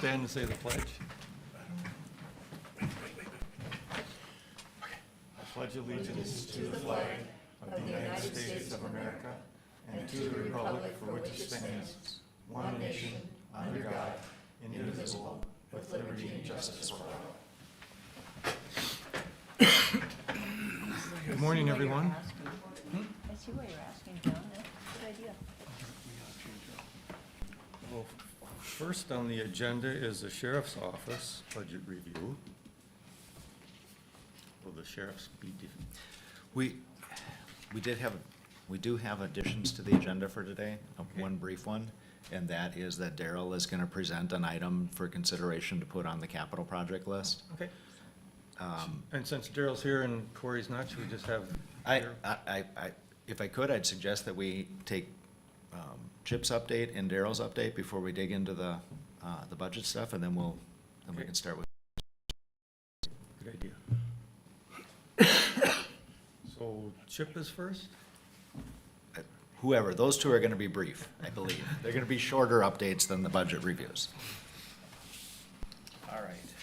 stand and say the pledge? I pledge allegiance to the flag of the United States of America and to the republic for which it stands, one nation, under God, indivisible, with liberty and justice for all. Good morning, everyone. I see why you're asking, John. That's a good idea. Well, first on the agenda is the Sheriff's Office budget review. Will the sheriffs be? We do have additions to the agenda for today, Okay. one brief one, and that is that Daryl is gonna present an item for consideration to put on the capital project list. Okay. And since Daryl's here and Corey's not, should we just have? If I could, I'd suggest that we take Chip's update and Daryl's update before we dig into the budget stuff, and then we can start with. Good idea. So Chip is first? Whoever, those two are gonna be brief, I believe. They're gonna be shorter updates than the budget reviews. All right.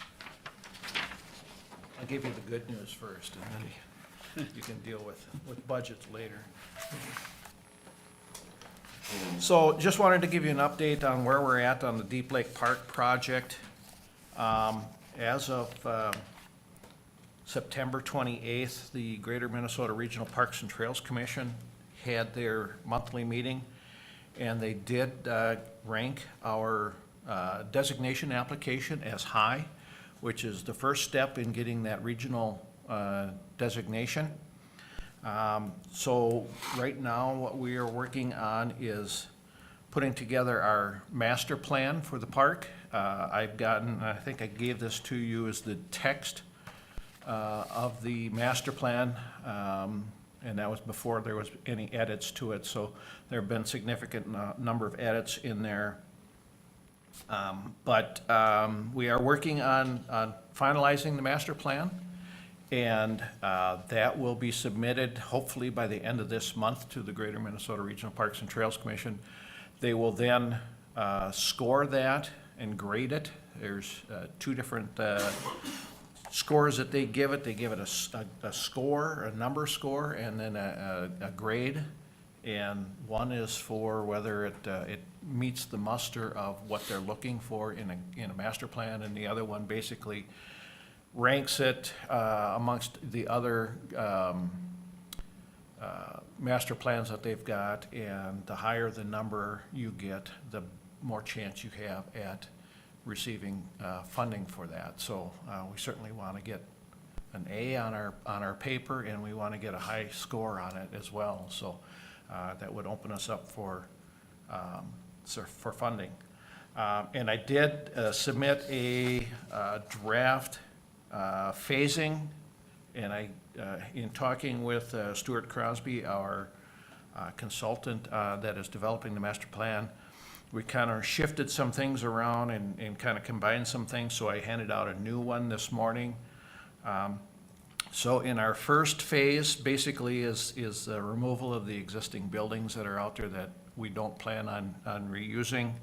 I'll give you the good news first, and then you can deal with budgets later. So just wanted to give you an update on where we're at on the Deep Lake Park project. As of September 28th, the Greater Minnesota Regional Parks and Trails Commission had their monthly meeting, and they did rank our designation application as high, which is the first step in getting that regional designation. So right now, what we are working on is putting together our master plan for the park. I think I gave this to you as the text of the master plan, and that was before there was any edits to it. So there have been significant number of edits in there. But we are working on finalizing the master plan, and that will be submitted hopefully by the end of this month to the Greater Minnesota Regional Parks and Trails Commission. They will then score that and grade it. There's two different scores that they give it. They give it a score, a number score, and then a grade. And one is for whether it meets the muster of what they're looking for in a master plan, and the other one basically ranks it amongst the other master plans that they've got, and the higher the number you get, the more chance you have at receiving funding for that. So we certainly want to get an A on our paper, and we want to get a high score on it as well. So that would open us up for funding. And I did submit a draft phasing, and in talking with Stuart Crosby, our consultant that is developing the master plan, we kind of shifted some things around and kind of combined some things, so I handed out a new one this morning. So in our first phase, basically is the removal of the existing buildings that are out there that we don't plan on reusing,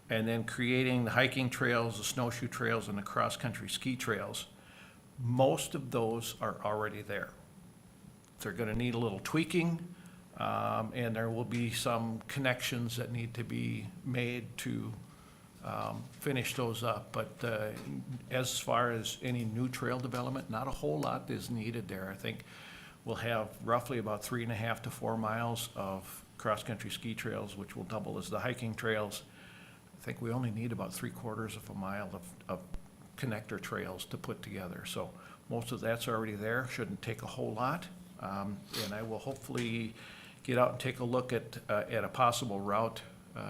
and then creating the hiking trails, the snowshoe trails, and the cross-country ski trails. Most of those are already there. They're gonna need a little tweaking, and there will be some connections that need to be made to finish those up. But as far as any new trail development, not a whole lot is needed there. I think we'll have roughly about 3.5 to 4 miles of cross-country ski trails, which will double as the hiking trails. I think we only need about 3/4 of a mile of connector trails to put together. So most of that's already there, shouldn't take a whole lot. And I will hopefully get out and take a look at a possible route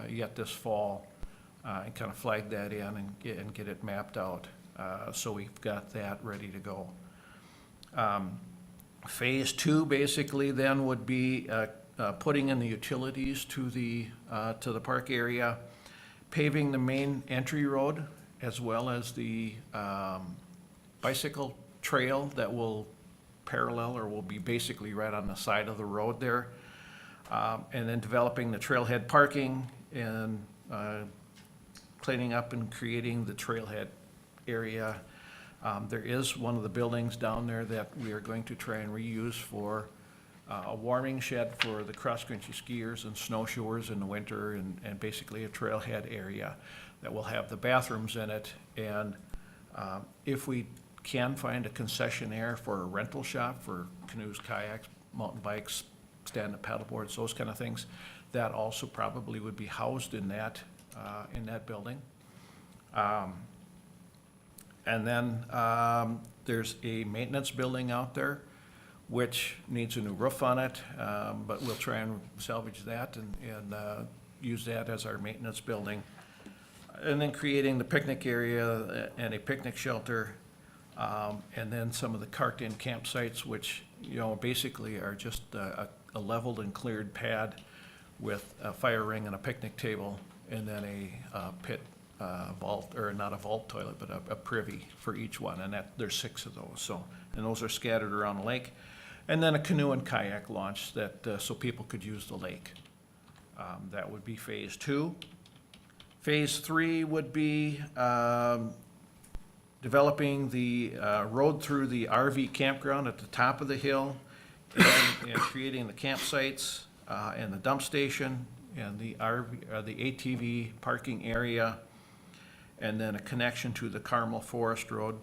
yet this fall, and kind of flag that in and get it mapped out. So we've got that ready to go. Phase 2 basically then would be putting in the utilities to the park area, paving the main entry road, as well as the bicycle trail that will parallel or will be basically right on the side of the road there. And then developing the trailhead parking and cleaning up and creating the trailhead area. There is one of the buildings down there that we are going to try and reuse for a warming shed for the cross-country skiers and snowshoers in the winter, and basically a trailhead area that will have the bathrooms in it. And if we can find a concessionaire for a rental shop for canoes, kayaks, mountain bikes, stand-up paddleboards, those kind of things, that also probably would be housed in that building. And then there's a maintenance building out there which needs a new roof on it, but we'll try and salvage that and use that as our maintenance building. And then creating the picnic area and a picnic shelter, and then some of the carked-in campsites, which, you know, basically are just a leveled and cleared pad with a fire ring and a picnic table, and then a pit vault, or not a vault toilet, but a privy for each one, and there's 6 of those. So, and those are scattered around the lake. And then a canoe and kayak launch that, so people could use the lake. That would be phase 2. Phase 3 would be developing the road through the RV campground at the top of the hill, and creating the campsites and the dump station and the ATV parking area, and then a connection to the Carmel Forest Road.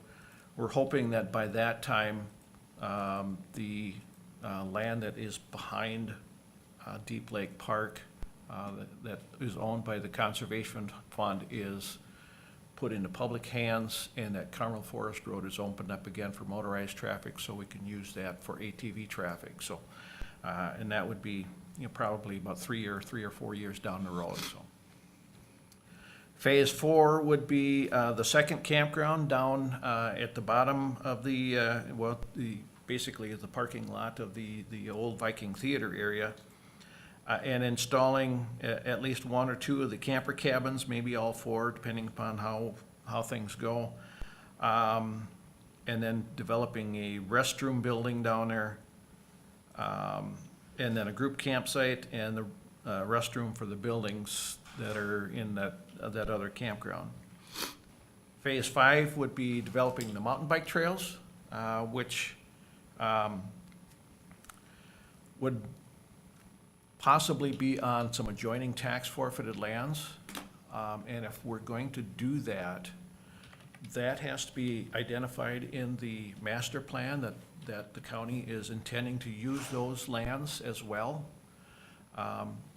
We're hoping that by that time, the land that is behind Deep Lake Park, that is owned by the Conservation Fund, is put into public hands, and that Carmel Forest Road is opened up again for motorized traffic, so we can use that for ATV traffic. So, and that would be, you know, probably about 3 or 4 years down the road. So, phase 4 would be the second campground down at the bottom of the basically the parking lot of the old Viking Theater area, and installing at least 1 or 2 of the camper cabins, maybe all 4, depending upon how things go. And then developing a restroom building down there, and then a group campsite, and the restroom for the buildings that are in that other campground. Phase 5 would be developing the mountain bike trails, which would possibly be on some adjoining tax forfeited lands. And if we're going to do that, that has to be identified in the master plan, that the county is intending to use those lands as well.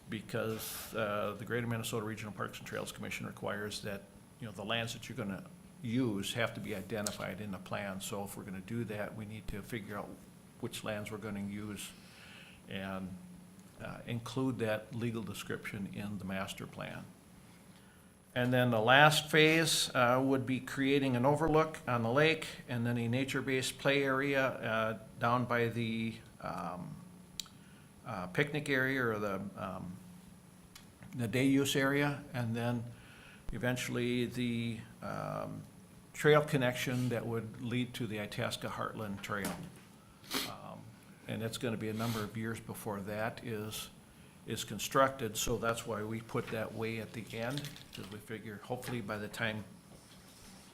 Because the Greater Minnesota Regional Parks and Trails Commission requires that, you know, the lands that you're gonna use have to be identified in the plan. So if we're gonna do that, we need to figure out which lands we're gonna use and include that legal description in the master plan. And then the last phase would be creating an overlook on the lake, and then a nature-based play area down by the picnic area, or the day use area, and then eventually the trail connection that would lead to the Itasca Heartland Trail. And it's gonna be a number of years before that is constructed, so that's why we put that way at the end, because we figure hopefully by the time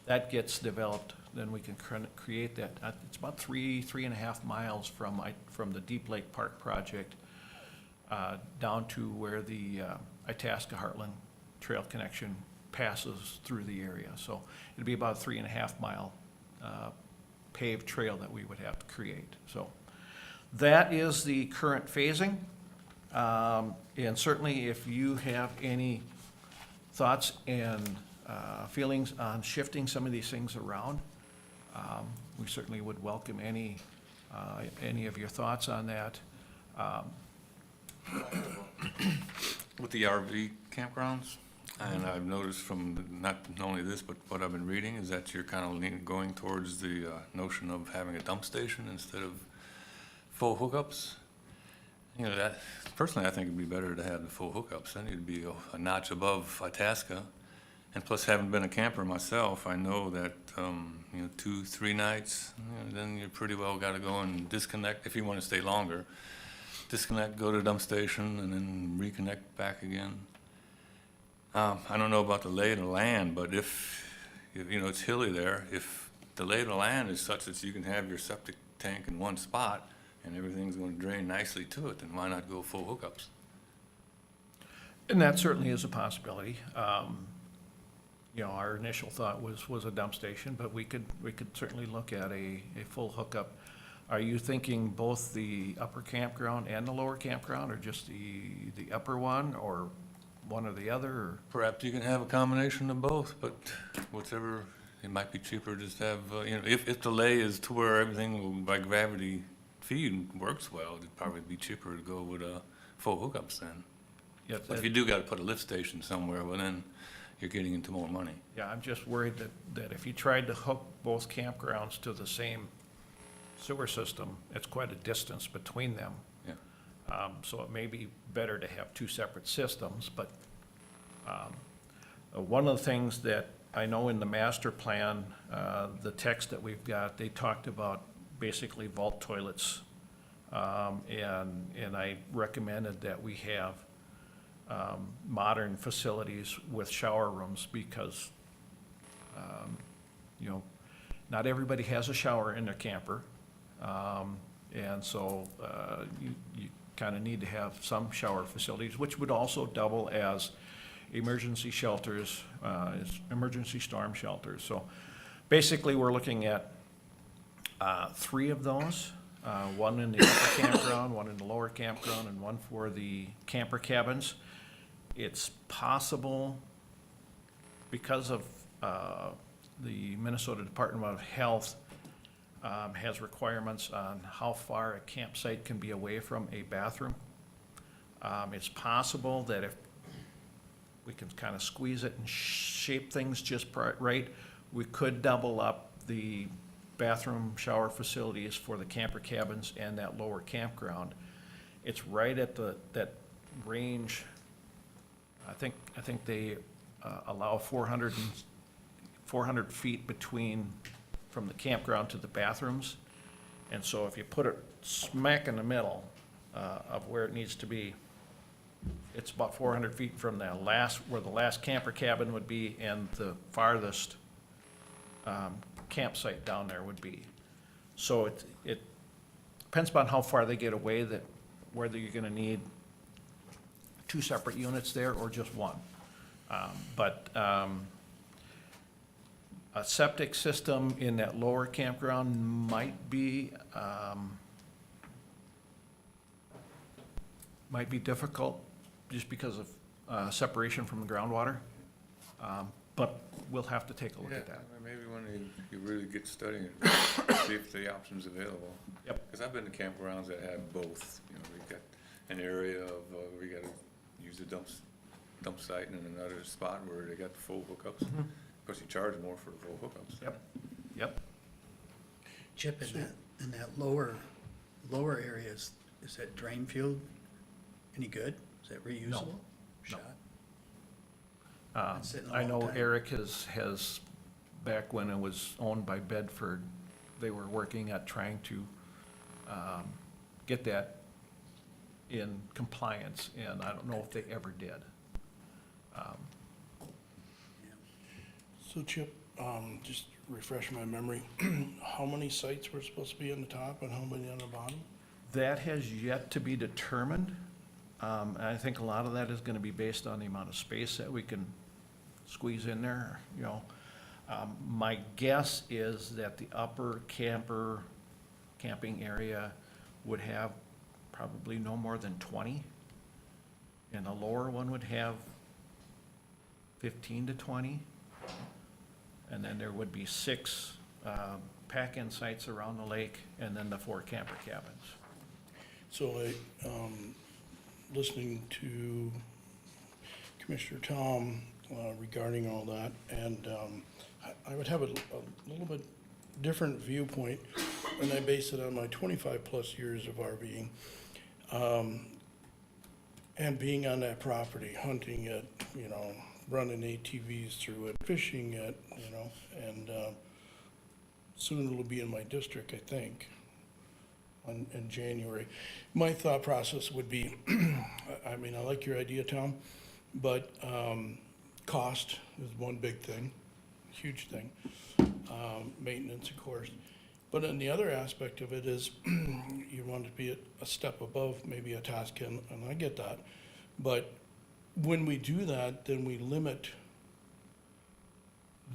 that gets developed, then we can create that. It's about 3.5 miles from the Deep Lake Park project down to where the Itasca Heartland Trail connection passes through the area. So it'd be about a 3.5 mile paved trail that we would have to create. So that is the current phasing. And certainly if you have any thoughts and feelings on shifting some of these things around, we certainly would welcome any of your thoughts on that. With the RV campgrounds, and I've noticed from not only this, but what I've been reading, is that you're kind of going towards the notion of having a dump station instead of full hookups. You know, that personally, I think it'd be better to have the full hookups. Then you'd be a notch above Itasca. And plus, having been a camper myself, I know that, 2-3 nights, then you pretty well got to go and disconnect if you want to stay longer. Disconnect, go to the dump station, and then reconnect back again. I don't know about the lay of the land, but if, you know, it's hilly there, if the lay of the land is such that you can have your septic tank in one spot and everything's going to drain nicely to it, then why not go full hookups? And that certainly is a possibility. You know, our initial thought was a dump station, but we could certainly look at a full hookup. Are you thinking both the upper campground and the lower campground, or just the upper one, or one or the other, or? Perhaps you can have a combination of both, but whatever, it might be cheaper just to have, you know, if the lay is to where everything will, by gravity feed works well, it'd probably be cheaper to go with full hookups then. Yeah, But if you do gotta put a lift station somewhere, well then, you're getting into more money. Yeah, I'm just worried that if you tried to hook both campgrounds to the same sewer system, it's quite a distance between them. Yeah. So it may be better to have two separate systems, but one of the things that I know in the master plan, the text that we've got, they talked about basically vault toilets. And I recommended that we have modern facilities with shower rooms because, you know, not everybody has a shower in their camper. And so you kind of need to have some shower facilities, which would also double as emergency shelters, emergency storm shelters. So basically, we're looking at 3 of those, one in the upper campground, one in the lower campground, and one for the camper cabins. It's possible, because of the Minnesota Department of Health has requirements on how far a campsite can be away from a bathroom. It's possible that if we can kind of squeeze it and shape things just right, we could double up the bathroom shower facilities for the camper cabins and that lower campground. It's right at that range. I think they allow 400 feet between from the campground to the bathrooms. And so if you put it smack in the middle of where it needs to be, it's about 400 feet from where the last camper cabin would be and the farthest campsite down there would be. So it depends upon how far they get away, that whether you're gonna need 2 separate units there or just one. But a septic system in that lower campground might be difficult just because of separation from the groundwater. But we'll have to take a look at that. Maybe when you really get studying it, see if the option's available. Yep. Because I've been to campgrounds that have both, you know, we've got an area of, where you gotta use the dump site and another spot where they got the full hookups. Mhm. Of course, you charge more for the full hookups. Yep. Chip, in that lower areas, is that drain field any good? Is that reusable? Shot? Been sitting a I long know time. Eric has, back when it was owned by Bedford, they were working at trying to get that in compliance, and I don't know if they ever did. So Chip, just refresh my memory, how many sites were supposed to be on the top and how many on the bottom? That has yet to be determined. And I think a lot of that is gonna be based on the amount of space that we can squeeze in there, you know. My guess is that the upper camping area would have probably no more than 20. And the lower one would have 15 to 20. And then there would be 6 pack-in sites around the lake, and then the 4 camper cabins. So listening to Commissioner Tom regarding all that, and I would have a little bit different viewpoint, and I base it on my 25-plus years of RVing, and being on that property, hunting it, you know, running ATVs through it, fishing it, you know, and soon it'll be in my district, I think, in January. My thought process would be, I mean, I like your idea, Tom, but Cost is one big thing, huge thing. Maintenance, of course. But then the other aspect of it is you want to be a step above maybe a task, and I get that. But when we do that, then we limit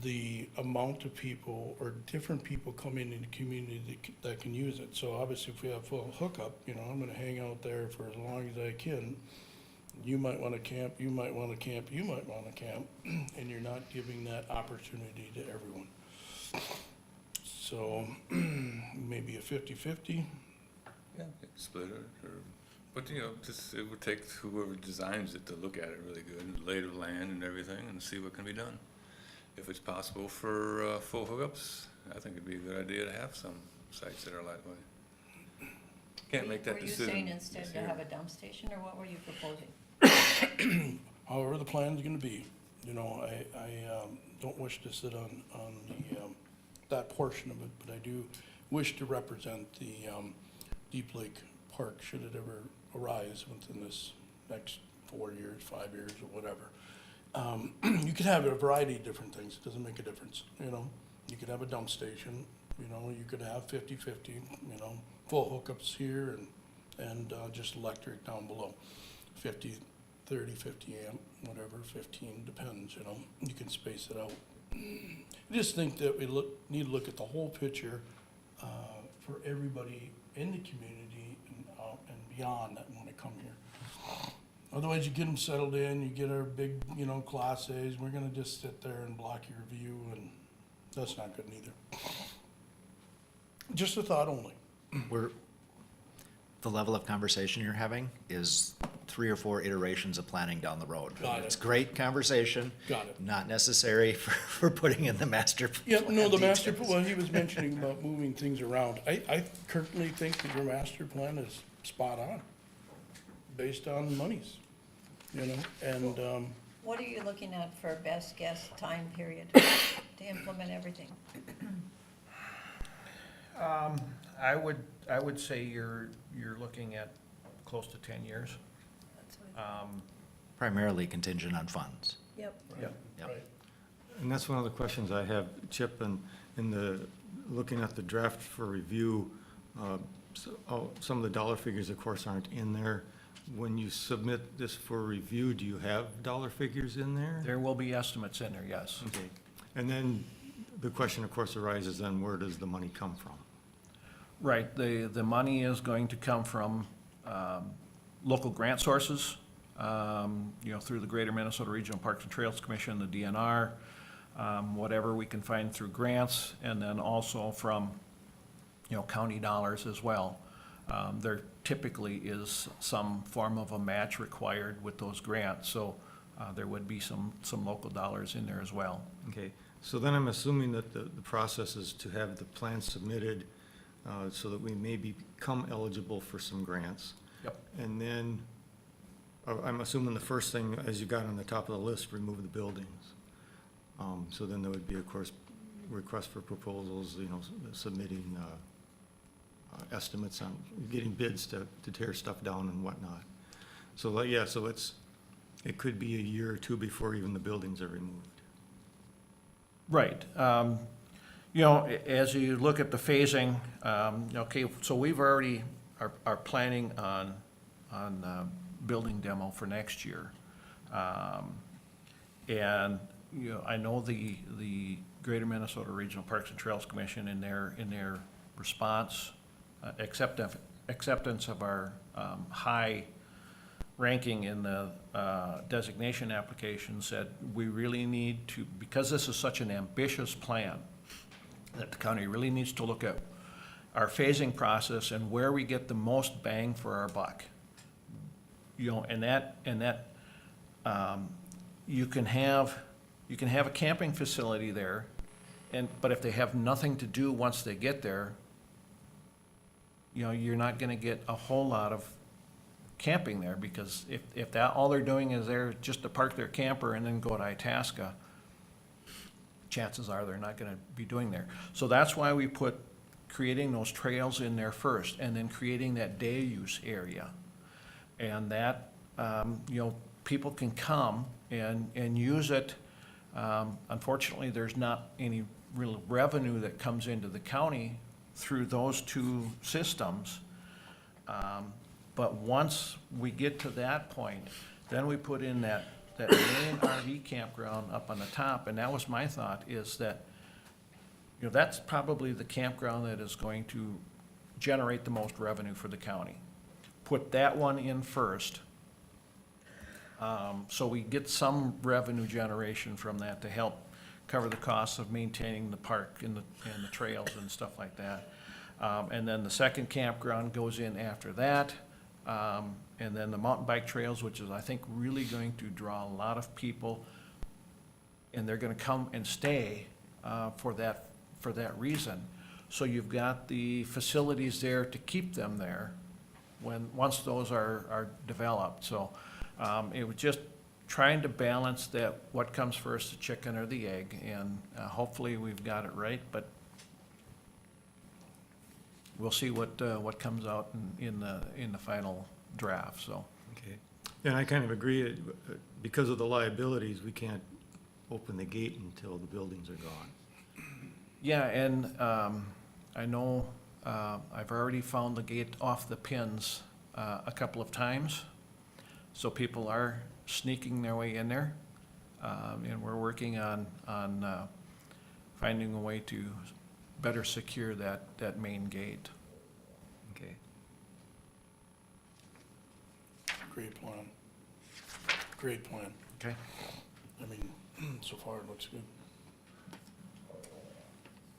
the amount of people or different people coming in the community that can use it. So obviously, if we have full hookup, you know, I'm gonna hang out there for as long as I can. You might wanna camp, you might wanna camp, you might wanna camp, and you're not giving that opportunity to everyone. So maybe a 50-50. Yeah, split it, or, but, you know, just, it would take whoever designs it to look at it really good, and lay the land and everything, and see what can be done. If it's possible for, full hookups, I think it'd be a good idea to have some sites that are that way. Can't make that decision. Were you saying instead this to year. have a dump station, or what were you proposing? However the plan's gonna be, you know, I don't wish to sit on the, that portion of it, but I do wish to represent the, Deep Lake Park, should it ever arise within this next 4 years, 5 years, or whatever. You could have a variety of different things, it doesn't make a difference, you know? You could have a dump station, you know, you could have 50-50, you know, full hookups here and just electric down below. 50, 30, 50 amp, whatever, 15, depends, you know, you can space it out. I just think that we need to look at the whole picture for everybody in the community and beyond that want to come here. Otherwise, you get them settled in, you get our big, you know, Class A's, we're gonna just sit there and block your view, and that's not good neither. Just a thought only. The level of conversation you're having is 3 or 4 iterations of planning down the road. Got it. It's great conversation. Got it. Not necessary for putting in the master Yeah, plan no, the master, details. well, he was mentioning about moving things around. I currently think that your master plan is spot on, based on monies, you know, and, What are you looking at for best guess time period to implement everything? I would say you're looking at close to 10 years. That's what- Primarily contingent on funds. Yep. Yep. right. And that's one of the questions I have, Chip, and in the, looking at the draft for review, some of the dollar figures, of course, aren't in there. When you submit this for review, do you have dollar figures in there? There will be estimates in there, yes. Okay. And then the question, of course, arises then, where does the money come from? Right, the money is going to come from local grant sources, you know, through the Greater Minnesota Regional Parks and Trails Commission, the DNR, whatever we can find through grants, and then also from, you know, county dollars as well. There typically is some form of a match required with those grants, so there would be some local dollars in there as well. Okay, so then I'm assuming that the process is to have the plan submitted so that we may become eligible for some grants. Yep. And then, I'm assuming the first thing, as you got on the top of the list, remove the buildings. So then there would be, of course, requests for proposals, you know, submitting estimates on, getting bids to tear stuff down and whatnot. So, like, yeah, so it could be a year or two before even the buildings are removed. Right. You know, as you look at the phasing, okay, so we've already are planning on building demo for next year. And, you know, I know the Greater Minnesota Regional Parks and Trails Commission in their response, acceptance of our high ranking in the designation application said, we really need to, because this is such an ambitious plan, that the county really needs to look at our phasing process and where we get the most bang for our buck. You know, and that, you can have a camping facility there, but if they have nothing to do once they get there, you know, you're not gonna get a whole lot of camping there, because if that, all they're doing is there just to park their camper and then go to Itasca, chances are they're not gonna be doing there. So that's why we put creating those trails in there first, and then creating that day use area. And that, you know, people can come and use it Unfortunately, there's not any real revenue that comes into the county through those two systems. But once we get to that point, then we put in that main RV campground up on the top, and that was my thought, is that, you know, that's probably the campground that is going to generate the most revenue for the county. Put that one in first, so we get some revenue generation from that to help cover the costs of maintaining the park and the trails and stuff like that. And then the second campground goes in after that. And then the mountain bike trails, which is, I think, really going to draw a lot of people, and they're gonna come and stay, for that reason. So you've got the facilities there to keep them there once those are developed. So, it was just trying to balance that, what comes first, the chicken or the egg, and, hopefully we've got it right, but we'll see what comes out in the final draft, so. Okay. And I kind of agree, because of the liabilities, we can't open the gate until the buildings are gone. Yeah, and I know I've already found the gate off the pins a couple of times, so people are sneaking their way in there. And we're working on finding a way to better secure that main gate. Okay. Great plan. Great plan. Okay. I mean, so far it looks good.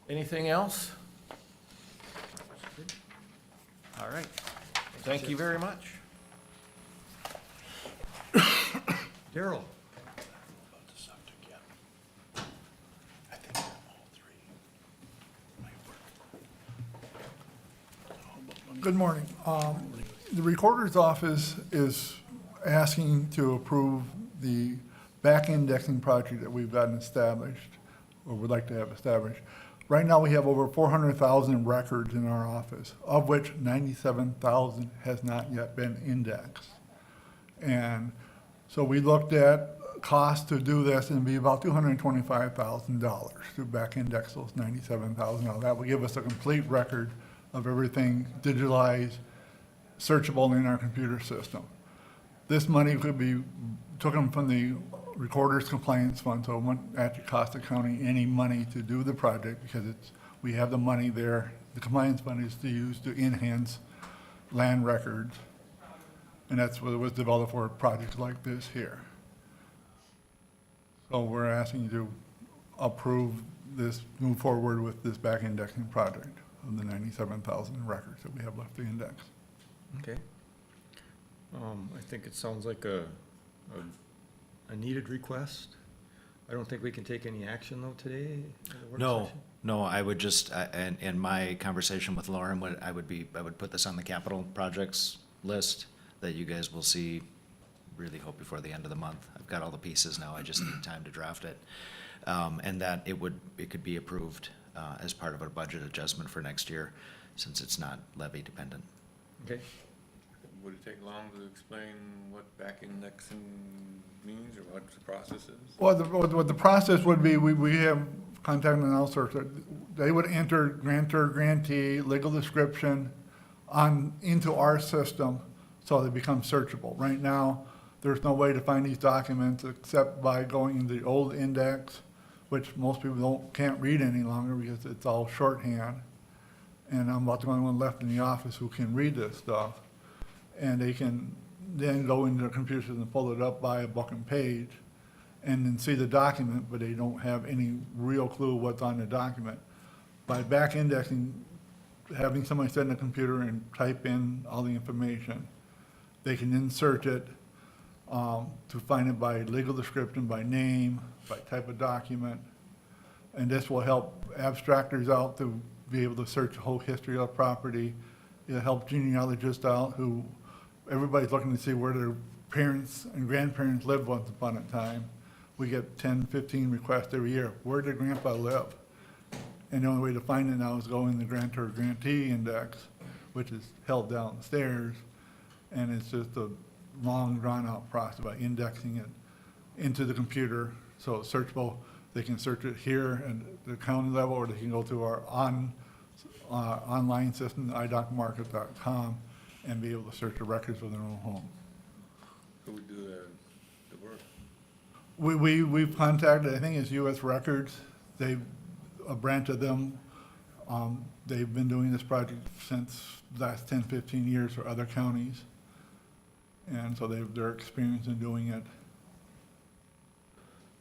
Anything else? All right. Thank you very much. Daryl? About the subject yet. I think all three might work. Good morning. The Recorder's Office is asking to approve the back indexing project that we've gotten established, or would like to have established. Right now, we have over 400,000 records in our office, of which 97,000 has not yet been indexed. And so we looked at cost to do this, and it'd be about $225,000 to back index those 97,000. Now, that would give us a complete record of everything digitalized, searchable in our computer system. This money could be taken from the Recorder's Compliance Fund, so it wouldn't actually cost the county any money to do the project, because we have the money there. The Compliance Fund is to use to enhance land records, and that's what it was developed for projects like this here. So we're asking you to approve this, move forward with this back indexing project of the 97,000 records that we have left to index. Okay. I think it sounds like a needed request. I don't think we can take any action though today at the work No, session. no, I would just, in my conversation with Lauren, I would put this on the capital projects list that you guys will see, really hope before the end of the month. I've got all the pieces now, I just need time to draft it. And that it could be approved as part of a budget adjustment for next year, since it's not levy dependent. Okay. Would it take long to explain what back indexing means or what the process is? Well, what the process would be, we have contact and all sorts of, they would enter grantor, grantee, legal description into our system, so they become searchable. Right now, there's no way to find these documents except by going in the old index, which most people can't read any longer because it's all shorthand. And I'm about the only one left in the office who can read this stuff. And they can then go into their computers and pull it up by a book and page and then see the document, but they don't have any real clue what's on the document. By back indexing, having somebody sit in the computer and type in all the information, they can then search it to find it by legal description, by name, by type of document. And this will help abstractors out to be able to search the whole history of property. It'll help genealogists out who, everybody's looking to see where their parents and grandparents lived once upon a time. We get 10, 15 requests every year. Where did grandpa live? And the only way to find it now is go in the grantor grantee index, which is held downstairs. And it's just a long drawn out process by indexing it into the computer So it's searchable, they can search it here at the county level, or they can go to our online system, idocmarket.com, and be able to search the records within their own home. Who would do the work? We've contacted, I think it's US Records, a branch of them, they've been doing this project since the last 10, 15 years for other counties. And so they're experienced in doing it.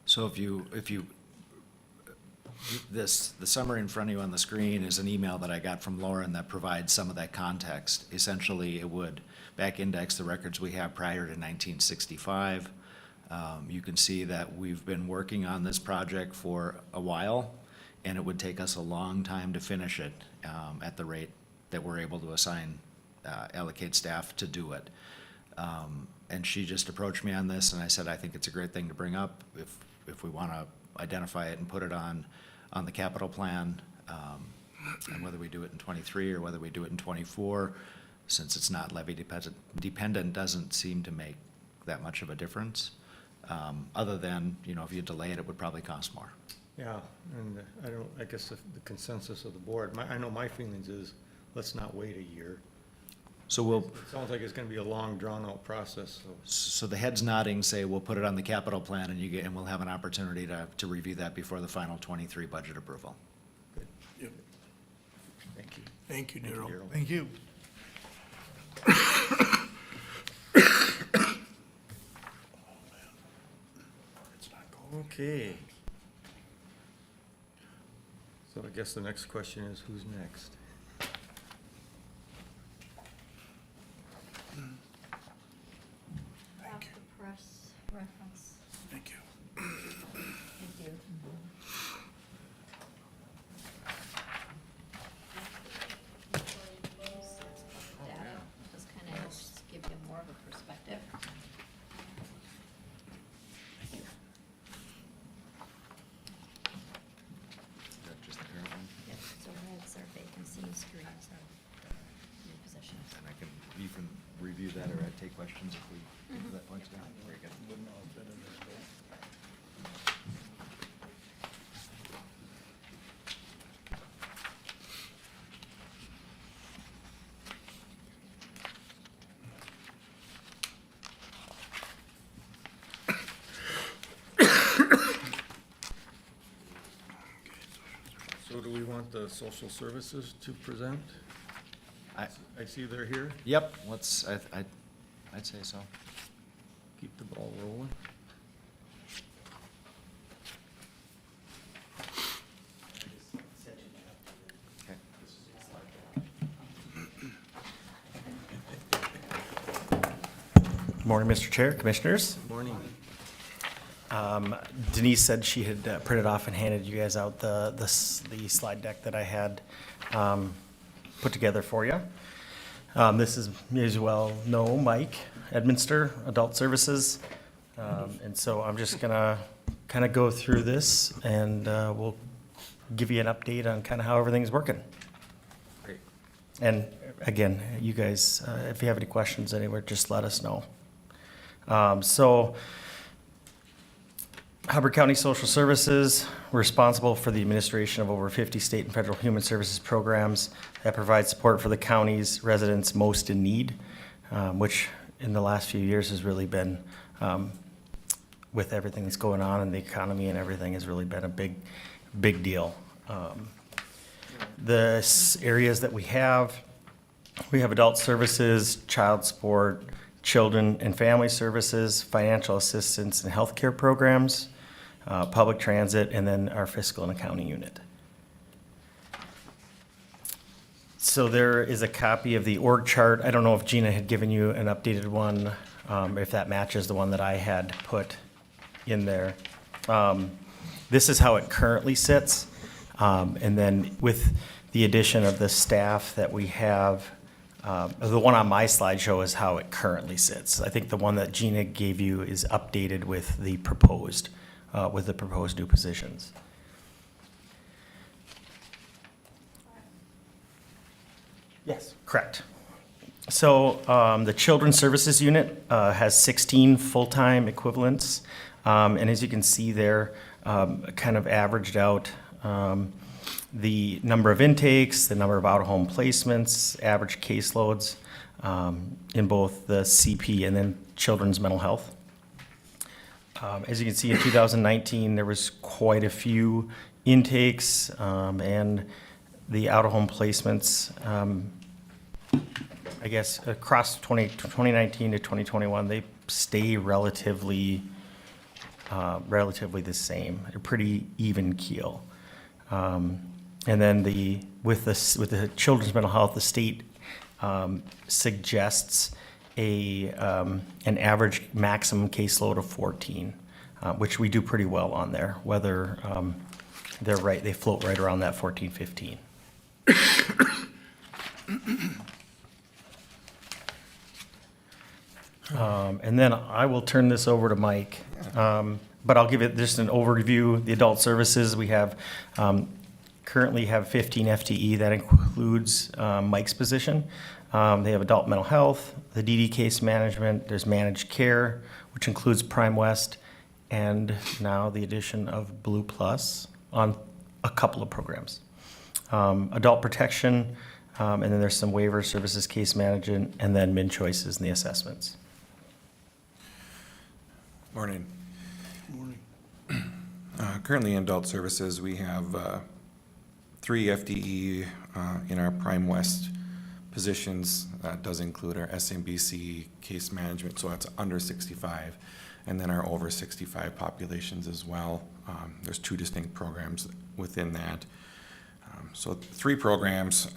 So the summary in front of you on the screen is an email that I got from Lauren that provides some of that context. Essentially, it would back index the records we have prior to 1965. You can see that we've been working on this project for a while, and it would take us a long time to finish it at the rate that we're able to allocate staff to do it. And she just approached me on this, and I said, I think it's a great thing to bring up if we want to identify it and put it on the capital plan, and whether we do it in '23 or whether we do it in '24, since it's not levy dependent, doesn't seem to make that much of a difference. Other than, if you delay it, it would probably cost more. Yeah, and I guess the consensus of the board, I know my feelings is, let's not wait a year. So It sounds like it's gonna be a long, drawn-out process, so. so the heads nodding say we'll put it on the capital plan, and we'll have an opportunity to review that before the final '23 budget approval. Yep. Thank you. Thank you, Daryl. Thank you. It's not going. Okay. So I guess the next question is, who's next? Have the press reference. Thank you. Thank you. Data, just kind of helps give you more of a perspective. Just the current one? Yep, so reds are vacancies, greens are new positions. And you can review that or take questions if we get to that point. Very good. So do we want the social services to present? I- I see they're here. Yep, I'd say so. Keep the ball rolling. Okay. Good morning, Mr. Chair, Commissioners. Morning. Denise said she had printed off and handed you guys out the slide deck that I had put together for you. This is, as you well know, Mike Edminster, Adult Services. And so I'm just gonna kind of go through this, and we'll give you an update on kind of how everything's working. Great. And again, you guys, if you have any questions anywhere, just let us know. So Hubbard County Social Services, we're responsible for the administration of over 50 state and federal human services programs that provide support for the county's residents most in need, which in the last few years has really been, with everything that's going on in the economy and everything, has really been a big deal. The areas that we have adult services, child support, children and family services, financial assistance and healthcare programs, public transit, and then our fiscal and accounting unit. So there is a copy of the org chart. I don't know if Gina had given you an updated one, if that matches the one that I had put in there. This is how it currently sits. And then with the addition of the staff that we have, the one on my slideshow is how it currently sits. I think the one that Gina gave you is updated with the proposed new positions. Yes, correct. The Children's Services Unit has 16 full-time equivalents. And as you can see there, kind of averaged out the number of intakes, the number of out-of-home placements, average caseloads in both the CP and then children's mental health. As you can see, in 2019, there was quite a few intakes and the out-of-home placements. I guess across 2019 to 2021, they stay relatively the same, a pretty even keel. And then with the children's mental health, the state suggests an average maximum caseload of 14, which we do pretty well on there. Whether they float right around that 14, 15. And then I will turn this over to Mike. But I'll give it just an overview. The adult services, we have currently have 15 FTE. That includes Mike's position. They have adult mental health, the DD case management, there's managed care, which includes Prime West, and now the addition of Blue Plus on a couple of programs. Adult protection, and then there's some waiver services, case management, and then min choices and the assessments. Morning. Morning. Currently in adult services, we have 3 FTE in our Prime West positions. That does include our SMBC case management, so that's under 65, and then our over 65 populations as well. There's 2 distinct programs within that. So 3 programs.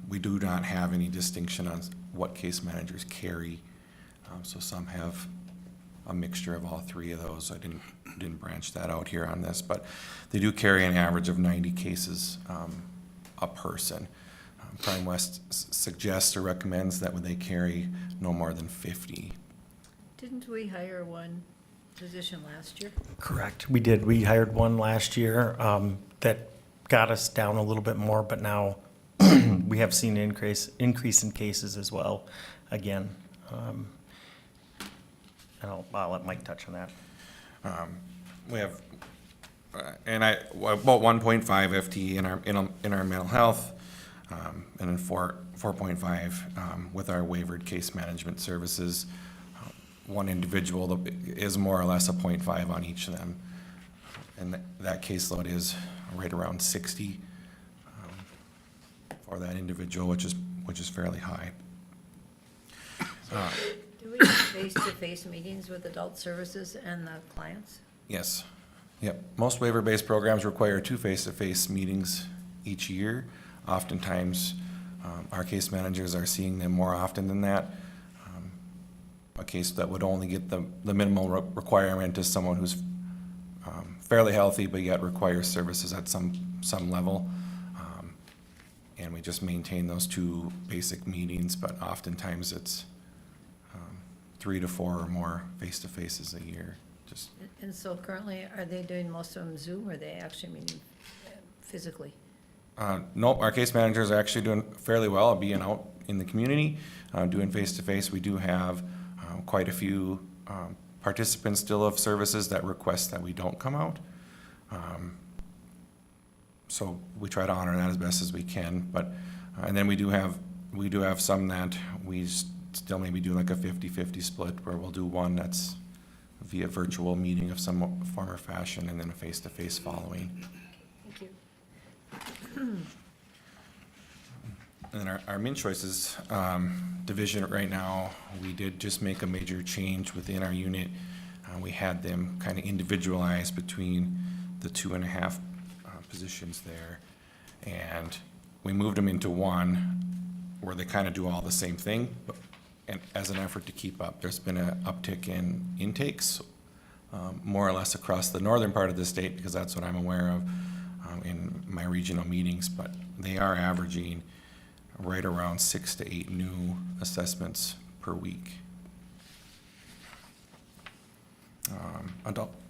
We do not have any distinction on what case managers carry. So some have a mixture of all 3 of those. I didn't branch that out here on this, but they do carry an average of 90 cases a person. Prime West suggests or recommends that they carry no more than 50. Didn't we hire one position last year? Correct. We did. We hired one last year that got us down a little bit more, but now we have seen an increase in cases as well again. And I'll let Mike touch on that. We have about 1.5 FTE in our mental health, and then 4.5 with our waivered case management services. One individual that is more or less a 0.5 on each of them, and that caseload is right around 60 for that individual, which is fairly high. Do we have face-to-face meetings with adult services and the clients? Yes. Yep. Most waiver-based programs require 2 face-to-face meetings each year. Oftentimes, our case managers are seeing them more often than that. A case that would only get the minimal requirement is someone who's fairly healthy but yet requires services at some level. And we just maintain those 2 basic meetings, but oftentimes it's 3 to 4 or more face-to-faces a year. Just And so currently, are they doing most of them Zoom, or are they actually meeting physically? No, our case managers are actually doing fairly well at being out in the community, doing face-to-face. We do have quite a few participants still of services that request that we don't come out. So we try to honor that as best as we can. But and then we do have some that we still maybe do like a 50-50 split, where we'll do one that's via virtual meeting of some form or fashion, and then a face-to-face following. Thank you. And then our min choices division right now, we did just make a major change within our unit. We had them kind of individualized between the 2.5 positions there, and we moved them into one where they kind of do all the same thing, and as an effort to keep up. There's been an uptick in intakes, more or less across the northern part of the state, because that's what I'm aware of in my regional meetings, but they are averaging right around 6 to 8 new assessments per week.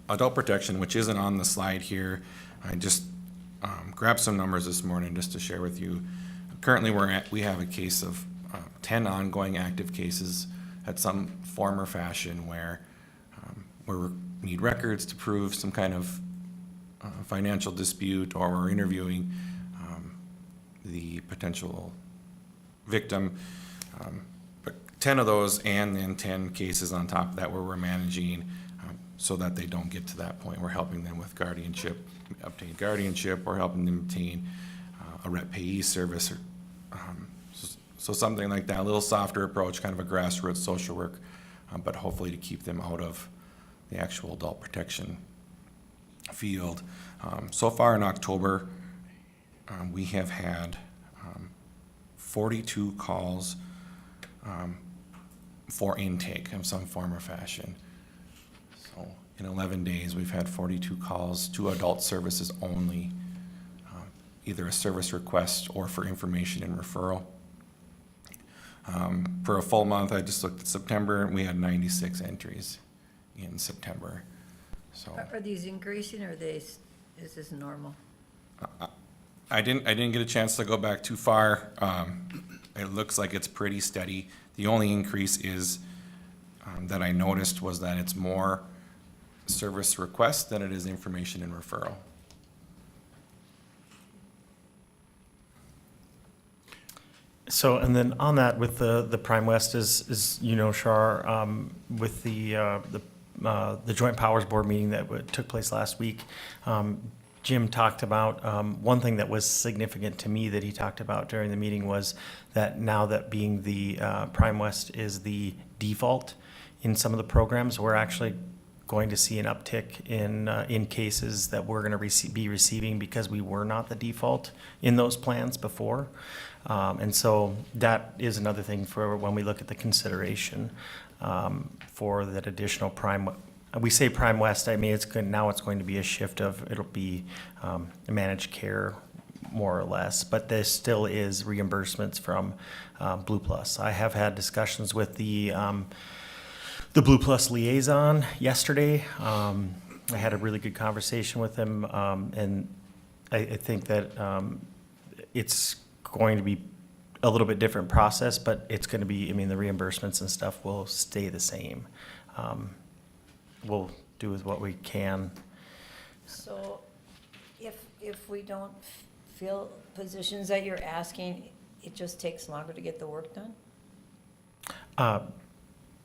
Adult protection, which isn't on the slide here, I just grabbed some numbers this morning just to share with you. Currently, we have a case of 10 ongoing active cases at some form or fashion where we need records to prove some kind of financial dispute, or we're interviewing the potential victim. But 10 of those, and then 10 cases on top of that where we're managing so that they don't get to that point. We're helping them with guardianship, obtain guardianship, or helping them obtain a rep payee service, or so something like that, a little softer approach, kind of a grassroots social work, but hopefully to keep them out of the actual adult protection field. So far in October, we have had 42 calls for intake of some form or fashion. So in 11 days, we've had 42 calls to adult services only, either a service request or for information and referral. For a full month, I just looked at September, and we had 96 entries in September. So Are these increasing, or is this normal? I didn't get a chance to go back too far. It looks like it's pretty steady. The only increase is that I noticed was that it's more service requests than it is information and referral. So, and then on that, with the Prime West, is you know, Shar, with the Joint Powers Board meeting that took place last week, Jim talked about, one thing that was significant to me that he talked about during the meeting was that now that being the Prime West is the default in some of the programs, we're actually going to see an uptick in cases that we're going to be receiving because we were not the default in those plans before. And so that is another thing for when we look at the consideration for that additional Prime. We say Prime West, I mean, now it's going to be a shift of, it'll be managed care more or less, but there still is reimbursements from Blue Plus. I have had discussions with the Blue Plus liaison yesterday. I had a really good conversation with him, and I think that it's going to be a little bit different process, but it's going to be, I mean, the reimbursements and stuff will stay the same. We'll do with what we can. So if we don't fill positions that you're asking, it just takes longer to get the work done?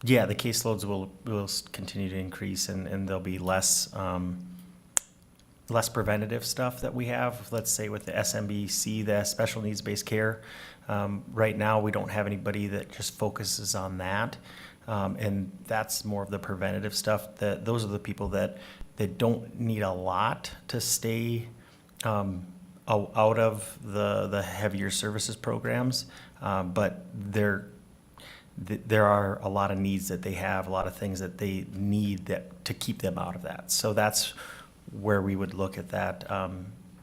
Yeah, the caseloads will continue to increase, and there'll be less preventative stuff that we have. Let's say with the SNBC, the special needs-based care. Right now, we don't have anybody that just focuses on that. And that's more of the preventative stuff. Those are the people that don't need a lot to stay out of the heavier services programs, but there are a lot of needs that they have, a lot of things that they need to keep them out of that. So that's where we would look at that.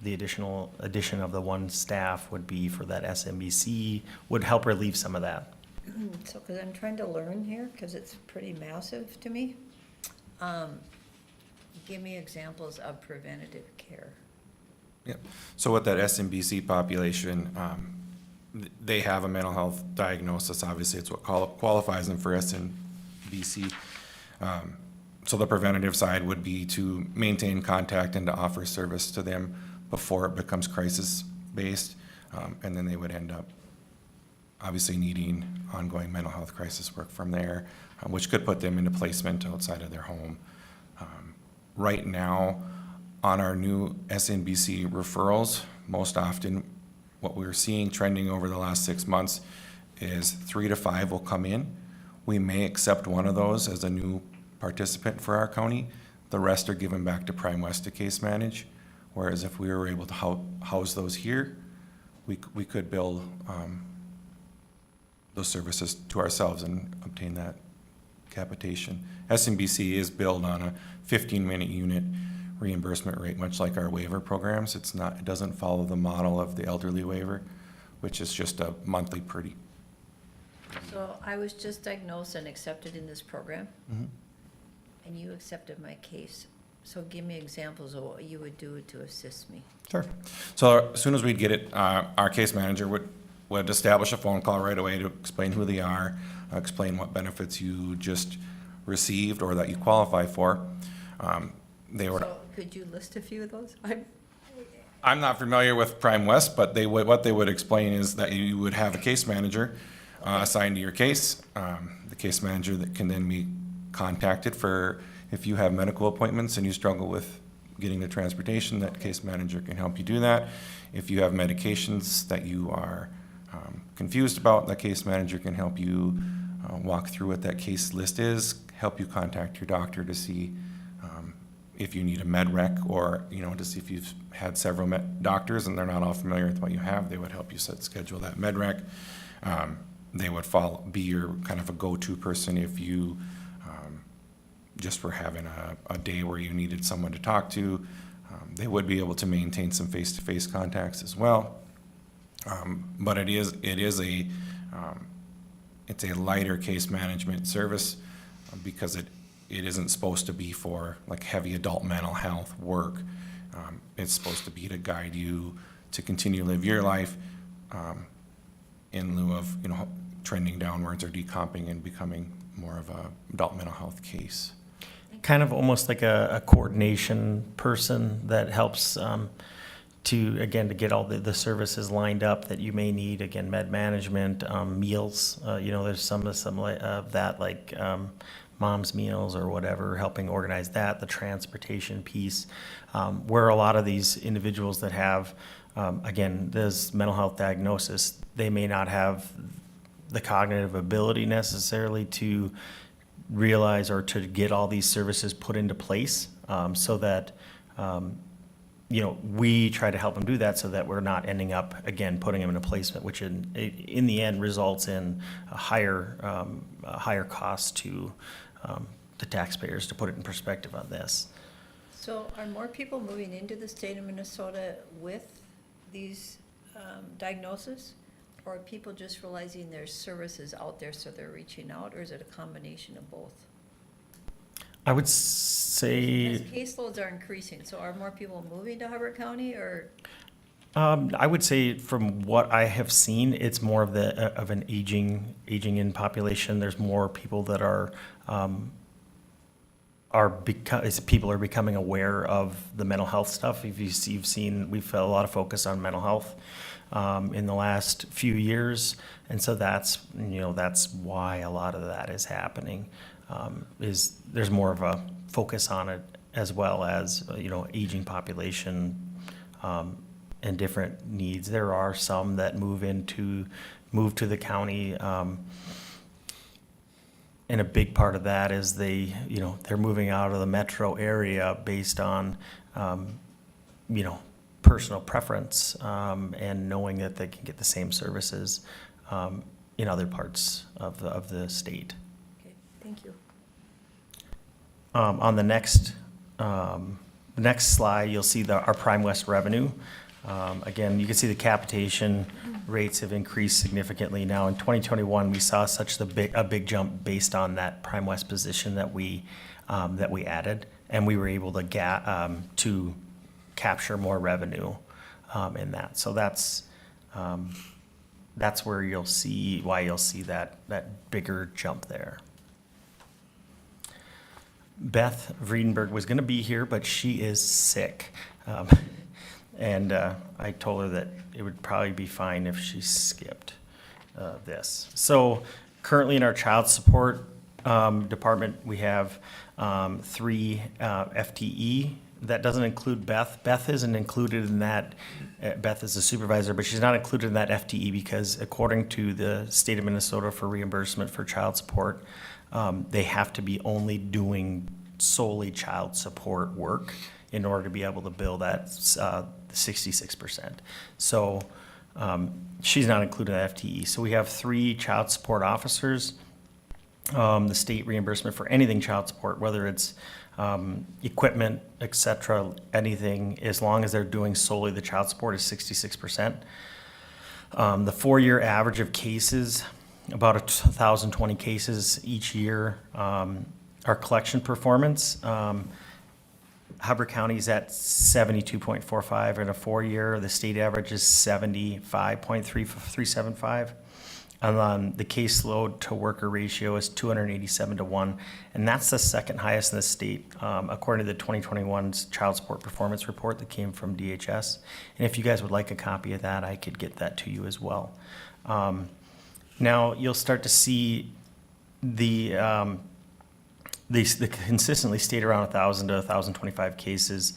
The addition of the one staff would be for that SNBC, would help relieve some of that. So, because I'm trying to learn here, because it's pretty massive to me. Give me examples of preventative care. Yep. So with that SNBC population, they have a mental health diagnosis. Obviously, it's what qualifies them for SNBC. So the preventative side would be to maintain contact and to offer service to them before it becomes crisis-based. And then they would end up obviously needing ongoing mental health crisis work from there, which could put them into placement outside of their home. Right now, on our new SNBC referrals, most often what we're seeing trending over the last 6 months is 3 to 5 will come in. We may accept one of those as a new participant for our county. The rest are given back to Prime West to case manage. Whereas if we were able to house those here, we could build those services to ourselves and obtain that capitation. SNBC is billed on a 15-minute unit reimbursement rate, much like our waiver programs. It doesn't follow the model of the elderly waiver, which is just a monthly pretty. So I was just diagnosed and accepted in this program, Mm-hmm. and you accepted my case. So give me examples of what you would do to assist me. Sure. So as soon as we'd get it, our case manager would would establish a phone call right away to explain who they are, explain what benefits you just received or that you qualify for. They would. So could you list a few of those? I'm not familiar with Prime West, but what they would explain is that you would have a case manager assigned to your case. The case manager that can then be contacted for if you have medical appointments and you struggle with getting the transportation, that case manager can help you do that. If you have medications that you are confused about, that case manager can help you walk through what that case list is, help you contact your doctor to see if you need a med rec, or, to see if you've had several doctors and they're not all familiar with what you have, they would help you schedule that med rec. They would be your kind of a go-to person if you just were having a day where you needed someone to talk to. They would be able to maintain some face-to-face contacts as well. But it's a lighter case management service because it isn't supposed to be for like heavy adult mental health work. It's supposed to be to guide you to continue to live your life in lieu of trending downwards or decomping and becoming more of a adult mental health case. Kind of almost like a coordination person that helps to get all the services lined up that you may need. Again, med management, meals. There's some of that, like mom's meals or whatever, helping organize that. The transportation piece, where a lot of these individuals that have, this mental health diagnosis, they may not have the cognitive ability necessarily to realize or to get all these services put into place, so that we try to help them do that, so that we're not ending up putting them in a placement, which in the end results in a higher cost to the taxpayers. To put it in perspective on this. So are more people moving into the state of Minnesota with these diagnoses? Or are people just realizing there's services out there, so they're reaching out, or is it a combination of both? I would As say, caseloads are increasing, so are more people moving to Hubbard County, or? I would say from what I have seen, it's more of an aging in population. There's more people that people are becoming aware of the mental health stuff. If you've seen, we've had a lot of focus on mental health in the last few years, and so that's why a lot of that is happening. Is there's more of a focus on it, as well as aging population and different needs. There are some that move to the county, and a big part of that is they're moving out of the metro area based on personal preference, and knowing that they can get the same services in other parts of the state. Okay, thank you. On the next slide, you'll see our Prime West revenue. Again, you can see the capitation rates have increased significantly. Now in 2021, we saw a big jump based on that Prime West position that we added, and we were able to capture more revenue in that. So that's where you'll see that bigger jump there. Beth Vredenberg was going to be here, but she is sick. And I told her that it would probably be fine if she skipped this. So currently in our child support department, we have 3 FTE. That doesn't include Beth. Beth isn't included in that. Beth is a supervisor, but she's not included in that FTE because according to the state of Minnesota for reimbursement for child support, they have to be only doing solely child support work in order to be able to bill that 66%. So she's not included in that FTE. So we have 3 child support officers. The state reimbursement for anything child support, whether it's equipment, etc., anything, as long as they're doing solely the child support, is 66%. The 4-year average of cases, about 1,020 cases each year. Our collection performance, Hubbard County is at 72.45 in a 4-year. The state average is 75.375. And then the caseload to worker ratio is 287 to 1, and that's the second highest in the state, according to the 2021's Child Support Performance Report that came from DHS. And if you guys would like a copy of that, I could get that to you as well. Now you'll start to see they consistently stayed around 1,000 to 1,025 cases,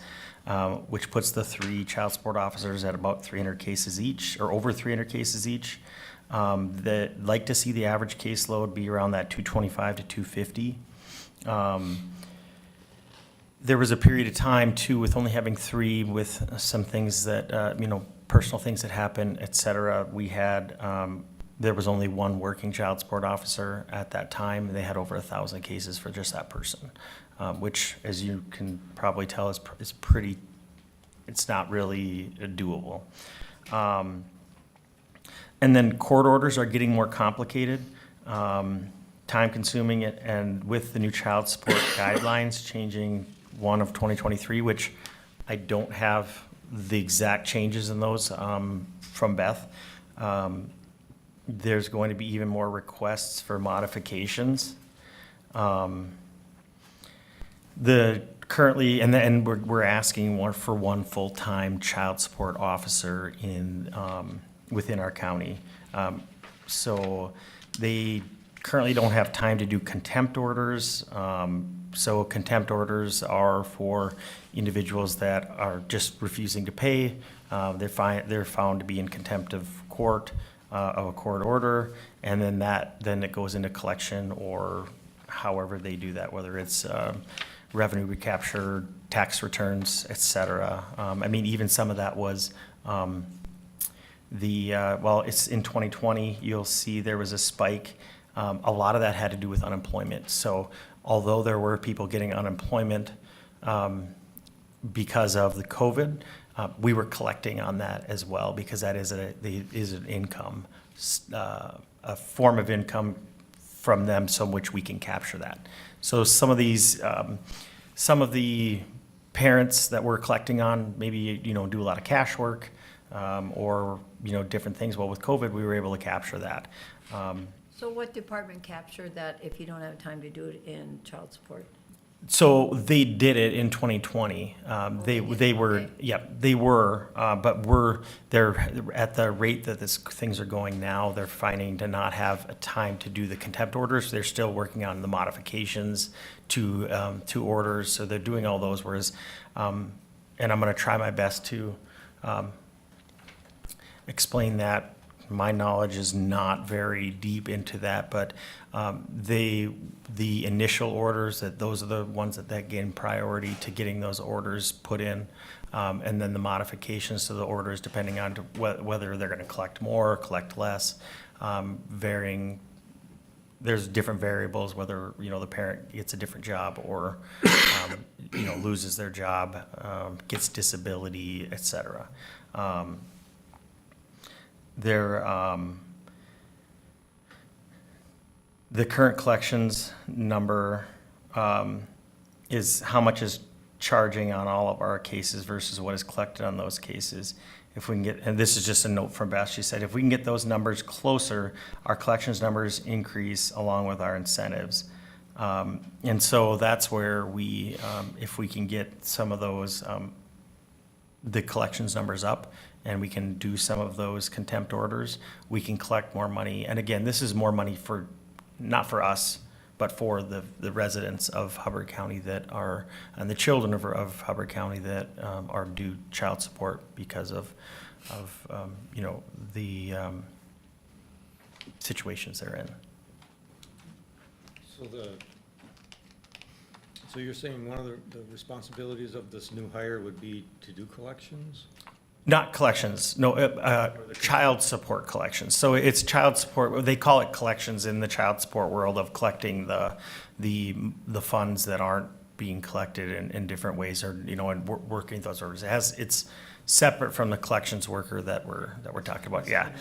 which puts the 3 child support officers at about 300 cases each, or over 300 cases each. That like to see the average caseload be around that 225 to 250. There was a period of time too with only having 3, with some things that personal things that happen, et cetera. We had there was only 1 working child support officer at that time, and they had over 1,000 cases for just that person, which, as you can probably tell, is pretty. It's not really doable. And then court orders are getting more complicated, time-consuming, and with the new child support guidelines changing 1 of 2023, which I don't have the exact changes in those from Beth. There's going to be even more requests for modifications. Currently, and we're asking more for 1 full-time child support officer in within our county. So they currently don't have time to do contempt orders. So contempt orders are for individuals that are just refusing to pay. They're found to be in contempt of court, of a court order, and then it goes into collection, or however they do that, whether it's revenue recapture, tax returns, et cetera. I mean, even some of that was it's in 2020, you'll see there was a spike. A lot of that had to do with unemployment. So although there were people getting unemployment because of the COVID, we were collecting on that as well, because that is an income, a form of income from them, so which we can capture that. So some of the parents that we're collecting on maybe do a lot of cash work, or different things. Well, with COVID, we were able to capture that. So what department captured that if you don't have time to do it in child support? So they did it in 2020. They were, Okay. yeah, they were, but they're at the rate that things are going now, they're finding to not have a time to do the contempt orders. They're still working on the modifications to orders, so they're doing all those. Whereas, and I'm going to try my best to explain that. My knowledge is not very deep into that, but the initial orders, those are the ones that gain priority to getting those orders put in, and then the modifications to the orders, depending on whether they're going to collect more or collect less, varying. There's different variables, whether the parent gets a different job or loses their job, gets disability, et cetera. The current collections number is how much is charging on all of our cases versus what is collected on those cases. If we can get, and this is just a note from Beth, she said, if we can get those numbers closer, our collections numbers increase along with our incentives. And so that's where we, if we can get some of those, the collections numbers up, and we can do some of those contempt orders, we can collect more money. And again, this is more money for, not for us, but for the residents of Hubbard County that are, and the children of Hubbard County that are due child support because of the situations they're in. So you're saying one of the responsibilities of this new hire would be to do collections? Not collections, no, child support collections. So it's child support, they call it collections in the child support world, of collecting the funds that aren't being collected in different ways, or, and working those orders. It's separate from the collections worker that we're talking about, yeah.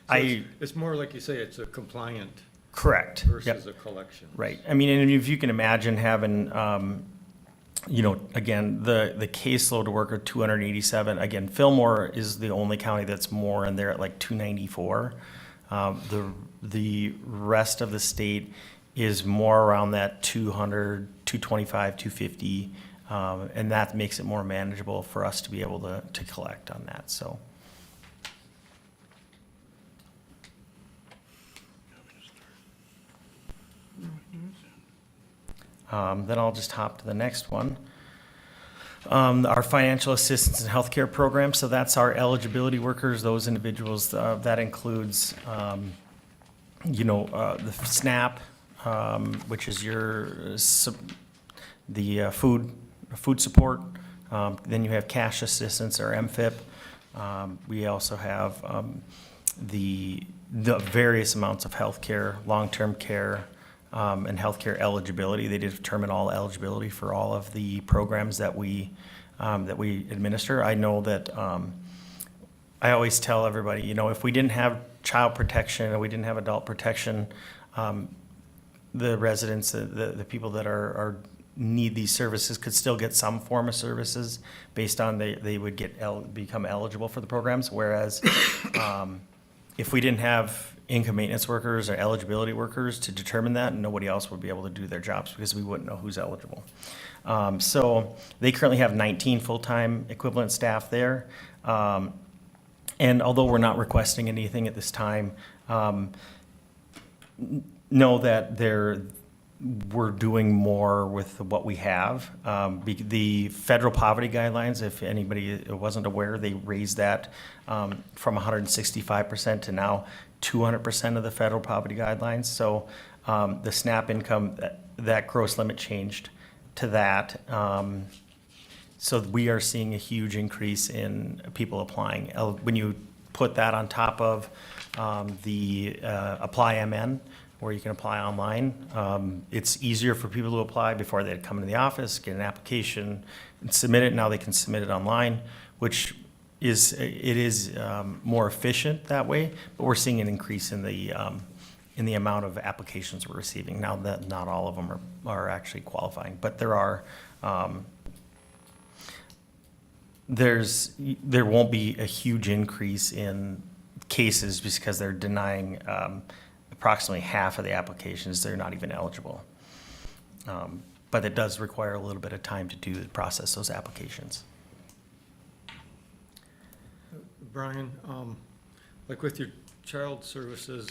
So it's more like you say, it's a compliant Correct. versus Yep. a collection. Right. I mean, and if you can imagine having, again, the caseload worker, 287, again, Fillmore is the only county that's more, and they're at like 294. The rest of the state is more around that 200, 225, 250, and that makes it more manageable for us to be able to collect on that, so. Then I'll just hop to the next one. Our financial assistance and healthcare program, so that's our eligibility workers, those individuals, that includes, the SNAP, which is the food support. Then you have cash assistance or MFIP. We also have the various amounts of healthcare, long-term care, and healthcare eligibility. They determine all eligibility for all of the programs that we administer. I know that I always tell everybody, if we didn't have child protection or we didn't have adult protection, the residents, the people that are need these services could still get some form of services based on they would become eligible for the programs. Whereas if we didn't have income maintenance workers or eligibility workers to determine that, nobody else would be able to do their jobs because we wouldn't know who's eligible. So they currently have 19 full-time equivalent staff there. And although we're not requesting anything at this time, know that we're doing more with what we have. The federal poverty guidelines, if anybody wasn't aware, they raised that from 165% to now 200% of the federal poverty guidelines. So the SNAP income, that gross limit changed to that. So we are seeing a huge increase in people applying. When you put that on top of the Apply MN, where you can apply online, it's easier for people to apply before they'd come into the office, get an application, and submit it. Now they can submit it online, which is more efficient that way. But we're seeing an increase in the amount of applications we're receiving. Now that not all of them are actually qualifying, but there are. There won't be a huge increase in cases because they're denying approximately half of the applications. They're not even eligible. But it does require a little bit of time to process those applications. Brian, like with your child services,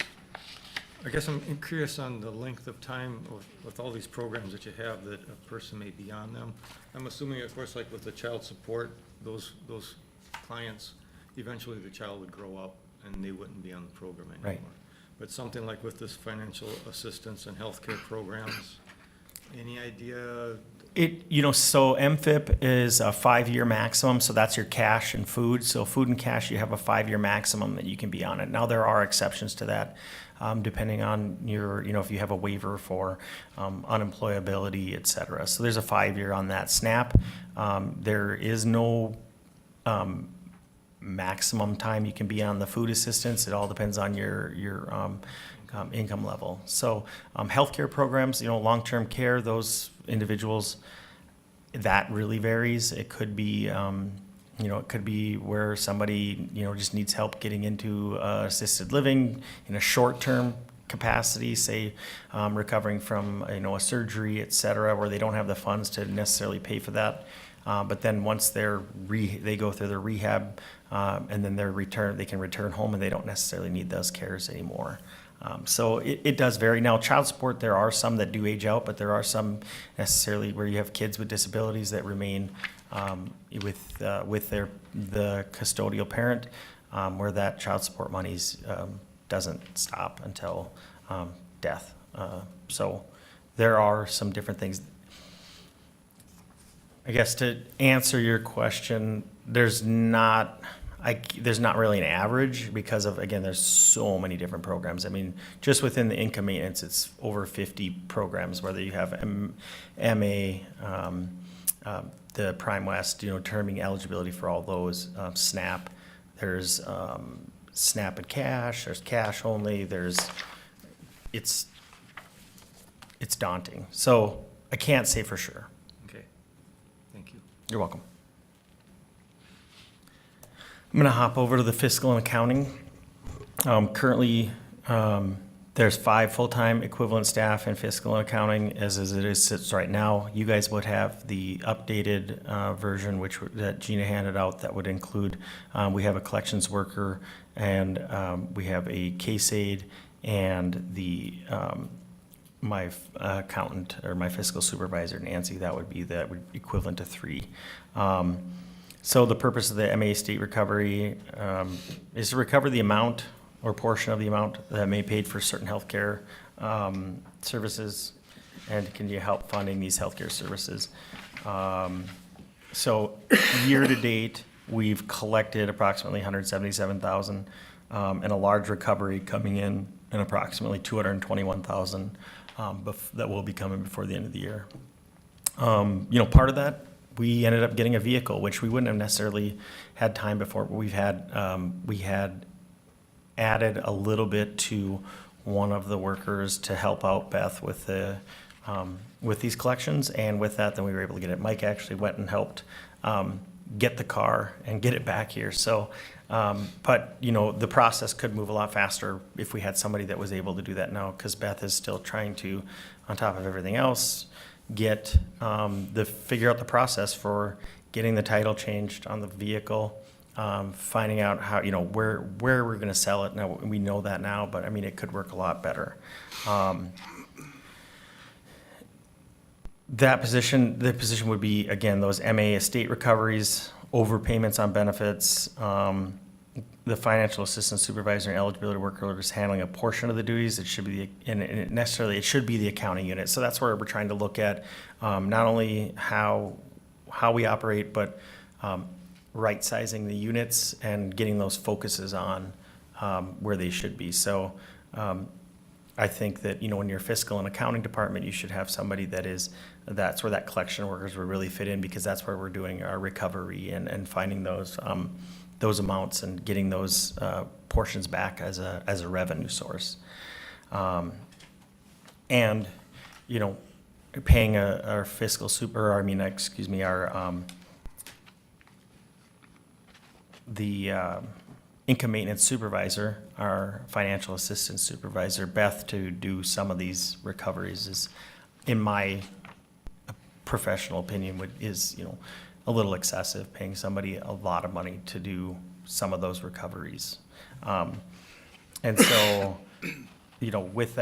I guess I'm curious on the length of time with all these programs that you have that a person may be on them. I'm assuming, of course, like with the child support, those clients, eventually the child would grow up and they wouldn't be on the program anymore. Right. But something like with this financial assistance and healthcare programs, any idea? So MFIP is a 5-year maximum, so that's your cash and food. So food and cash, you have a 5-year maximum that you can be on it. Now there are exceptions to that, depending on if you have a waiver for unemployability, et cetera. So there's a 5-year on that. SNAP, there is no maximum time you can be on the food assistance. It all depends on your income level. So healthcare programs, long-term care, those individuals, that really varies. It could be, it could be where somebody, just needs help getting into assisted living in a short-term capacity, say recovering from, a surgery, et cetera, where they don't have the funds to necessarily pay for that. But then once they go through their rehab, and then they can return home and they don't necessarily need those cares anymore. So it does vary. Now, child support, there are some that do age out, but there are some necessarily where you have kids with disabilities that remain with the custodial parent, where that child support monies doesn't stop until death. So there are some different things. I guess to answer your question, there's not really an average because of, again, there's so many different programs. I mean, just within the income maintenance, it's over 50 programs, whether you have MA, the Prime West, determining eligibility for all those, SNAP, there's SNAP and cash, there's cash only, it's daunting. So I can't say for sure. Okay. You're welcome. I'm going to hop over to the fiscal and accounting. Currently, there's 5 full-time equivalent staff in fiscal and accounting as it sits right now. You guys would have the updated version that Gina handed out that would include, we have a collections worker and we have a case aide and my accountant or my fiscal supervisor, Nancy, that would be equivalent to 3. So the purpose of the MA state recovery is to recover the amount or portion of the amount that may be paid for certain healthcare services, and can you help funding these healthcare services? So year to date, we've collected approximately $177,000, and a large recovery coming in approximately $221,000 that will be coming before the end of the year. Part of that, we ended up getting a vehicle, which we wouldn't have necessarily had time before, but we had added a little bit to one of the workers to help out Beth with these collections, and with that, then we were able to get it. Mike actually went and helped get the car and get it back here. So, but the process could move a lot faster if we had somebody that was able to do that now, because Beth is still trying to, on top of everything else, figure out the process for getting the title changed on the vehicle. Finding out how, where we're going to sell it. Now, we know that now, but I mean, it could work a lot better. The position would be, again, those MA estate recoveries, overpayments on benefits, the financial assistance supervisor and eligibility worker is handling a portion of the duties. It should be, it should be the accounting unit. So that's where we're trying to look at not only how we operate, but right-sizing the units and getting those focuses on where they should be. So I think that, in your fiscal and accounting department, you should have somebody that's where that collection workers would really fit in, because that's where we're doing our recovery and finding those amounts and getting those portions back as a revenue source. And, paying our fiscal the income maintenance supervisor, our financial assistance supervisor, Beth, to do some of these recoveries is, in my professional opinion, is a little excessive, paying somebody a lot of money to do some of those recoveries. And so, with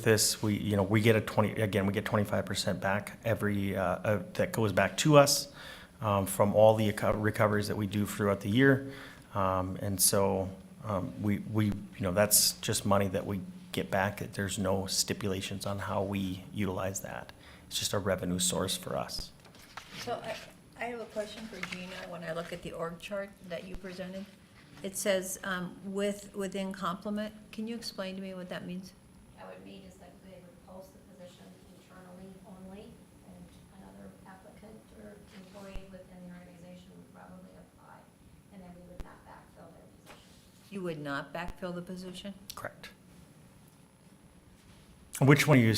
this, we get 25% back every, that goes back to us. From all the recoveries that we do throughout the year. And so we that's just money that we get back. There's no stipulations on how we utilize that. It's just a revenue source for us. So I have a question for Gina. When I look at the org chart that you presented, it says within complement. Can you explain to me what that means? That would mean is that they would post the position internally only, and another applicant or employee within the organization would probably apply, and then we would not backfill their position. You would not backfill the position? Correct. Which one are you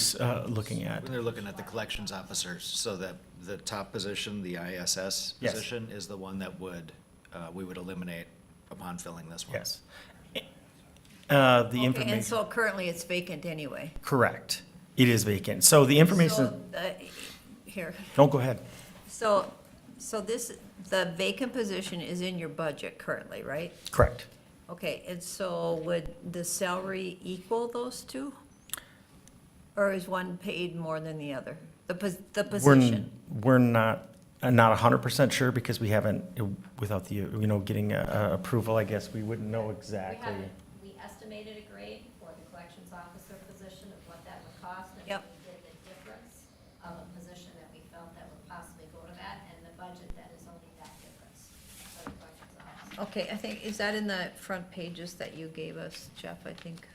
looking at? When they're looking at the collections officers, so that the top position, the ISS Yes. position, is the one that we would eliminate upon filling this one. Yes. Okay, The information. and so currently it's vacant anyway? Correct. It is vacant. So the information. So, here. No, go ahead. So the vacant position is in your budget currently, right? Correct. Okay, and so would the salary equal those two? Or is one paid more than the other? The position? We're not 100% sure, because we haven't, without the, getting approval, I guess, we wouldn't know exactly. We estimated a grade for the collections officer position of what that would cost, and Yep. we did the difference of a position that we felt that would possibly go to that, and the budget that is only that difference for the collections officer. Okay, I think, is that in the front pages that you gave us, Jeff, I think?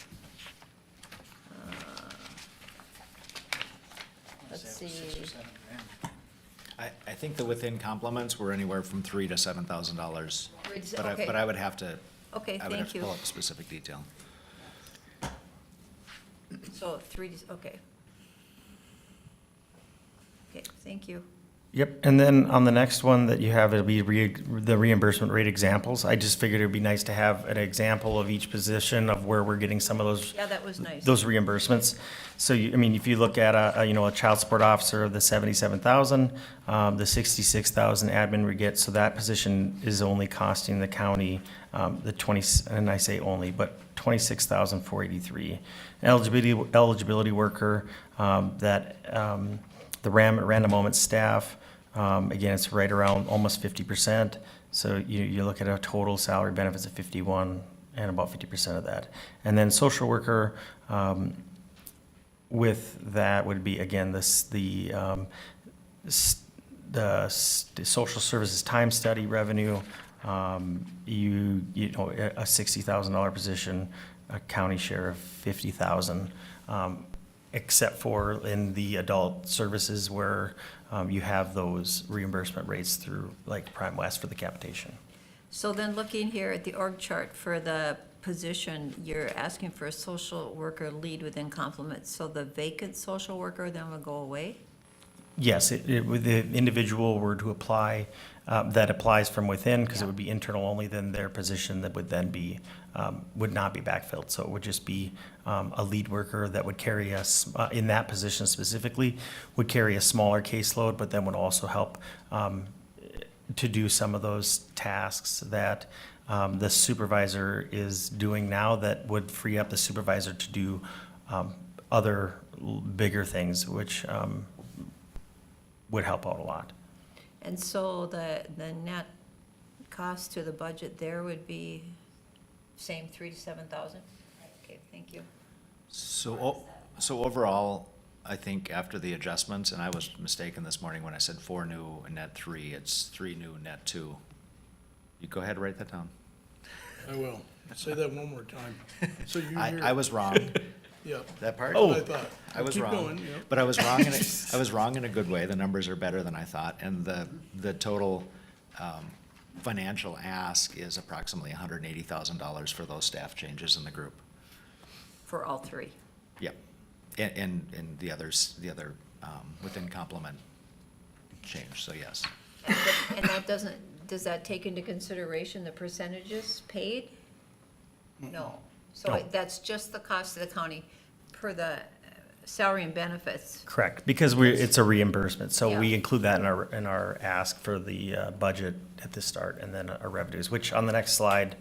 Let's see. I think the within complements were anywhere from $3,000 to $7,000. Okay. But I would have to. Okay, I would have thank to you. pull up specific detail. So okay. Okay, thank you. Yep, and then on the next one that you have, it'll be the reimbursement rate examples. I just figured it'd be nice to have an example of each position of where we're getting some of those. Yeah, that was nice. Those reimbursements. So you, I mean, if you look at a child support officer, the 77,000, the 66,000 admin we get, so that position is only costing the county, the 20, and I say only, but 26,483. Eligibility worker, the random moment staff, again, it's right around almost 50%. So you look at a total salary benefits of 51 and about 50% of that. And then social worker, with that would be, again, the social services time study revenue, you know, a $60,000 position, a county share of 50,000, except for in the adult services where you have those reimbursement rates through like Prime West for the capitation. So then looking here at the org chart for the position, you're asking for a social worker lead within complement. So the vacant social worker then will go away? Yes, with the individual were to apply, that applies from within, because it Yeah. would be internal only, then their position that would then be, would not be backfilled. So it would just be a lead worker that would carry us, in that position specifically, would carry a smaller caseload, but then would also help to do some of those tasks that the supervisor is doing now that would free up the supervisor to do other bigger things, which would help out a lot. And so the net cost to the budget there would be same 3,000 to 7,000? Okay, thank you. So overall, I think after the adjustments, and I was mistaken this morning when I said 4 new and net 3, it's 3 new, net 2. You go ahead and write that down. I will. Say that one more time. So you hear. I was wrong. Yeah. That part? That's what I thought. I was Keep wrong. going, yeah. But I was wrong in a good way. The numbers are better than I thought, and the total financial ask is approximately $180,000 for those staff changes in the group. For all three? Yep. And the others, within complement change, so yes. And that does that take into consideration the percentages paid? No. So No. that's just the cost of the county per the salary and benefits? Correct, because it's a reimbursement, so we Yeah. include that in our ask for the budget at the start, and then our revenues, which on the next slide,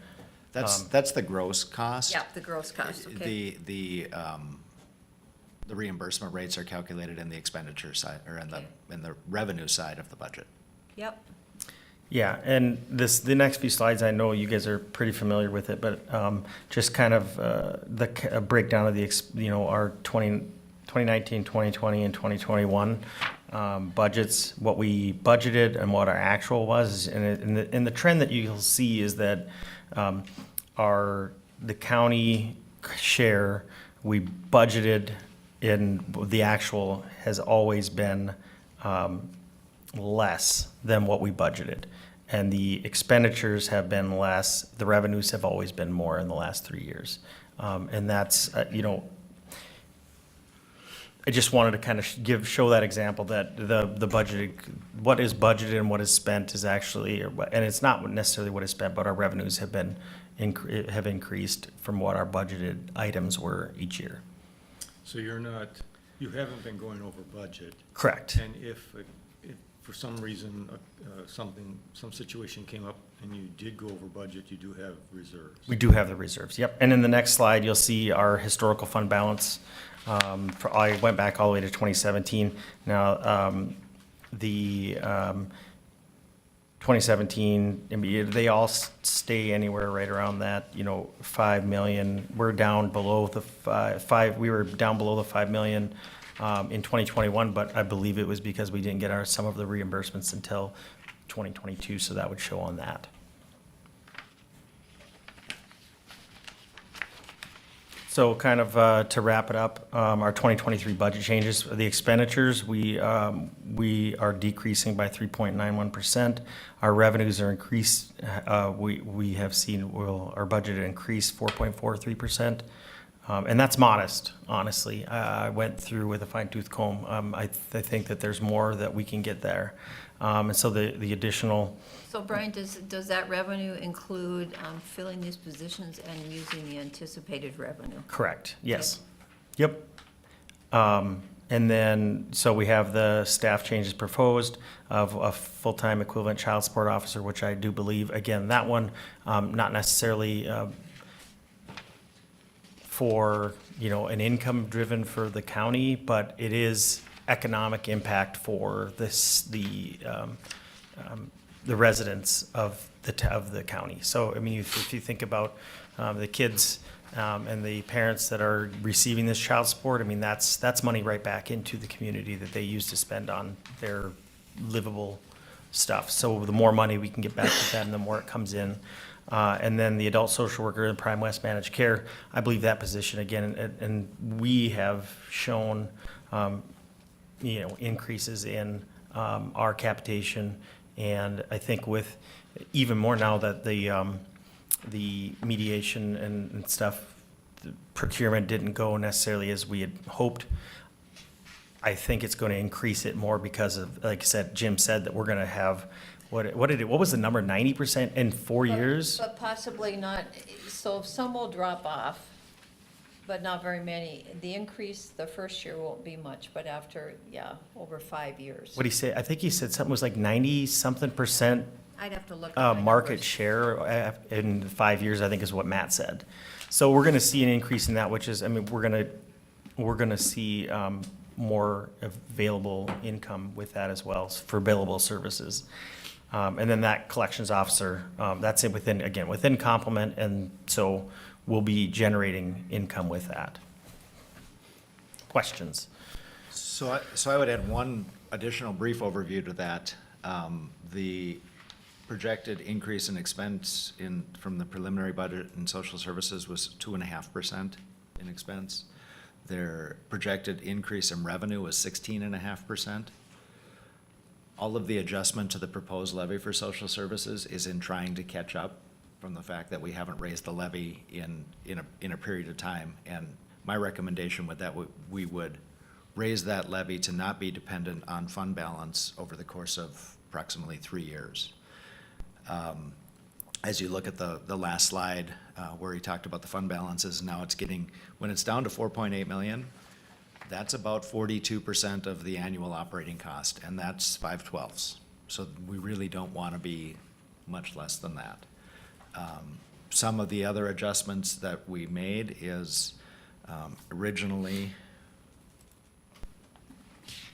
That's the gross cost. Yeah, the gross cost, okay. The reimbursement rates are calculated in the expenditure side, or Okay. in the revenue side of the budget. Yep, yeah, and the next few slides, I know you guys are pretty familiar with it, but just kind of a breakdown of our 2019, 2020, and 2021 budgets, what we budgeted and what our actual was, and the trend that you'll see is that the county share, we budgeted in, the actual has always been less than what we budgeted. And the expenditures have been less, the revenues have always been more in the last 3 years. And that's, I just wanted to kind of show that example that the budget, what is budgeted and what is spent is actually, and it's not necessarily what is spent, but our revenues have have increased from what our budgeted items were each year. So you haven't been going over budget, Correct. and if for some reason, some situation came up and you did go over budget, you do have reserves. We do have the reserves, yep. And in the next slide, you'll see our historical fund balance. I went back all the way to 2017. Now, the 2017, I mean, they all stay anywhere right around that, 5 million. We're down below the we were down below the 5 million in 2021, but I believe it was because we didn't get some of the reimbursements until 2022, so that would show on that. So kind of to wrap it up, our 2023 budget changes, the expenditures, we are decreasing by 3.91%. Our revenues are increased, we have seen our budget increase 4.43%. And that's modest, honestly. I went through with a fine tooth comb. I think that there's more that we can get there. And so the additional, So Brian, does that revenue include filling these positions and using the anticipated revenue? correct, yes. Yep. And then, so we have the staff changes proposed of a full-time equivalent child support officer, which I do believe, again, that one, not necessarily for, an income driven for the county, but it is economic impact for the residents of the county. So, I mean, if you think about the kids and the parents that are receiving this child support, I mean, that's money right back into the community that they use to spend on their livable stuff. So the more money we can get back to them, the more it comes in. And then the adult social worker in Prime West Managed Care, I believe that position again, and we have shown, increases in our capitation. And I think with even more now that the mediation and stuff, the procurement didn't go necessarily as we had hoped. I think it's going to increase it more because of, like I said, Jim said that we're going to have, what was the number, 90% in 4 years? But possibly not, so some will drop off, but not very many. The increase the first year won't be much, but after, over 5 years. What'd he say? I think he said something was like 90-something% I'd have to look at my market numbers. share in 5 years, I think is what Matt said. So we're gonna see an increase in that, which is, I mean, we're gonna see more available income with that as well for billable services. And then that collections officer, that's within complement, and so we'll be generating income with that. Questions? So I would add one additional brief overview to that. The projected increase in expense from the preliminary budget in social services was 2.5% in expense. Their projected increase in revenue was 16.5%. All of the adjustment to the proposed levy for social services is in trying to catch up from the fact that we haven't raised the levy in a period of time. And my recommendation with that, we would raise that levy to not be dependent on fund balance over the course of approximately 3 years. As you look at the last slide where he talked about the fund balances, now when it's down to 4.8 million, that's about 42% of the annual operating cost, and that's 5/12. So we really don't want to be much less than that. Some of the other adjustments that we made is originally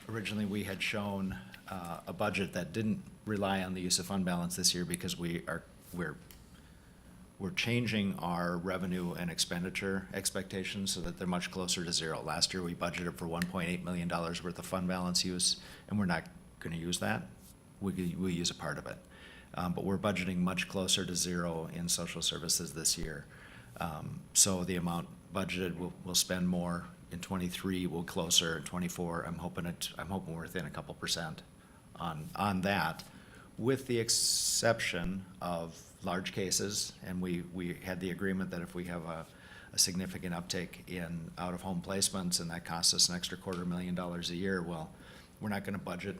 we had shown a budget that didn't rely on the use of fund balance this year because we're changing our revenue and expenditure expectations so that they're much closer to zero. Last year, we budgeted for $1.8 million worth of fund balance use, and we're not going to use that. We use a part of it. But we're budgeting much closer to zero in social services this year. So the amount budgeted, we'll spend more. In '23, we'll closer. In '24, I'm hoping we're within a couple percent on that, with the exception of large cases. And we had the agreement that if we have a significant uptick in out-of-home placements and that costs us an extra $250,000 a year, well, we're not going to budget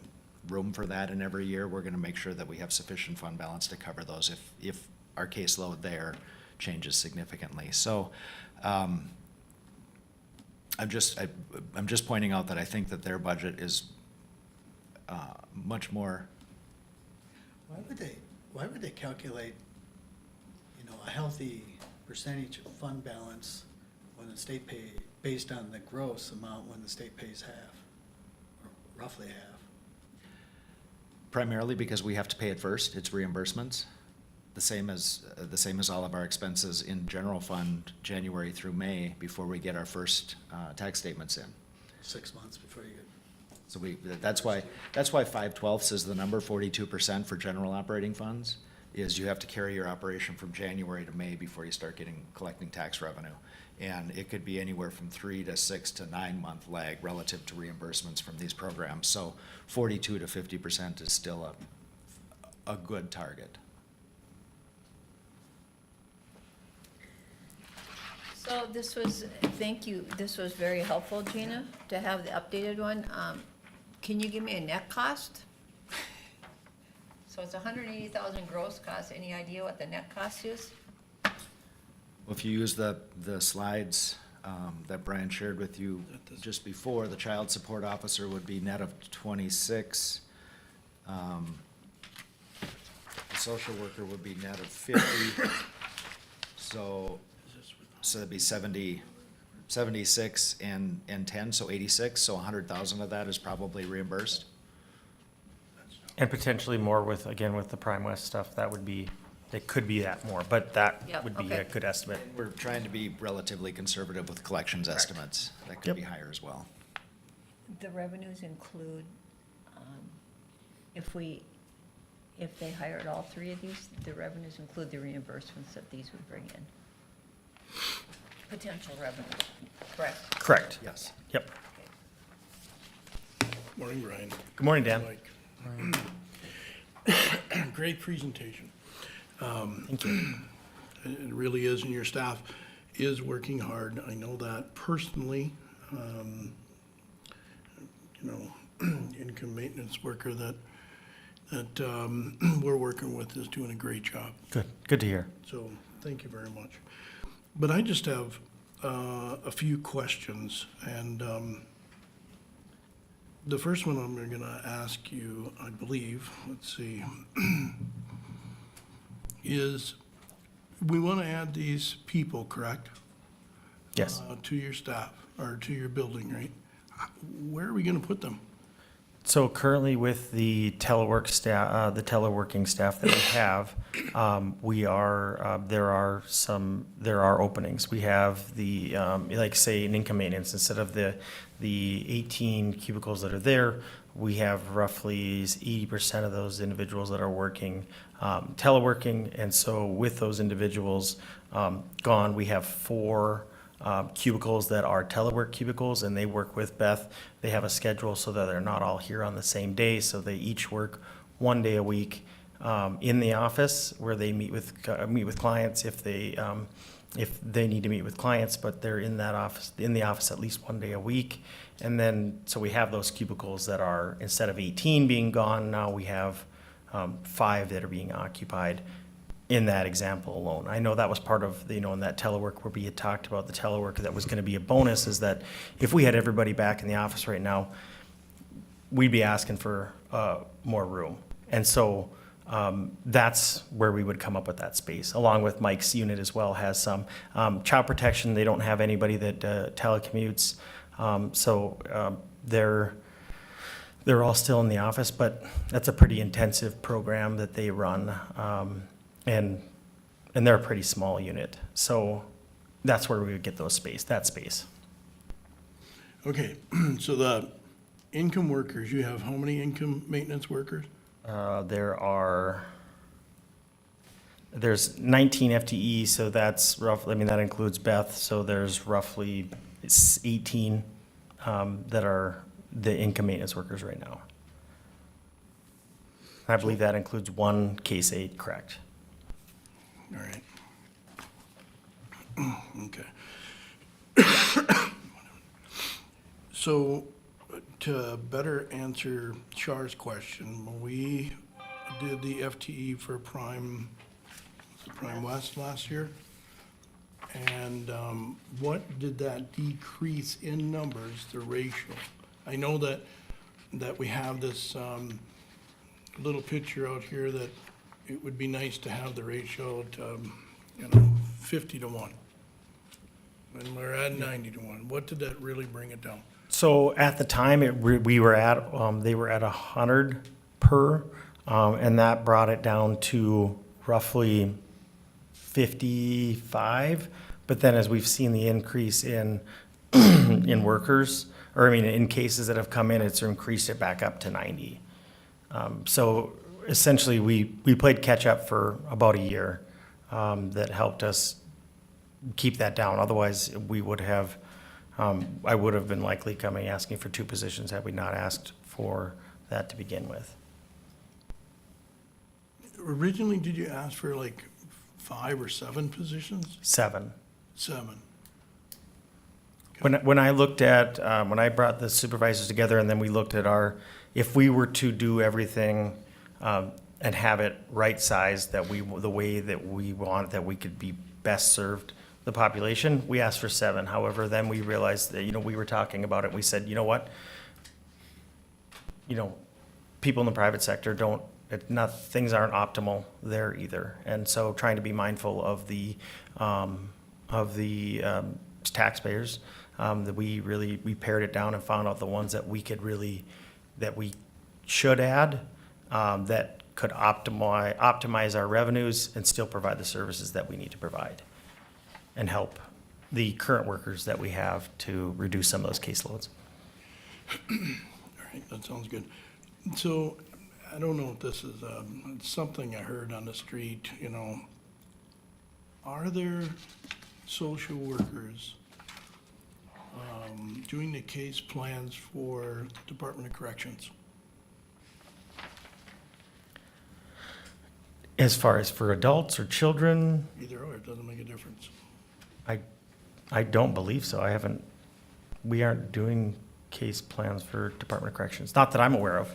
room for that in every year. We're going to make sure that we have sufficient fund balance to cover those if our caseload there changes significantly. So I'm just pointing out that I think that their budget is much more. Why would they calculate, a healthy percentage of fund balance when the state based on the gross amount when the state pays half, or roughly half? Primarily because we have to pay it first. It's reimbursements, the same as all of our expenses in general fund, January through May, before we get our first tax statements in. 6 months before you get. So that's why 5/12 is the number. 42% for general operating funds is you have to carry your operation from January to May before you start collecting tax revenue. And it could be anywhere from 3 to 6 to 9 month lag relative to reimbursements from these programs. So 42 to 50% is still a good target. So Well, thank you, this was very helpful, Gina, to have the updated one. Can you give me a net cost? So it's 180,000 gross cost, any idea what the net cost is? If you use the slides that Brian shared with you just before, the child support officer would be net of 26. The social worker would be net of 50. So that'd be 76 and 10, so 86, so 100,000 of that is probably reimbursed. And potentially more with, again, with the Prime West stuff, that would be, it could be that more, but that Yep, would be okay. a good estimate. We're trying to be relatively conservative with collections estimates. That could Yep. be higher as well. The revenues include, if they hired all three of these, the revenues include the reimbursements that these would bring in. Potential revenues, correct? Correct. Yes. Yep. Morning, Brian. Good morning, Dan. Mike. Great presentation. Thank you. It really is, and your staff is working hard. I know that personally. Income maintenance worker that we're working with is doing a great job. Good to hear. So, thank you very much. But I just have a few questions, and the first one I'm gonna ask you, I believe, let's see, is we want to add these people, correct? Yes. To your staff, or to your building, right? Where are we gonna put them? So currently with the telework staff, the teleworking staff that we have, there are openings. We have the, like say in income maintenance, instead of the 18 cubicles that are there, we have roughly 80% of those individuals that are working, teleworking. And so with those individuals gone, we have 4 cubicles that are telework cubicles, and they work with Beth. They have a schedule so that they're not all here on the same day, so they each work 1 day a week in the office where they meet with clients if they need to meet with clients, but they're in the office at least 1 day a week. And then so we have those cubicles that are, instead of 18 being gone, now we have 5 that are being occupied. In that example alone. I know that was part of, in that telework where we had talked about the telework that was going to be a bonus, is that if we had everybody back in the office right now, we'd be asking for more room. And so that's where we would come up with that space, along with Mike's unit as well has some. Child protection, they don't have anybody that telecommutes. They're all still in the office, but that's a pretty intensive program that they run. And they're a pretty small unit. So that's where we would get that space. Okay, so the income workers, you have how many income maintenance workers? There's 19 FTE, so that's roughly, that includes Beth, so there's roughly 18 that are the income maintenance workers right now. I believe that includes 1 case aide, correct? All right. Okay. So, to better answer Char's question, when we did the FTE for Prime West last year, and what did that decrease in numbers, the ratio? I know that we have this little picture out here that it would be nice to have the ratio to, 50 to 1. And we're at 90 to 1. What did that really bring it down? So at the time, they were at 100 per, and that brought it down to roughly 55. But then as we've seen the increase in workers, in cases that have come in, it's increased it back up to 90. So essentially, we played catch up for about a year. That helped us keep that down. Otherwise, we would have, I would have been likely asking for 2 positions had we not asked for that to begin with. Originally, did you ask for like 5 or 7 positions? 7. 7. When I looked at, when I brought the supervisors together and then we looked at if we were to do everything and have it right-sized, the way that we want, that we could be best served the population, we asked for 7. However, then we realized that, we were talking about it, we said, you know what? People in the private sector things aren't optimal there either. And so trying to be mindful of the taxpayers, that we pared it down and found out the ones that we should add, that could optimize our revenues and still provide the services that we need to provide and help the current workers that we have to reduce some of those caseloads. All right, that sounds good. So, I don't know if this is something I heard on the street, are there social workers doing the case plans for the Department of Corrections? As far as for adults or children, Either or, it doesn't make a difference. I don't believe so. We aren't doing case plans for Department of Corrections, not that I'm aware of.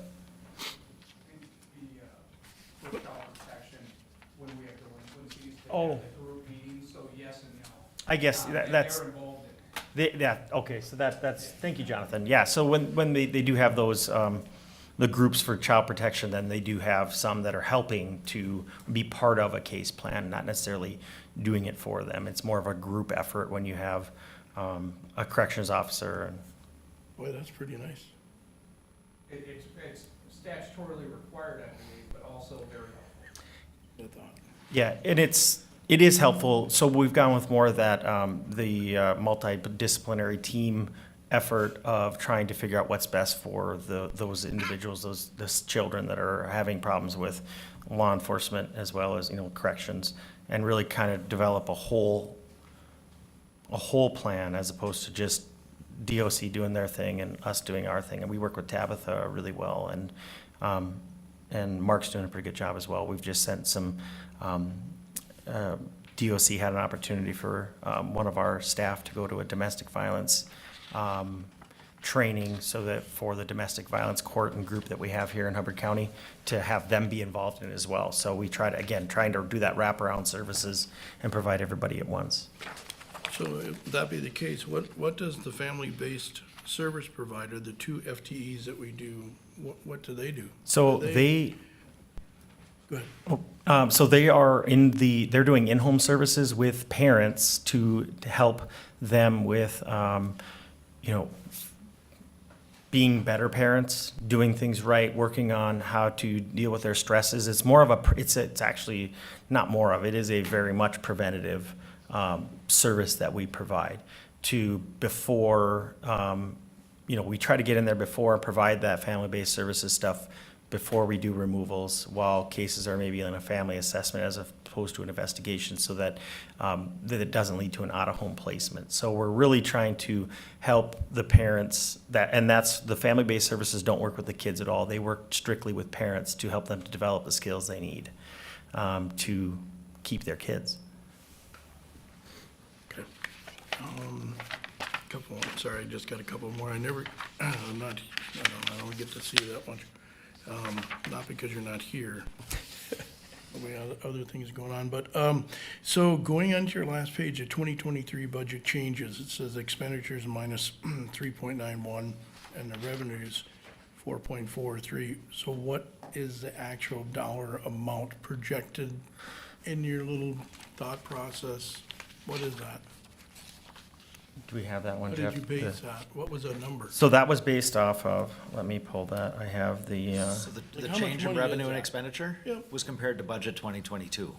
For child protection, when we have delinquencies, they Oh. have the group meetings, so yes and no. I guess that's, They're involved in it. okay, so that's, thank you, Jonathan. Yeah, so when they do have those, the groups for child protection, then they do have some that are helping to be part of a case plan, not necessarily doing it for them. It's more of a group effort when you have a corrections officer. And Boy, that's pretty nice. It's statutorily required, I believe, but also very helpful. I thought. yeah, and it is helpful. So we've gone with more of that, the multidisciplinary team effort of trying to figure out what's best for those individuals, those children that are having problems with law enforcement as well as, corrections, and really kind of develop a whole plan as opposed to just DOC doing their thing and us doing our thing. And we work with Tabitha really well, and Mark's doing a pretty good job as well. We've just sent some, DOC had an opportunity for one of our staff to go to a domestic violence training, so that for the domestic violence court and group that we have here in Hubbard County, to have them be involved in it as well. So we trying to do that wraparound services and provide everybody at once. So if that be the case, what does the family-based service provider, the 2 FTEs that we do, what do they do? So Do Go ahead. so they are they're doing in-home services with parents to help them with, being better parents, doing things right, working on how to deal with their stresses. It's more of it's actually not more of, it is a very much preventative service that we provide before, we try to get in there before and provide that family-based services stuff before we do removals, while cases are maybe in a family assessment as opposed to an investigation, so that it doesn't lead to an out-of-home placement. So we're really trying to help the parents and that's the family-based services don't work with the kids at all. They work strictly with parents to help them to develop the skills they need to keep their kids. Okay. Sorry, I just got a couple more. I don't get to see that much. Not because you're not here. We have other things going on, but, so going on to your last page, the 2023 budget changes, it says expenditures minus 3.91 and the revenues 4.43. So what is the actual dollar amount projected in your little thought process? What is that? Do we have that one, What Jeff? did you base that? What was that number? So that was based off of, let me pull that, I have the, So the Like, how much change in money is revenue and that? expenditure Yeah. was compared to budget 2022.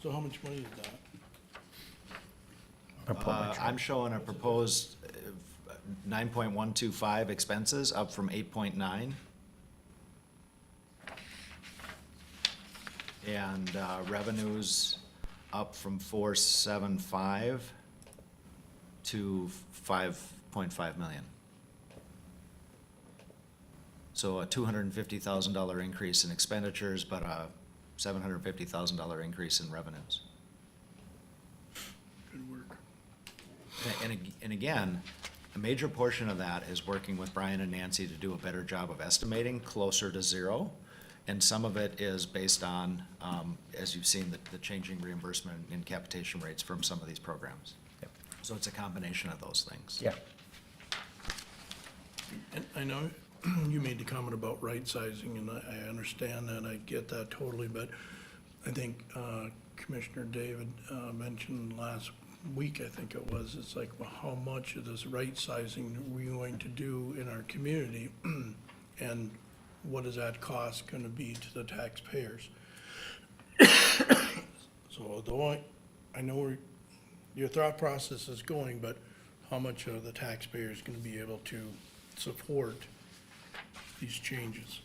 So how much money is that? I'm showing a proposed 9.125 expenses, up from 8.9. And revenues up from 475 to 5.5 million. So a $250,000 increase in expenditures, but a $750,000 increase in revenues. Good work. And again, A major portion of that is working with Brian and Nancy to do a better job of estimating closer to zero. And some of it is based on, as you've seen, the changing reimbursement and capitation rates from some of these programs. Yep. So it's a combination of those things. Yeah. And I know you made the comment about right sizing, and I understand that, I get that totally, but I think Commissioner David mentioned last week, I think it was, it's like, well, how much of this right sizing are we going to do in our community? And what is that cost gonna be to the taxpayers? So I know where your thought process is going, but how much are the taxpayers gonna be able to support these changes?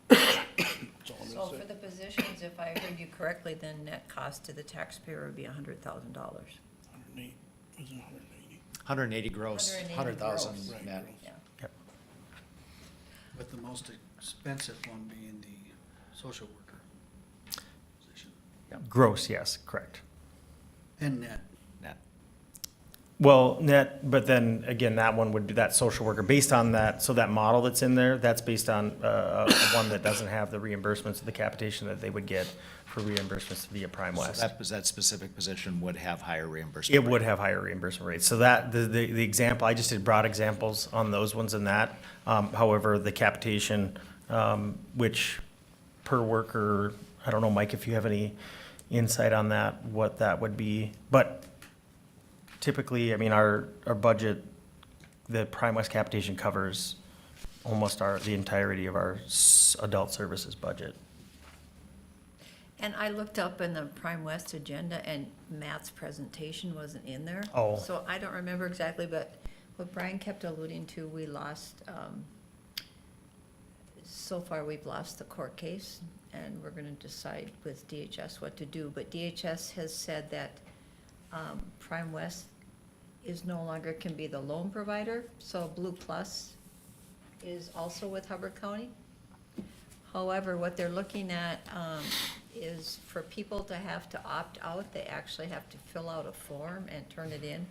That's all I'm So gonna for say. the positions, if I heard you correctly, then net cost to the taxpayer would be $100,000. 108, was it 180? 180 gross, 180 100,000 Right, net. gross. Yeah. Yep. With the most expensive one being the social worker position. Gross, yes, correct. And net. Net. Well, net, but then again, that one would be that social worker, based on that, so that model that's in there, that's based on one that doesn't have the reimbursements of the capitation that they would get for reimbursements via Prime West. So that specific position would have higher reimbursement. It would rate. have higher reimbursement rates. So that, the example, I just did broad examples on those ones and that. However, the capitation, which per worker, I don't know, Mike, if you have any insight on that, what that would be. But typically, I mean, our budget, the Prime West capitation covers almost the entirety of our adult services budget. And I looked up in the Prime West agenda, and Matt's presentation wasn't in there. Oh. So I don't remember exactly, but what Brian kept alluding to, we lost, so far we've lost the court case, and we're gonna decide with DHS what to do. But DHS has said that Prime West is no longer can be the loan provider, so Blue Plus is also with Hubbard County. However, what they're looking at is for people to have to opt out, they actually have to fill out a form and turn it in.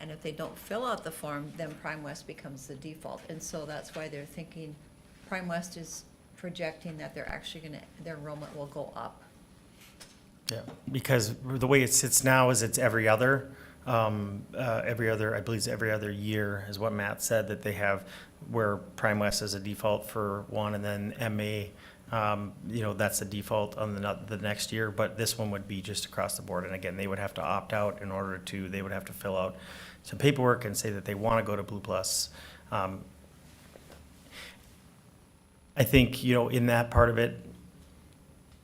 And if they don't fill out the form, then Prime West becomes the default. And so that's why they're thinking, Prime West is projecting that they're actually gonna, their enrollment will go up. Yeah, because the way it sits now is it's every other, I believe it's every other year is what Matt said, that they have, where Prime West is a default for one, and then MA, that's the default on the next year, but this one would be just across the board. And again, they would have to opt out in order to, they would have to fill out some paperwork and say that they want to go to Blue Plus. I think, in that part of it,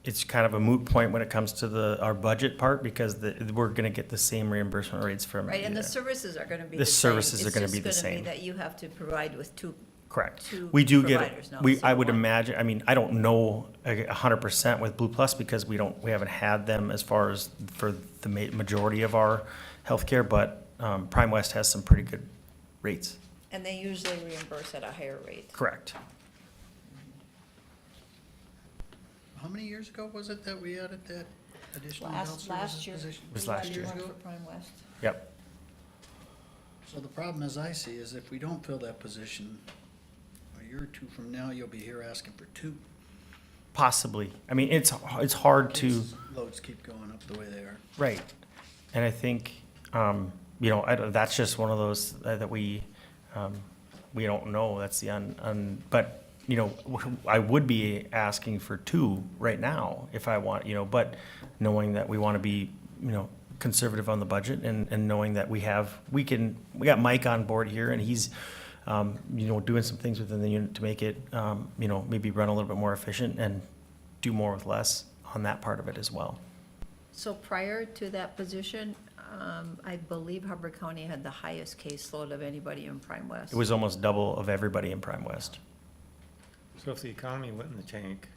it's kind of a moot point when it comes to our budget part, because we're gonna get the same reimbursement rates from. Right, and the services are gonna be The the same. services are gonna be the It's just gonna same. be that you have to provide with two. Correct. Two We do providers now get, instead I of would one. imagine, I mean, I don't know 100% with Blue Plus, because we haven't had them as far as for the majority of our healthcare, but Prime West has some pretty good rates. And they usually reimburse at a higher rate. Correct. How many years ago was it that we added that additional adult Last services year. position? It was we last had year. one ago? for Prime West. Yep. So the problem as I see is if we don't fill that position, a year or two from now, you'll be here asking for two. Possibly. I mean, it's hard to. Case loads keep going up the way they are. Right. And I think, that's just one of those that we don't know. That's the but, I would be asking for two right now if I want, but knowing that we want to be, conservative on the budget, and knowing that we got Mike on board here, and he's, doing some things within the unit to make it, maybe run a little bit more efficient and do more with less on that part of it as well. So prior to that position, I believe Hubbard County had the highest caseload of anybody in Prime West. It was almost double of everybody in Prime West. So if the economy went in the tank,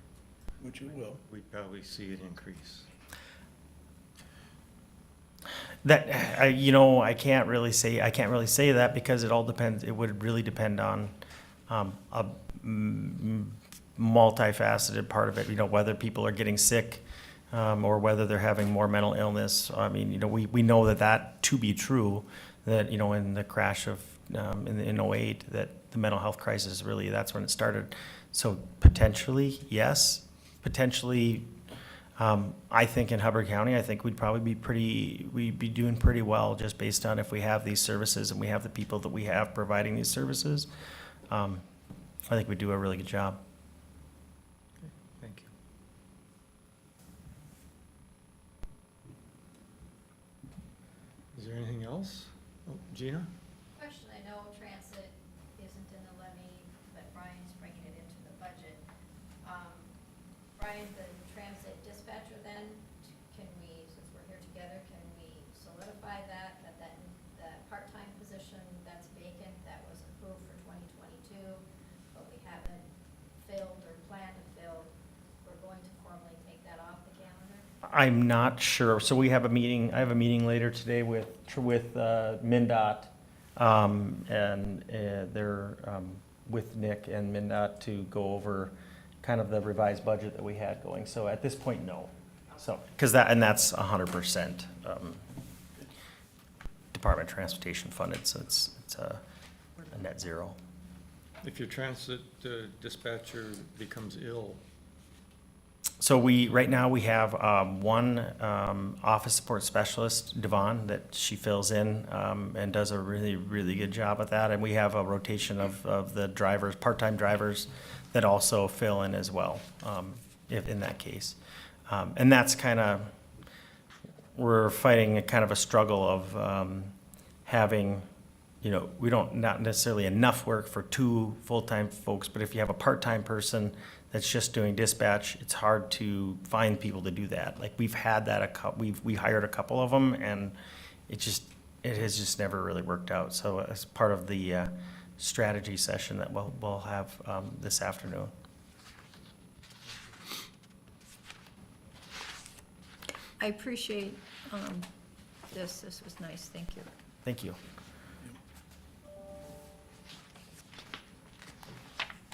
Which it will. we'd probably see it increase. That, I can't really say that, because it all depends, it would really depend on, a multifaceted part of it, whether people are getting sick, or whether they're having more mental illness. I mean, we know that to be true, that, in the crash of, in '08, that the mental health crisis, really, that's when it started. So potentially, yes. Potentially, I think in Hubbard County, I think we'd be doing pretty well, just based on if we have these services and we have the people that we have providing these services. I think we do a really good job. Thank you. Is there anything else? Oh, Gina? Question, I know transit isn't in the levy, but Brian's bringing it into the budget. Brian, the transit dispatcher then, can we, since we're here together, can we solidify that the part-time position that's vacant, that was approved for 2022, but we haven't filled or planned to fill, we're going to formally take that off the calendar? I'm not sure. So we have a meeting, I have a meeting later today with MnDOT, and they're with Nick and MnDOT to go over kind of the revised budget that we had going. So at this point, no. So, because that's 100% Department of Transportation funded, so it's a net zero. If your transit dispatcher becomes ill, So right now we have one office support specialist, Devon, that she fills in and does a really, really good job at that. And we have a rotation of the drivers, part-time drivers, that also fill in as well, if in that case. And that's we're fighting a kind of a struggle of having, we don't, not necessarily enough work for 2 full-time folks, but if you have a part-time person that's just doing dispatch, it's hard to find people to do that. Like, we've had that, we hired a couple of them, and it has just never really worked out. So as part of the strategy session that we'll have this afternoon. I appreciate this. This was nice. Thank you. Thank you.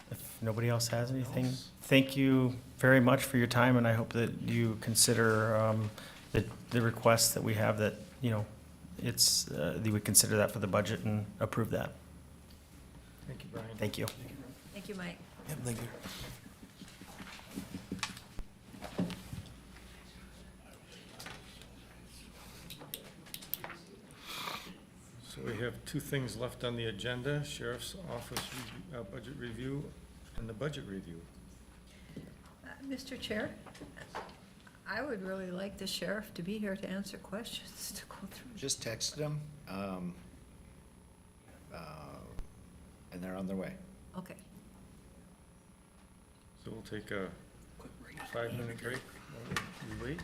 If nobody else has anything, thank you very much for your time, and I hope that you consider the request that we have, that, that you would consider that for the budget and approve that. thank you, Brian. Thank you. Thank you, Mike. Yep, thank you. So we have 2 things left on the agenda, Sheriff's Office budget review and the budget review. Mr. Chair, I would really like the sheriff to be here to answer questions, to go through. Just texted them, and they're on their way. Okay. So we'll take a 5-minute break while we wait.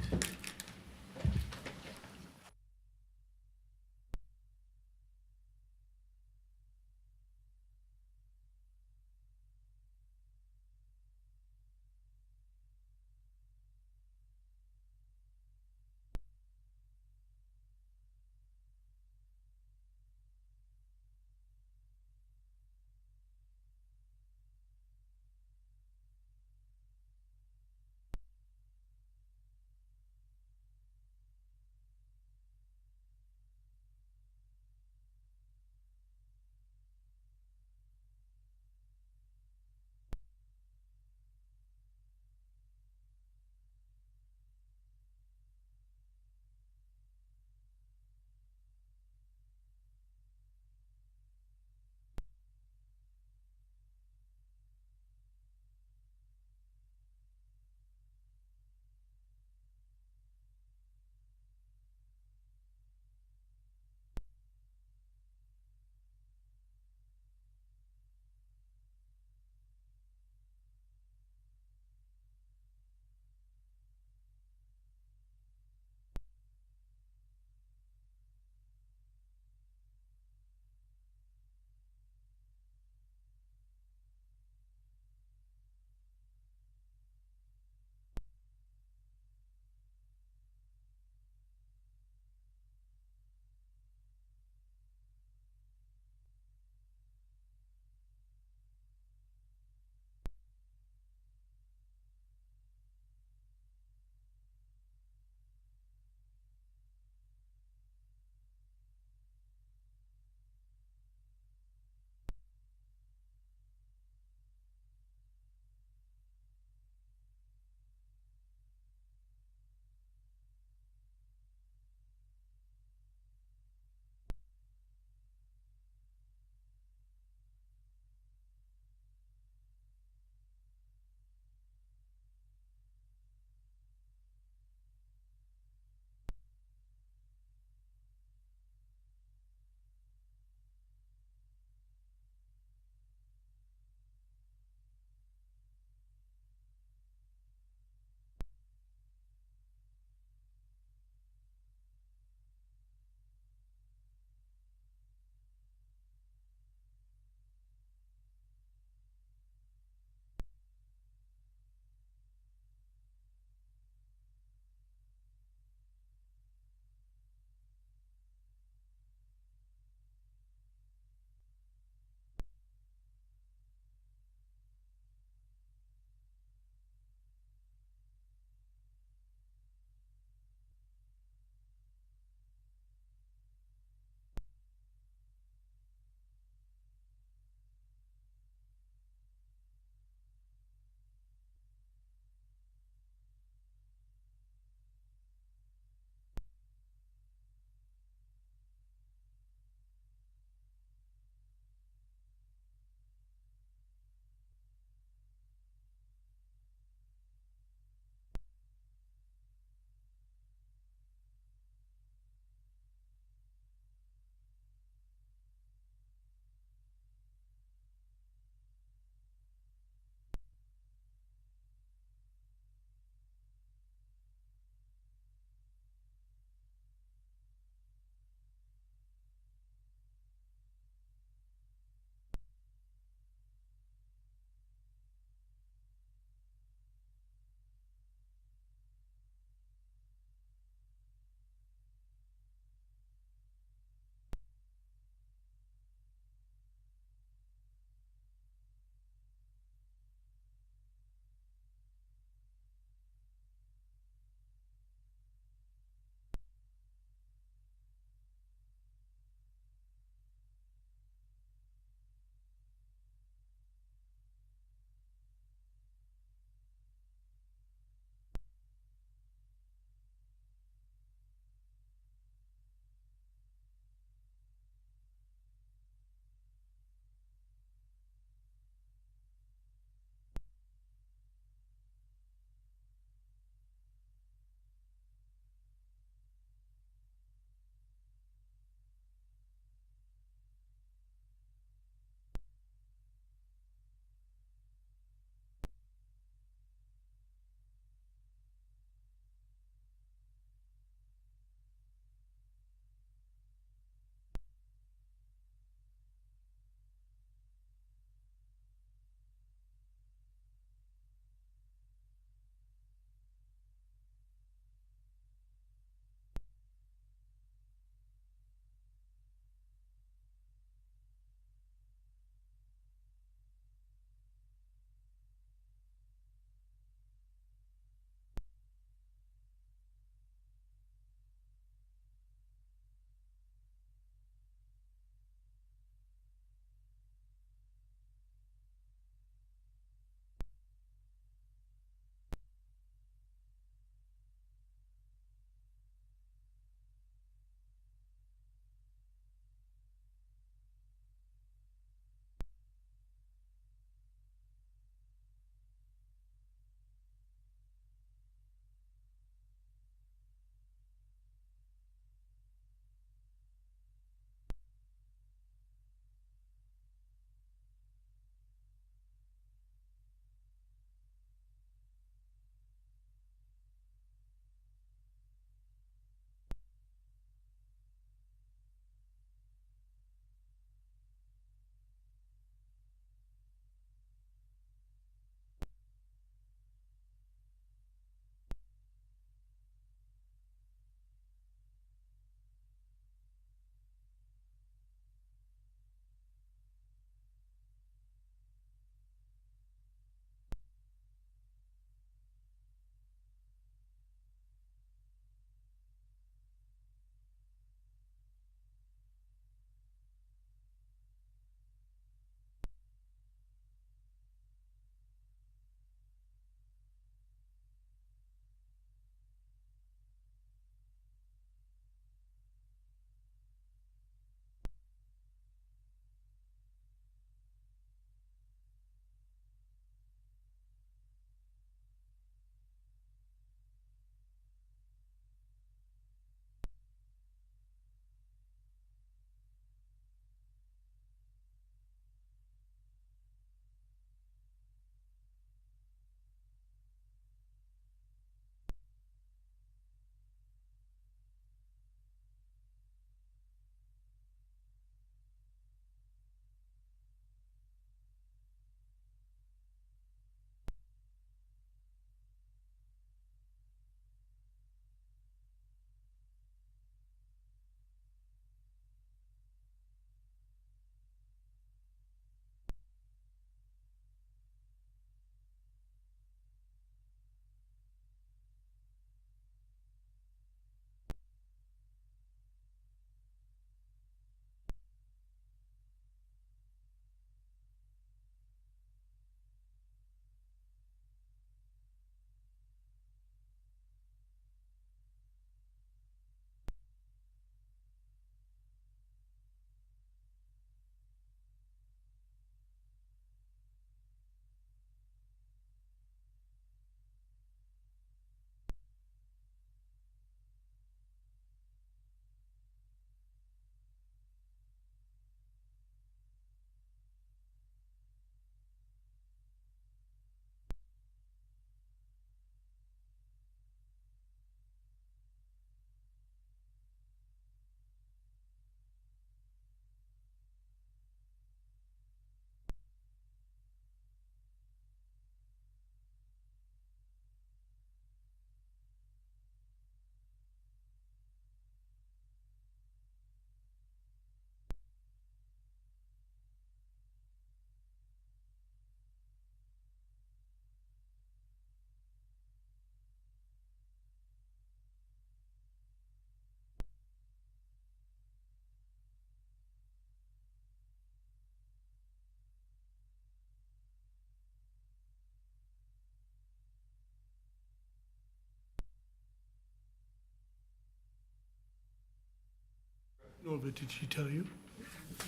No, but did she tell you?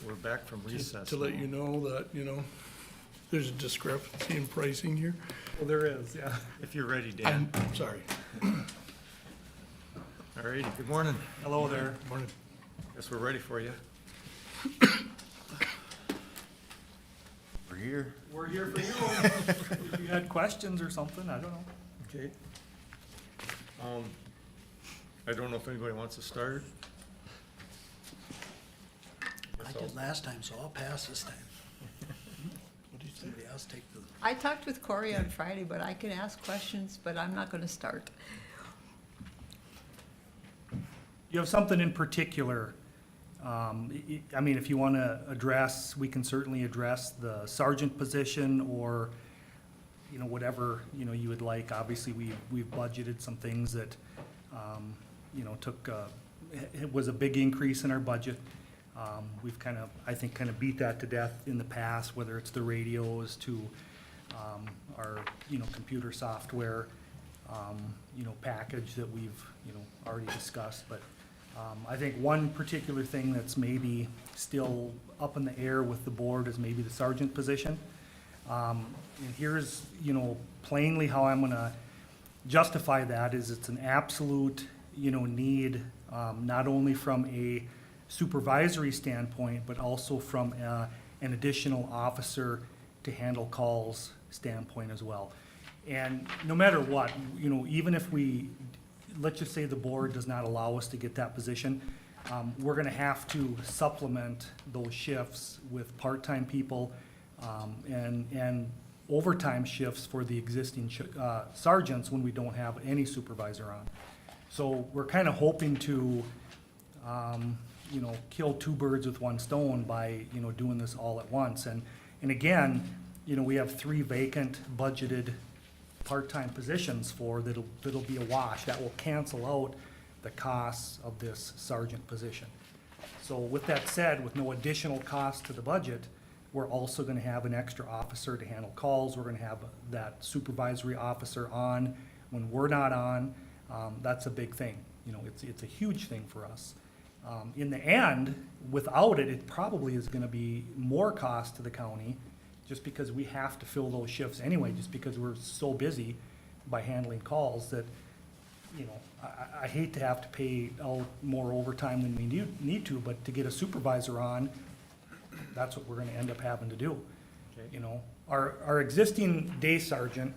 We're back from recess. To let you know that, there's a discrepancy in pricing here? Well, there is, yeah. If you're ready, Dan. I'm sorry. All righty, good morning. Hello there. Morning. Guess we're ready for you. We're here. We're here for you. If you had questions or something, I don't know. Okay. I don't know if anybody wants to start. I did last time, so I'll pass this time. Somebody else take the. I talked with Corey on Friday, but I can ask questions, but I'm not gonna start. You have something in particular, I mean, if you want to address, we can certainly address the sergeant position or, whatever, you would like. Obviously, we've budgeted some things that, took, it was a big increase in our budget. We've I think, beat that to death in the past, whether it's the radios to, our, computer software, package that we've, already discussed. But I think one particular thing that's maybe still up in the air with the board is maybe the sergeant position. And here's, plainly how I'm gonna justify that is it's an absolute, need, not only from a supervisory standpoint, but also from an additional officer to handle calls standpoint as well. And no matter what, even if let's just say the board does not allow us to get that position, we're gonna have to supplement those shifts with part-time people, and overtime shifts for the existing sergeants when we don't have any supervisor on. So we're hoping to, kill two birds with one stone by, doing this all at once. And again, we have 3 vacant budgeted part-time positions that'll be a wash. That will cancel out the costs of this sergeant position. So with that said, with no additional cost to the budget, we're also gonna have an extra officer to handle calls. We're gonna have that supervisory officer on when we're not on. That's a big thing. It's a huge thing for us. In the end, without it, it probably is gonna be more cost to the county, just because we have to fill those shifts anyway, just because we're so busy by handling calls that, I hate to have to pay out more overtime than we need to, but to get a supervisor on, that's what we're gonna end up having to do. Our existing day sergeant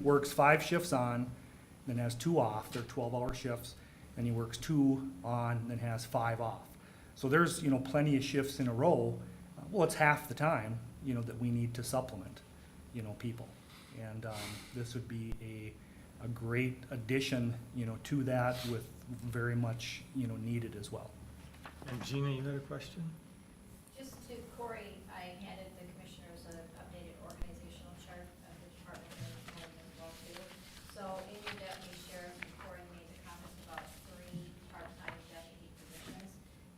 works 5 shifts on, then has 2 off, they're 12-hour shifts, and he works 2 on, then has 5 off. So there's, plenty of shifts in a row, well, it's half the time, that we need to supplement, people. And this would be a great addition, to that with very much, needed as well. And Gina, you had a question? Just to Corey, I handed the commissioners an updated organizational chart of the department and as well too. So in your deputy sheriff, Corey made the comments about 3 part-time deputy positions.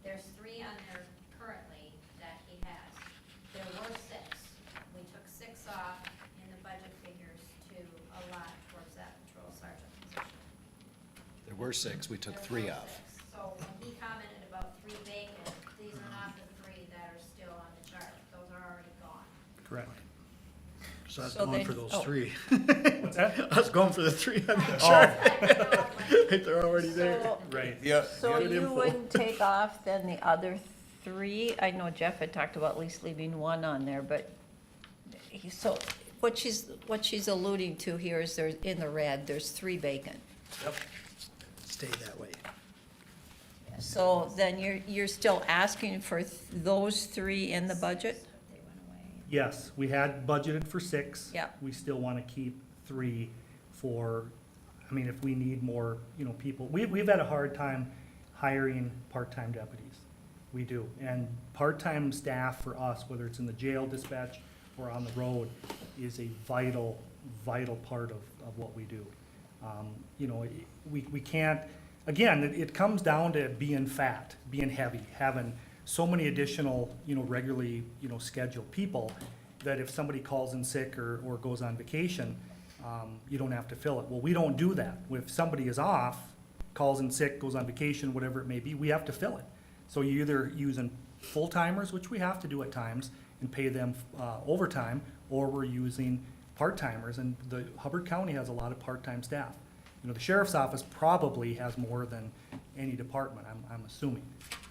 There's 3 on there currently that he has. There were 6. We took 6 off in the budget figures to allot towards that patrol sergeant position. There were 6, we took There 3 were off. 6. So when he commented about 3 vacant, these are not the 3 that are still on the chart. Those are already gone. Correct. So I was So going then- for those oh. 3. What's that? I was going for the 3 on the Oh, chart. Like, They're already there. So- right. So you wouldn't take off then the other 3? I know Jeff had talked about at least leaving 1 on there, but so what she's alluding to here is there's, in the red, there's 3 vacant. Yep. Stay that way. So then you're still asking for those 3 in the budget? They went away. Yes, we had budgeted for 6. Yep. We still want to keep 3 for, if we need more, people. We've had a hard time hiring part-time deputies. We do. And part-time staff for us, whether it's in the jail dispatch or on the road, is a vital part of what we do. We can't, again, it comes down to being fat, being heavy, having so many additional, regularly, scheduled people that if somebody calls in sick or goes on vacation, you don't have to fill it. Well, we don't do that. If somebody is off, calls in sick, goes on vacation, whatever it may be, we have to fill it. So you're either using full-timers, which we have to do at times, and pay them overtime, or we're using part-timers, and the Hubbard County has a lot of part-time staff. You know, the sheriff's office probably has more than any department, I'm assuming,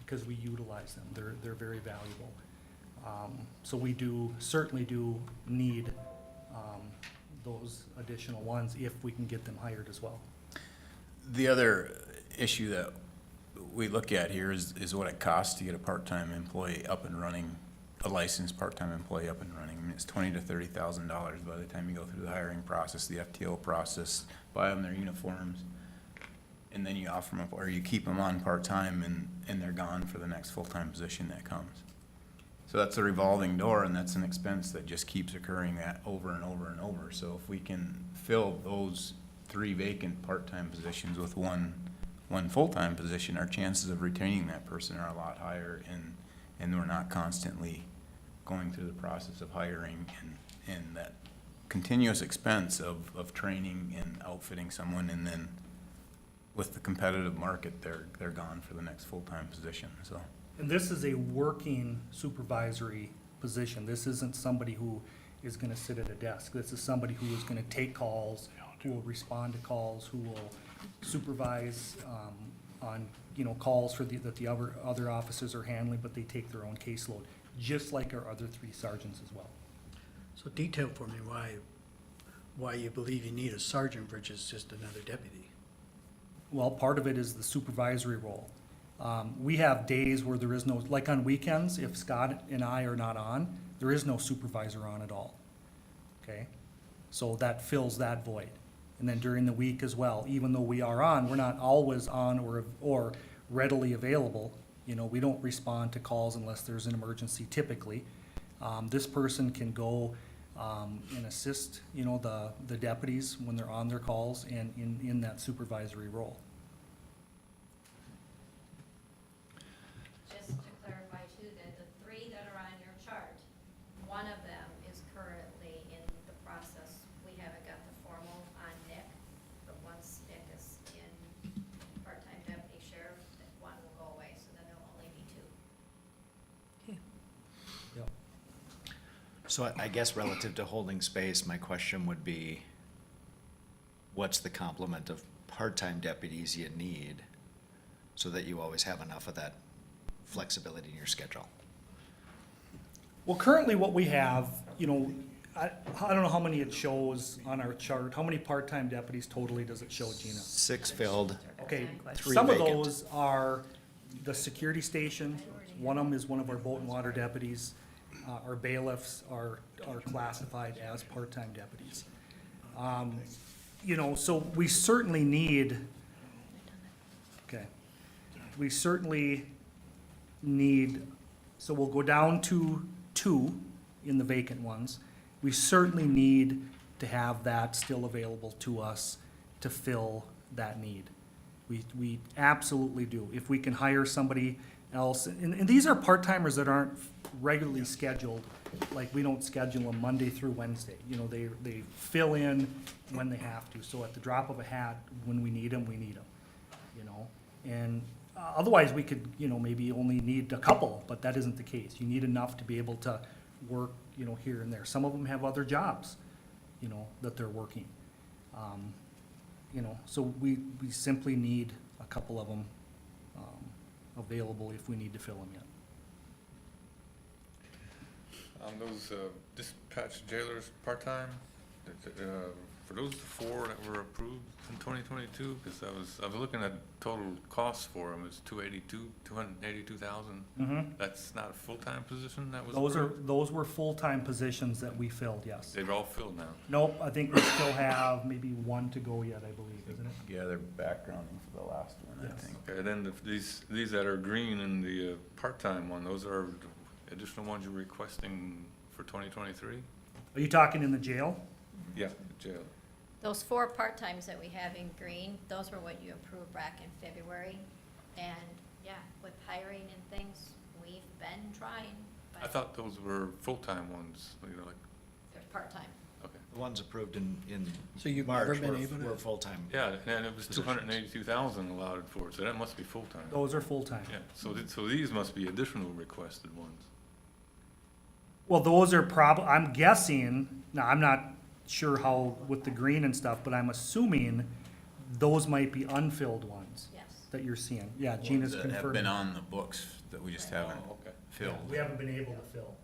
because we utilize them. They're very valuable. So we certainly do need those additional ones if we can get them hired as well. The other issue that we look at here is what it costs to get a part-time employee up and running, a licensed part-time employee up and running. I mean, it's $20,000 to $30,000 by the time you go through the hiring process, the FTO process, buy them their uniforms, and then you offer them, or you keep them on part-time and they're gone for the next full-time position that comes. So that's a revolving door, and that's an expense that just keeps occurring over and over and over. So if we can fill those 3 vacant part-time positions with one full-time position, our chances of retaining that person are a lot higher, and we're not constantly going through the process of hiring and that continuous expense of training and outfitting someone, and then with the competitive market, they're gone for the next full-time position, so. And this is a working supervisory position. This isn't somebody who is gonna sit at a desk. This is somebody who is gonna take calls, who will respond to calls, who will supervise, on, you know, calls that the other officers are handling, but they take their own caseload, just like our other 3 sergeants as well. So detail for me why you believe you need a sergeant versus just another deputy. Well, part of it is the supervisory role. We have days where there is no, like on weekends, if Scott and I are not on, there is no supervisor on at all. Okay? So that fills that void. And then during the week as well, even though we are on, we're not always on or readily available. You know, we don't respond to calls unless there's an emergency typically. This person can go and assist, you know, the deputies when they're on their calls and in that supervisory role. Just to clarify too, that the 3 that are on your chart, one of them is currently in the process. We haven't got the formal on Nick, but once Nick is in part-time deputy sheriff, that one will go away, so then there'll only be 2. Yep. So I guess relative to holding space, my question would be, what's the complement of part-time deputies you need so that you always have enough of that flexibility in your schedule? Well, currently what we have, you know, I don't know how many it shows on our chart. How many part-time deputies totally does it show, Gina? 6 filled. Okay, 3 some of vacant. those are the security station. One of them is one of our boat and water deputies. Our bailiffs are classified as part-time deputies. You know, so we certainly need, so we'll go down to 2 in the vacant ones. We certainly need to have that still available to us to fill that need. We absolutely do. If we can hire somebody else, and these are part-timers that aren't regularly scheduled, like we don't schedule them Monday through Wednesday. You know, they fill in when they have to, so at the drop of a hat, when we need them, you know? And otherwise, we could, you know, maybe only need a couple, but that isn't the case. You need enough to be able to work, you know, here and there. Some of them have other jobs, you know, that they're working. You know, so we simply need a couple of them available if we need to fill them in. Those dispatch jailers part-time, for those 4 that were approved in 2022, because I was looking at total costs for them, it's $282,000. That's not a full-time position that was approved? Those were full-time positions that we filled, yes. They've all filled now. Nope, I think we still have maybe 1 to go yet, I believe, isn't it? Yeah, they're backgrounding for the last one, I Yes. think. Okay, then these that are green in the part-time one, those are additional ones you're requesting for 2023? Are you talking in the jail? Yeah, jail. Those 4 part-times that we have in green, those were what you approved back in February. And, yeah, with hiring and things, we've been trying, I but thought those were full-time ones, you know, like, they're part-time. okay. The ones approved in So you've March never been able to- were full-time. Yeah, and it was 282,000 allotted for it, so that must be full-time. Those are full-time. Yeah, so these must be additional requested ones. Well, those are I'm guessing, now, I'm not sure how, with the green and stuff, but I'm assuming those might be unfilled ones Yes. that you're seeing. Yeah, Gina's That have been confirming. on the books that we just haven't Oh, okay. filled. We haven't been able to fill.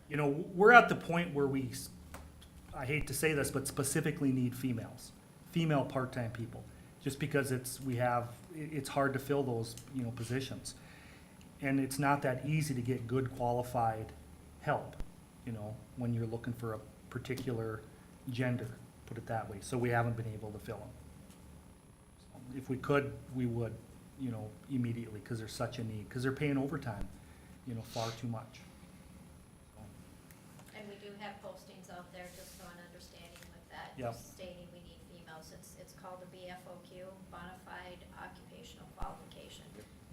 You know, we're at the point where I hate to say this, but specifically need female part-time people. Just because it's hard to fill those, positions. And it's not that easy to get good qualified help, when you're looking for a particular gender, put it that way. So we haven't been able to fill them. If we could, we would, immediately, because there's such a need, because they're paying overtime, far too much. And we do have postings out there, just so an understanding with that, Yep. stating we need females. It's called a BFOQ, Bonafide Occupational Qualification.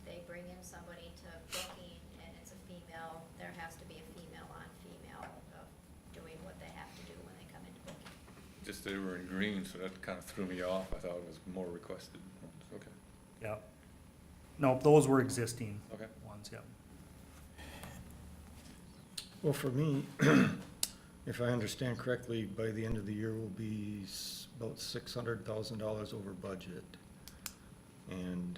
They bring in somebody to booking, and it's a female, there has to be a female on female doing what they have to do when they come into booking. Just they were in green, so that kind of threw me off. I thought it was more requested ones. Okay, Yep. No, those were existing okay. ones, yep. Well, for me, if I understand correctly, by the end of the year, we'll be about $600,000 over budget. And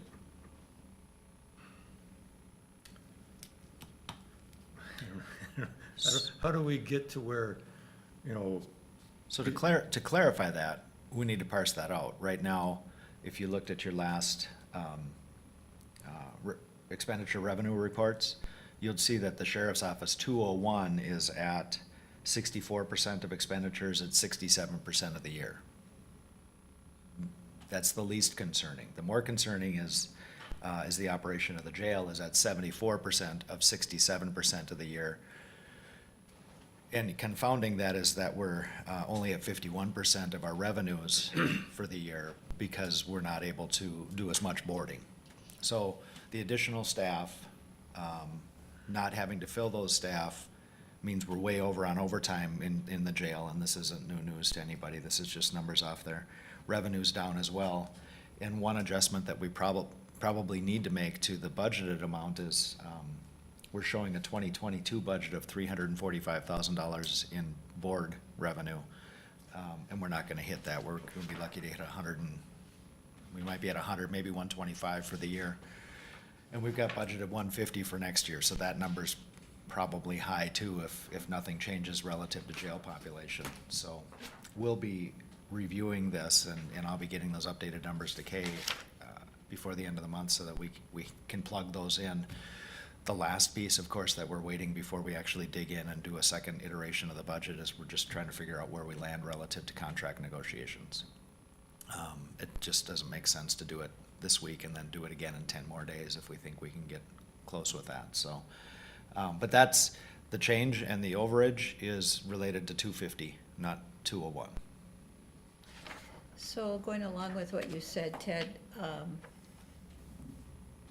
how do we get to where, So to clarify that, we need to parse that out. Right now, if you looked at your last expenditure revenue reports, you'll see that the sheriff's office 201 is at 64% of expenditures at 67% of the year. That's the least concerning. The more concerning is the operation of the jail is at 74% of 67% of the year. And confounding that is that we're only at 51% of our revenues for the year because we're not able to do as much boarding. So the additional staff, not having to fill those staff means we're way over on overtime in the jail, and this isn't new news to anybody. This is just numbers off there. Revenue's down as well. And one adjustment that we probably need to make to the budgeted amount is we're showing a 2022 budget of $345,000 in board revenue, and we're not gonna hit that. We're gonna be lucky to hit 100, and we might be at 100, maybe 125 for the year. And we've got budgeted 150 for next year, so that number's probably high too if nothing changes relative to jail population. So we'll be reviewing this, and I'll be getting those updated numbers to Kay before the end of the month so that we can plug those in. The last piece, of course, that we're waiting before we actually dig in and do a second iteration of the budget is we're just trying to figure out where we land relative to contract negotiations. It just doesn't make sense to do it this week and then do it again in 10 more days if we think we can get close with that. So, but that's the change, and the overage is related to 250, not 201. So going along with what you said, Ted,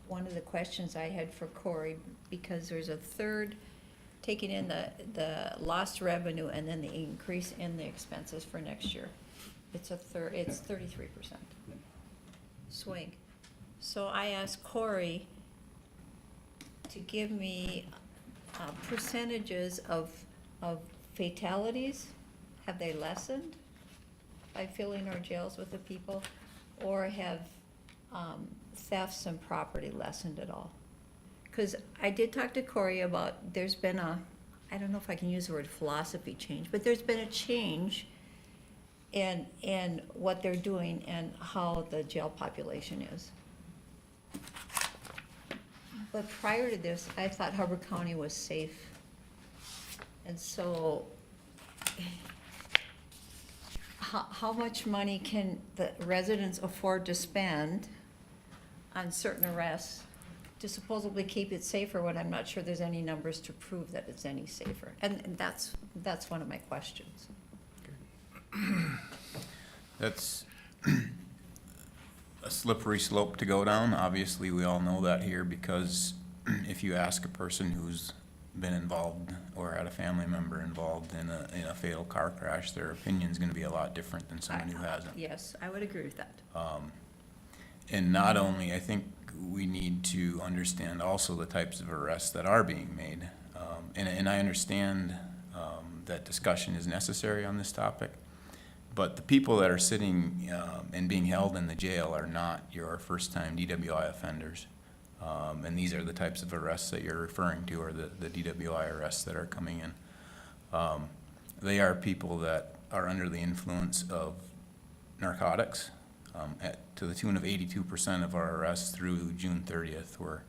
one of the questions I had for Corey, because there's a third, taking in the lost revenue and then the increase in the expenses for next year. It's 33% swing. So I asked Corey to give me percentages of fatalities. Have they lessened by filling our jails with the people? Or have thefts and property lessened at all? Because I did talk to Corey about, there's been I don't know if I can use the word philosophy change, but there's been a change in what they're doing and how the jail population is. But prior to this, I thought Hubbard County was safe. And so, how much money can the residents afford to spend on certain arrests to supposedly keep it safer when I'm not sure there's any numbers to prove that it's any safer? And that's one of my questions. That's a slippery slope to go down. Obviously, we all know that here because if you ask a person who's been involved or had a family member involved in a fatal car crash, their opinion's gonna be a lot different than someone who hasn't. Yes, I would agree with that. And not only, I think we need to understand also the types of arrests that are being made. And I understand that discussion is necessary on this topic, but the people that are sitting and being held in the jail are not your first-time DWI offenders. And these are the types of arrests that you're referring to, or the DWI arrests that are coming in. They are people that are under the influence of narcotics. To the tune of 82% of our arrests through June 30th were,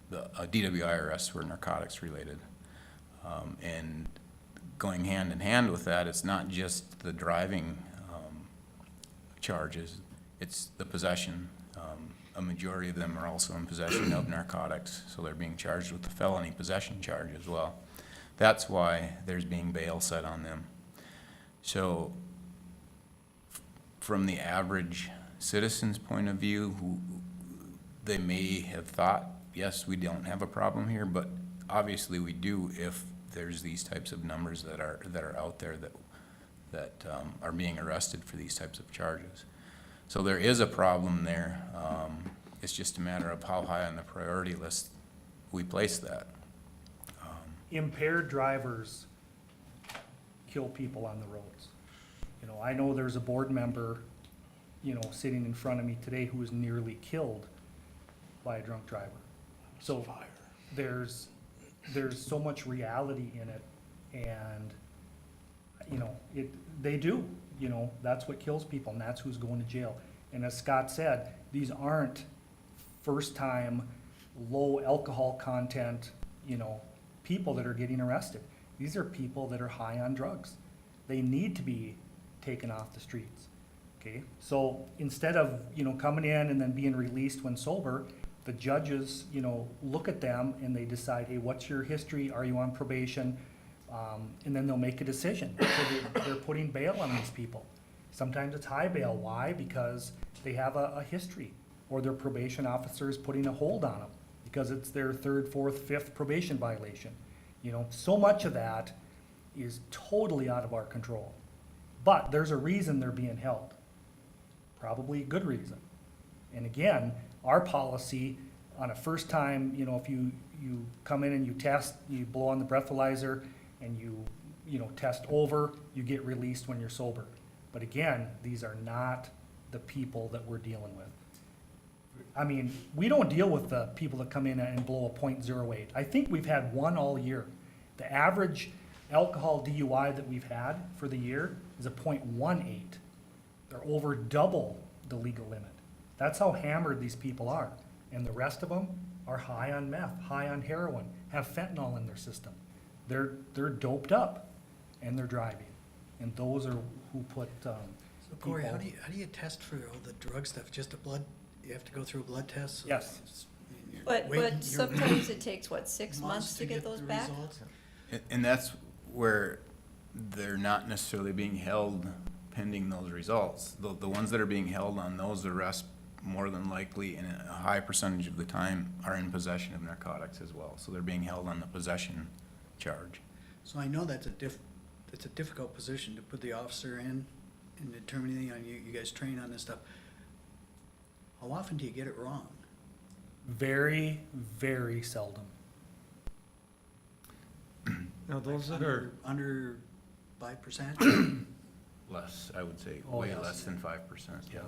the DWI arrests were narcotics related. And going hand in hand with that, it's not just the driving charges, it's the possession. A majority of them are also in possession of narcotics, so they're being charged with the felony possession charge as well. That's why there's being bail set on them. So from the average citizen's point of view, who they may have thought, yes, we don't have a problem here, but obviously we do if there's these types of numbers that are out there that are being arrested for these types of charges. So there is a problem there. It's just a matter of how high on the priority list we place that. Impaired drivers kill people on the roads. You know, I know there's a board member, you know, sitting in front of me today who was nearly killed by a drunk driver. So there's so much reality in it, and, you know, they do, you know, that's what kills people, and that's who's going to jail. And as Scott said, these aren't first-time, low alcohol content, you know, people that are getting arrested. These are people that are high on drugs. They need to be taken off the streets, okay? So instead of, you know, coming in and then being released when sober, the judges, you know, look at them and they decide, hey, what's your history? Are you on probation? And then they'll make a decision. So they're putting bail on these people. Sometimes it's high bail. Why? Because they have a history, or their probation officer is putting a hold on them because it's their third, fourth, fifth probation violation. You know, so much of that is totally out of our control. But there's a reason they're being held. Probably a good reason. And again, our policy on a first time, you know, if you come in and you test, you blow on the breathalyzer and you know, test over, you get released when you're sober. But again, these are not the people that we're dealing with. I mean, we don't deal with the people that come in and blow a .08. I think we've had one all year. The average alcohol DUI that we've had for the year is a .18. They're over double the legal limit. That's how hammered these people are. And the rest of them are high on meth, high on heroin, have fentanyl in their system. They're doped up and they're driving. And those are who put, So Corey, people- how do you test for all the drug stuff? Just a blood, you have to go through a blood test? So Yes. it's- you're But waiting- you're sometimes it takes, what, 6 months to get those the back? results? And that's where they're not necessarily being held pending those results. The ones that are being held on those arrests, more than likely, and a high percentage of the time, are in possession of narcotics as well. So they're being held on the possession charge. So I know that's it's a difficult position to put the officer in determining, on you guys train on this stuff. How often do you get it wrong? very, very seldom. Now, those that Under- are, Under 5%? Less, I would say, Oh, way yes. less than 5%, yeah.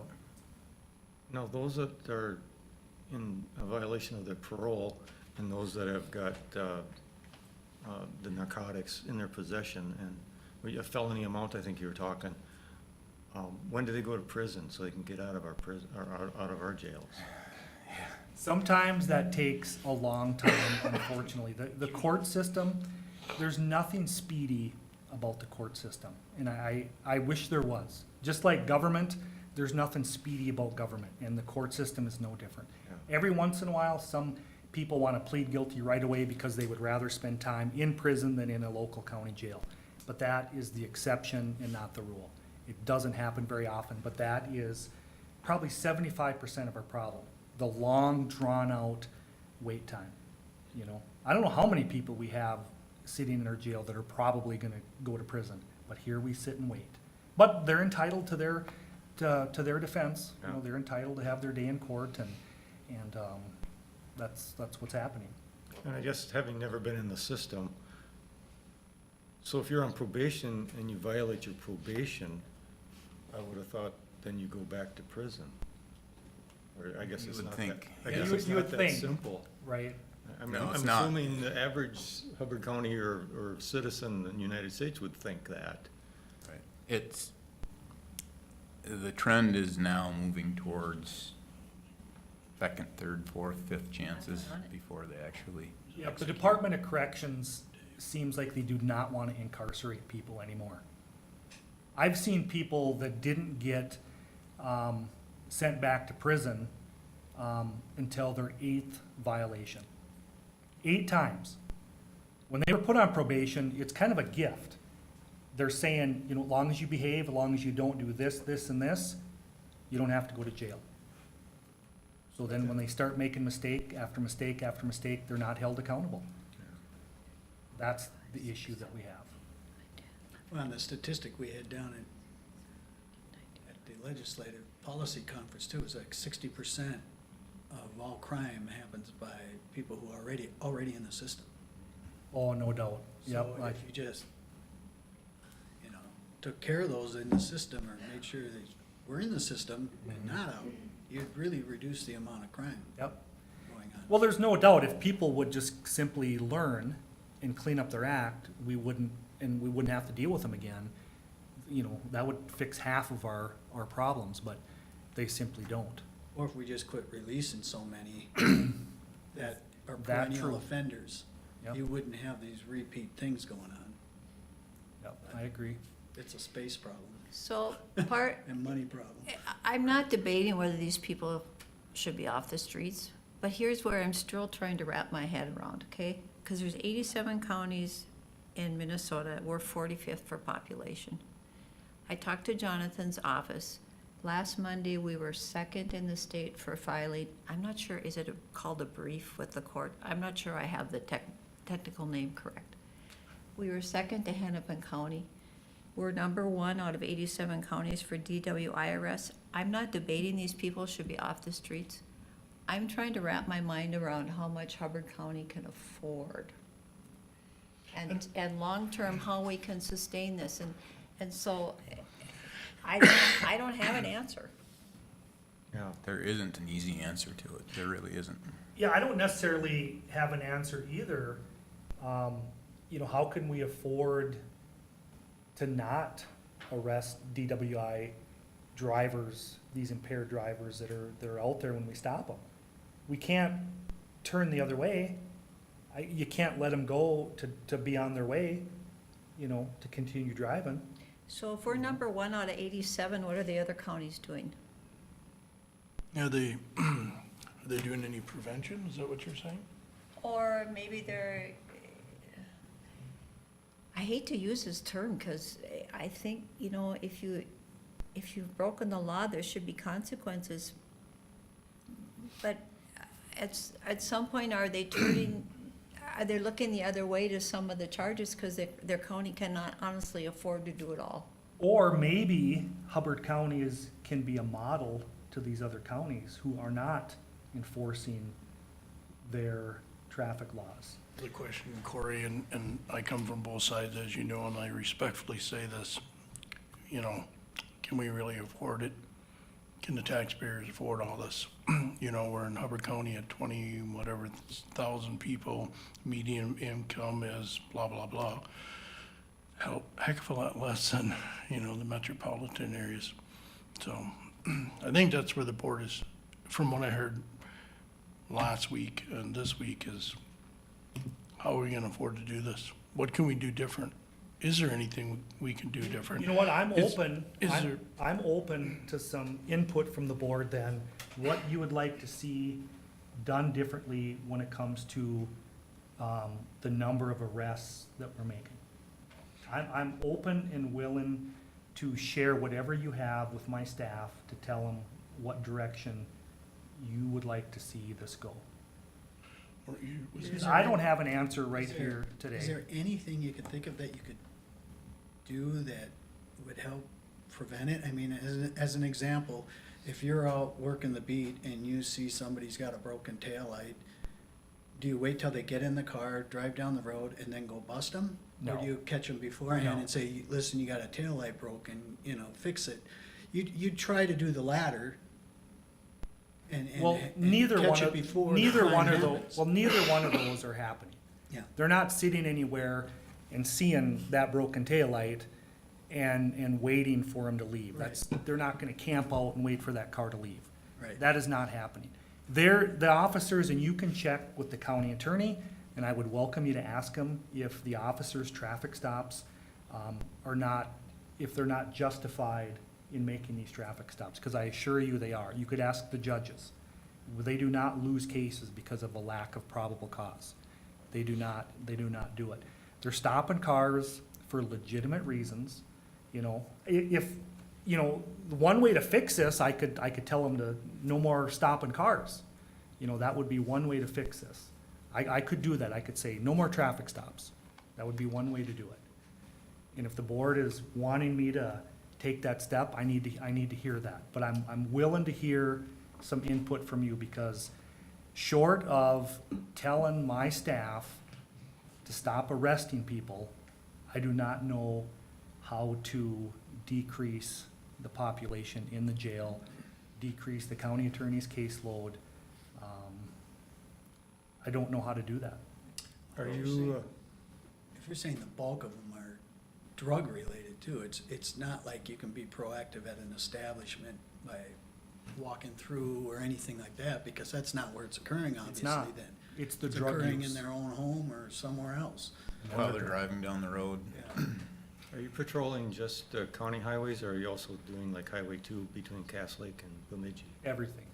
now, those that are in a violation of their parole, and those that have got the narcotics in their possession, and a felony amount, I think you were talking, when do they go to prison so they can get out of our prison, or out of our jails? Sometimes that takes a long time, unfortunately. The court system, there's nothing speedy about the court system. And I wish there was. Just like government, there's nothing speedy about government, and the court system is no different. Yeah. Every once in a while, some people want to plead guilty right away because they would rather spend time in prison than in a local county jail. But that is the exception and not the rule. It doesn't happen very often, but that is probably 75% of our problem. The long, drawn-out wait time. you know? I don't know how many people we have sitting in our jail that are probably gonna go to prison, but here we sit and wait. But they're entitled to their, to their defense, you know, they're entitled to have their day in court, and that's what's happening. And I guess having never been in the system, so if you're on probation and you violate your probation, I would have thought then you go back to prison. Or I guess You it's would not think, that, I yeah. guess it's You not would that think. simple. Right? I mean, No, it's I'm not. assuming the average Hubbard County or citizen in the United States would think that. Right. It's, the trend is now moving towards second, third, fourth, fifth chances before they actually. Yeah, the execute. Department of Corrections seems like they do not want to incarcerate people anymore. I've seen people that didn't get sent back to prison until their 8th violation. 8 times. When they were put on probation, it's kind of a gift. They're saying, you know, as long as you behave, as long as you don't do this, this, and this, you don't have to go to jail. So then when they start making mistake after mistake after mistake, they're not held accountable. That's the issue that we have. Well, and the statistic we had down at the legislative policy conference too, is like 60% of all crime happens by people who are already in the system. Oh, no doubt. Yep. So if you just, you know, took care of those in the system or made sure they were in the system and not out, you'd really reduce the amount of crime Yep. going on. Well, there's no doubt if people would just simply learn and clean up their act, we wouldn't have to deal with them again. You know, that would fix half of our problems, but they simply don't. Or if we just quit releasing so many that are That perennial true. offenders, Yep. you wouldn't have these repeat things going on. Yep, I agree. It's a space problem So and money problem. I'm not debating whether these people should be off the streets, but here's where I'm still trying to wrap my head around, okay? Because there's 87 counties in Minnesota, we're 45th for population. I talked to Jonathan's office. Last Monday, we were second in the state for filing, I'm not sure, is it called a brief with the court? I'm not sure I have the technical name correct. We were second to Hennepin County. We're number 1 out of 87 counties for DWIRS. I'm not debating these people should be off the streets. I'm trying to wrap my mind around how much Hubbard County can afford. And long-term, how we can sustain this. And so I don't have an answer. Yeah. There isn't an easy answer to it. There really isn't. Yeah, I don't necessarily have an answer either. You know, how can we afford to not arrest DWI drivers, these impaired drivers that are out there when we stop them? We can't turn the other way. You can't let them go to be on their way, you know, to continue driving. So if we're number 1 out of 87, what are the other counties doing? Are they doing any prevention? Is that what you're saying? Or maybe they're, I hate to use this term, because I think, you know, if you've broken the law, there should be consequences. But at some point, are they looking the other way to some of the charges because their county cannot honestly afford to do it all? Or maybe Hubbard County can be a model to these other counties who are not enforcing their traffic laws. The question, Corey, and I come from both sides, as you know, and I respectfully say this, you know, can we really afford it? Can the taxpayers afford all this? You know, we're in Hubbard County at 20, whatever, thousand people, median income is blah, blah, blah. Heck of a lot less than, you know, the metropolitan areas. So I think that's where the board is, from what I heard last week and this week, is how are we gonna afford to do this? What can we do different? Is there anything we can do different? You know what, I'm Is- open, is there- I'm open to some input from the board then, what you would like to see done differently when it comes to, the number of arrests that we're making. I'm open and willing to share whatever you have with my staff to tell them what direction you would like to see this go. Or you- was Is it- I don't have an answer right Is there- here Is today. there anything you could think of that you could do that would help prevent it? I mean, as an example, if you're out working the beat and you see somebody's got a broken taillight, do you wait till they get in the car, drive down the road, and then go bust them? Or No. do you catch them beforehand No. and say, listen, you got a taillight broken, fix it? You'd try to do the latter and Well, neither catch one it of, before the neither crime one of those, happens. well, neither one of those are happening. Yeah. They're not sitting anywhere and seeing that broken taillight and waiting for him to leave. They're not gonna camp out and wait for that car to leave. Right. That is not happening. The officers, and you can check with the county attorney, and I would welcome you to ask them if the officers' traffic stops are not, if they're not justified in making these traffic stops, because I assure you they are. You could ask the judges. They do not lose cases because of a lack of probable cause. They do not do it. They're stopping cars for legitimate reasons, If, one way to fix this, I could tell them to no more stopping cars. That would be one way to fix this. I could do that. I could say, no more traffic stops. That would be one way to do it. And if the board is wanting me to take that step, I need to hear that. But I'm willing to hear some input from you, because short of telling my staff to stop arresting people, I do not know how to decrease the population in the jail, decrease the county attorney's caseload. I don't know how to do that. Are you, If you're saying the bulk of them are drug-related too, it's not like you can be proactive at an establishment by walking through or anything like that, because that's not where it's occurring, It's obviously, not. then. It's the It's drug occurring in use. their own home or somewhere else. While they're driving down the road. Yeah. are you patrolling just county highways, or are you also doing like Highway 2 between Cass Lake and Bemidji? Everything.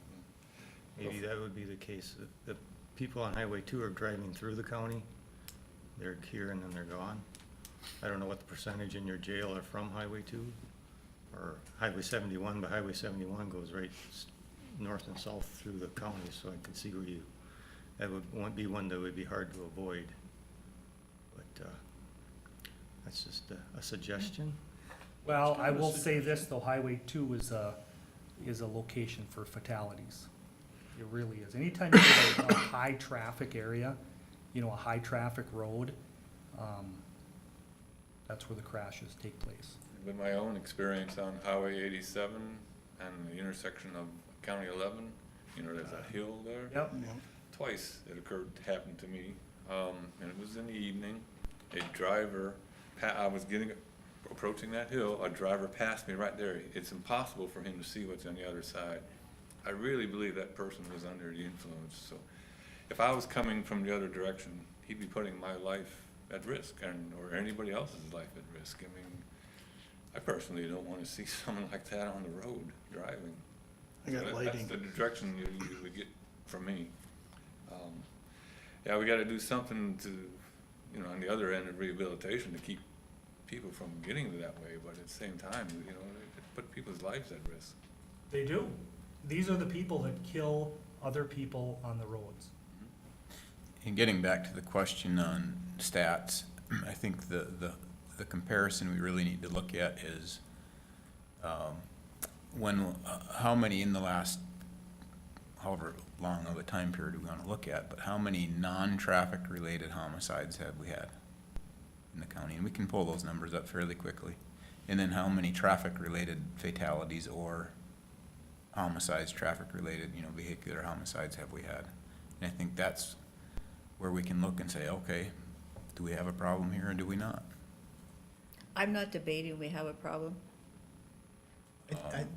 Maybe that would be the case, that the people on Highway 2 are driving through the county, they're here and then they're gone. I don't know what the percentage in your jail are from Highway 2, or Highway 71, but Highway 71 goes right north and south through the county, so I can see where that would be one that would be hard to avoid. But that's just a suggestion. Well, I will say this, though, Highway 2 is a location for fatalities. It really is. Anytime you get a high-traffic area, a high-traffic road, that's where the crashes take place. But my own experience on Highway 87 and the intersection of County 11, there's a hill there. Yep. Twice it happened to me, and it was in the evening. A driver, I was approaching that hill, a driver passed me right there. It's impossible for him to see what's on the other side. I really believe that person was under the influence, so if I was coming from the other direction, he'd be putting my life at risk, or anybody else's life at risk. I mean, I personally don't want to see someone like that on the road driving. I got lighting. That's the direction you usually get from me. Yeah, we gotta do something to, on the other end of rehabilitation to keep people from getting that way, but at the same time, it put people's lives at risk. They do. These are the people that kill other people on the roads. And getting back to the question on stats, I think the comparison we really need to look at is how many in the last, however long of a time period we want to look at, but how many non-traffic related homicides have we had in the county? And we can pull those numbers up fairly quickly. And then how many traffic related fatalities or homicides, traffic related, vehicular homicides have we had? And I think that's where we can look and say, okay, do we have a problem here or do we not? I'm not debating we have a problem.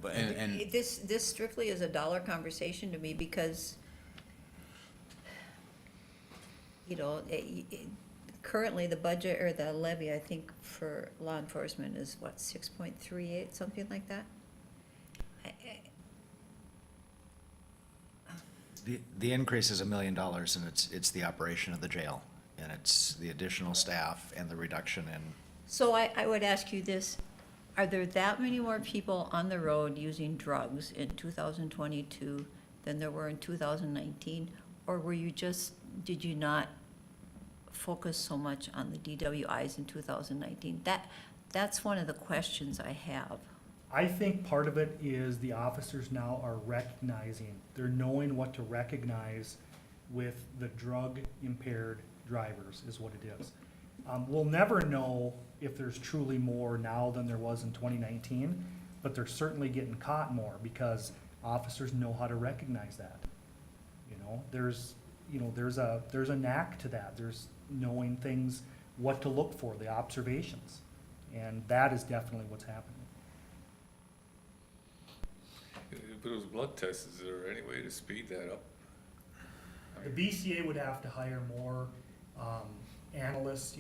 But, and This strictly is a dollar conversation to me, because, currently the budget or the levy, I think, for law enforcement is what, 6.38, something like that? The increase is $1 million, and it's the operation of the jail, and it's the additional staff and the reduction in. So I would ask you this, are there that many more people on the road using drugs in 2022 than there were in 2019? Or were you just did you not focus so much on the DWIs in 2019? That's one of the questions I have. I think part of it is the officers now are recognizing, they're knowing what to recognize with the drug impaired drivers is what it is. We'll never know if there's truly more now than there was in 2019, but they're certainly getting caught more because officers know how to recognize that. There's a knack to that. There's knowing things, what to look for, the observations. And that is definitely what's happening. If those blood tests, is there any way to speed that up? The BCA would have to hire more analysts,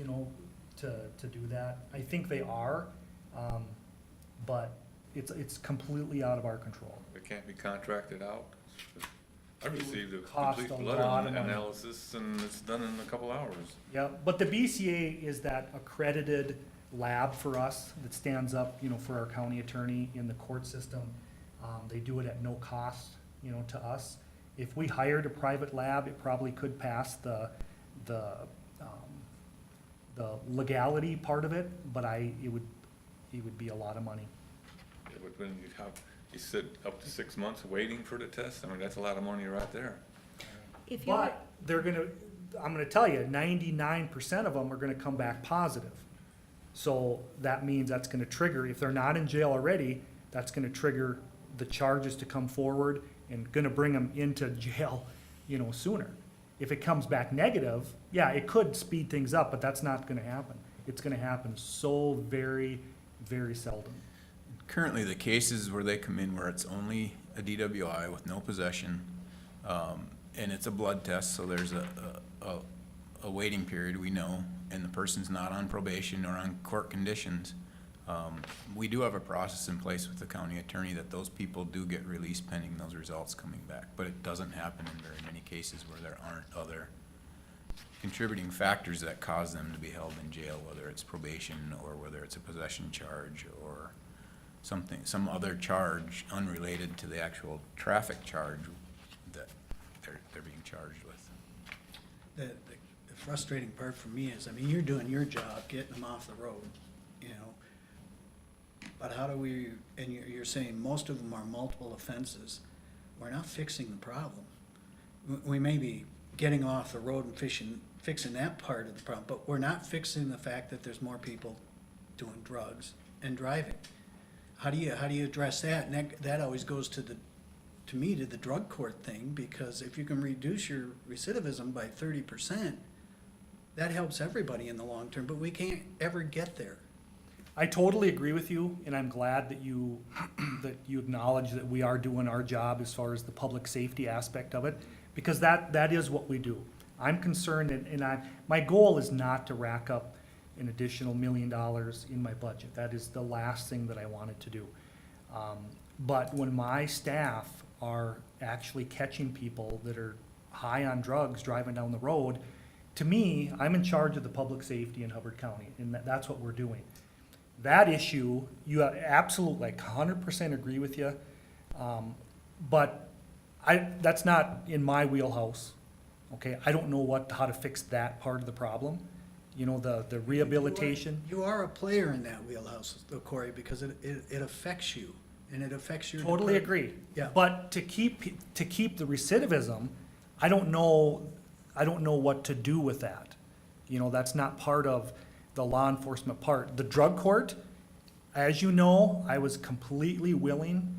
to do that. I think they are, but it's completely out of our control. It can't be contracted out? I would received a cost complete a blood lot of money. analysis, and it's done in a couple hours. Yeah, but the BCA is that accredited lab for us that stands up, for our county attorney in the court system. They do it at no cost, to us. If we hired a private lab, it probably could pass the legality part of it, but it would be a lot of money. Yeah, but when you said up to 6 months waiting for the test, I mean, that's a lot of money right there. If you, But I'm gonna tell you, 99% of them are gonna come back positive. So that means that's gonna trigger, if they're not in jail already, that's gonna trigger the charges to come forward and gonna bring them into jail, sooner. If it comes back negative, yeah, it could speed things up, but that's not gonna happen. It's gonna happen so very, very seldom. Currently, the cases where they come in where it's only a DWI with no possession, and it's a blood test, so there's a waiting period, we know, and the person's not on probation or on court conditions. We do have a process in place with the county attorney that those people do get released pending those results coming back, but it doesn't happen in very many cases where there aren't other contributing factors that cause them to be held in jail, whether it's probation or whether it's a possession charge or some other charge unrelated to the actual traffic charge that they're being charged with. The frustrating part for me is, you're doing your job, getting them off the road, but how do we, and you're saying most of them are multiple offenses, we're not fixing the problem. We may be getting off the road and fixing that part of the problem, but we're not fixing the fact that there's more people doing drugs and driving. How do you address that? And that always goes to the drug court thing, because if you can reduce your recidivism by 30%, that helps everybody in the long term, but we can't ever get there. I totally agree with you, and I'm glad that you acknowledge that we are doing our job as far as the public safety aspect of it, because that is what we do. I'm concerned, and my goal is not to rack up an additional $1 million in my budget. That is the last thing that I wanted to do. But when my staff are actually catching people that are high on drugs driving down the road, to me, I'm in charge of the public safety in Hubbard County, and that's what we're doing. That issue, you have absolutely, 100% agree with you, but that's not in my wheelhouse, okay? I don't know how to fix that part of the problem. The rehabilitation. You are a player in that wheelhouse, though, Corey, because it affects you, and it affects your Totally department. agree. Yeah. But to keep the recidivism, I don't know what to do with that. That's not part of the law enforcement part. The drug court, as you know, I was completely willing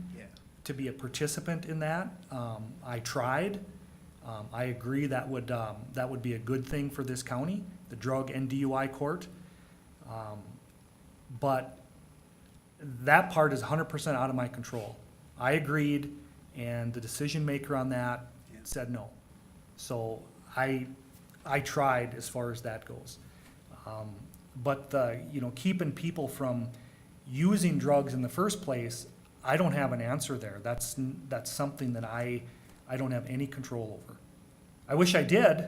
to be a participant in that. I tried. I agree that would be a good thing for this county, the drug and DUI court. But that part is 100% out of my control. I agreed, and the decision maker on that said no. So I tried as far as that goes. But keeping people from using drugs in the first place, I don't have an answer there. That's something that I don't have any control over. I wish I did,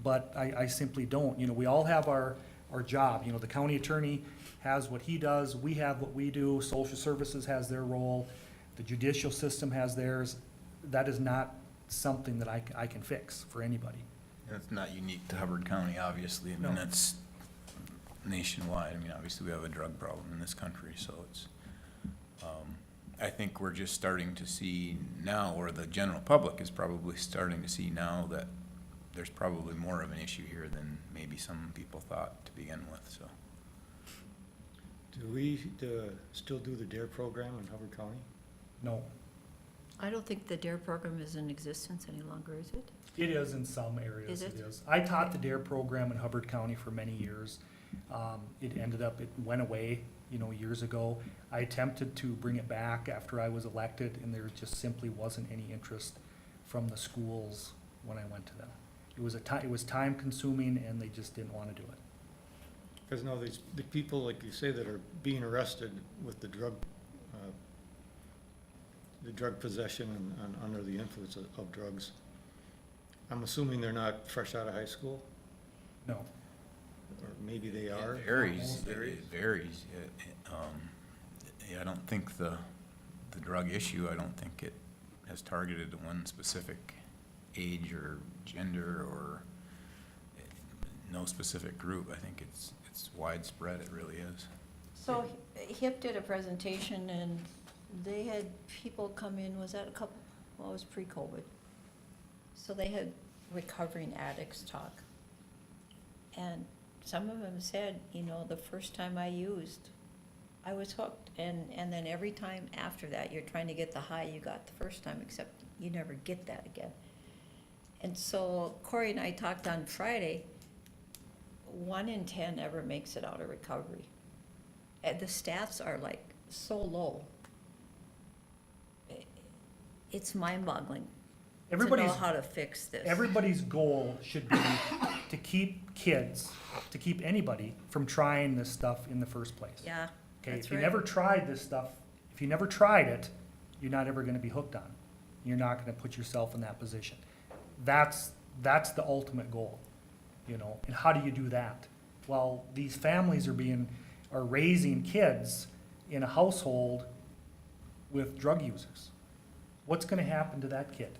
but I simply don't. We all have our job. The county attorney has what he does, we have what we do, social services has their role, the judicial system has theirs. That is not something that I can fix for anybody. That's not unique to Hubbard County, obviously. I mean, No. that's nationwide. I mean, obviously, we have a drug problem in this country, so it's, I think we're just starting to see now, or the general public is probably starting to see now that there's probably more of an issue here than maybe some people thought to begin with, so. Do we still do the DARE program in Hubbard County? No, I don't think the DARE program is in existence any longer, is it? it is in some areas, Is it it? is. I taught the DARE program in Hubbard County for many years. It went away, years ago. I attempted to bring it back after I was elected, and there just simply wasn't any interest from the schools when I went to them. It was time consuming, and they just didn't want to do it. Because now the people, like you say, that are being arrested with the drug possession and under the influence of drugs, I'm assuming they're not fresh out of high school, No. or maybe they are. It varies, it varies. Yeah, I don't think the drug issue, I don't think it has targeted one specific age or gender or no specific group. I think it's widespread, it really is. So HIP did a presentation and they had people come in, was that it was pre-COVID. So they had recovering addicts talk. And some of them said, the first time I used, I was hooked. And then every time after that, you're trying to get the high you got the first time, except you never get that again. And so Corey and I talked on Friday, 1 in 10 ever makes it out of recovery. And the stats are like so low. It's mind-boggling to know Everybody's, how to fix this. everybody's goal should be to keep kids, to keep anybody from trying this stuff in the first place. Yeah, Okay, that's if you right. never tried this stuff, if you never tried it, you're not ever gonna be hooked on it. You're not gonna put yourself in that position. That's the ultimate goal, and how do you do that? Well, these families are raising kids in a household with drug users. What's gonna happen to that kid?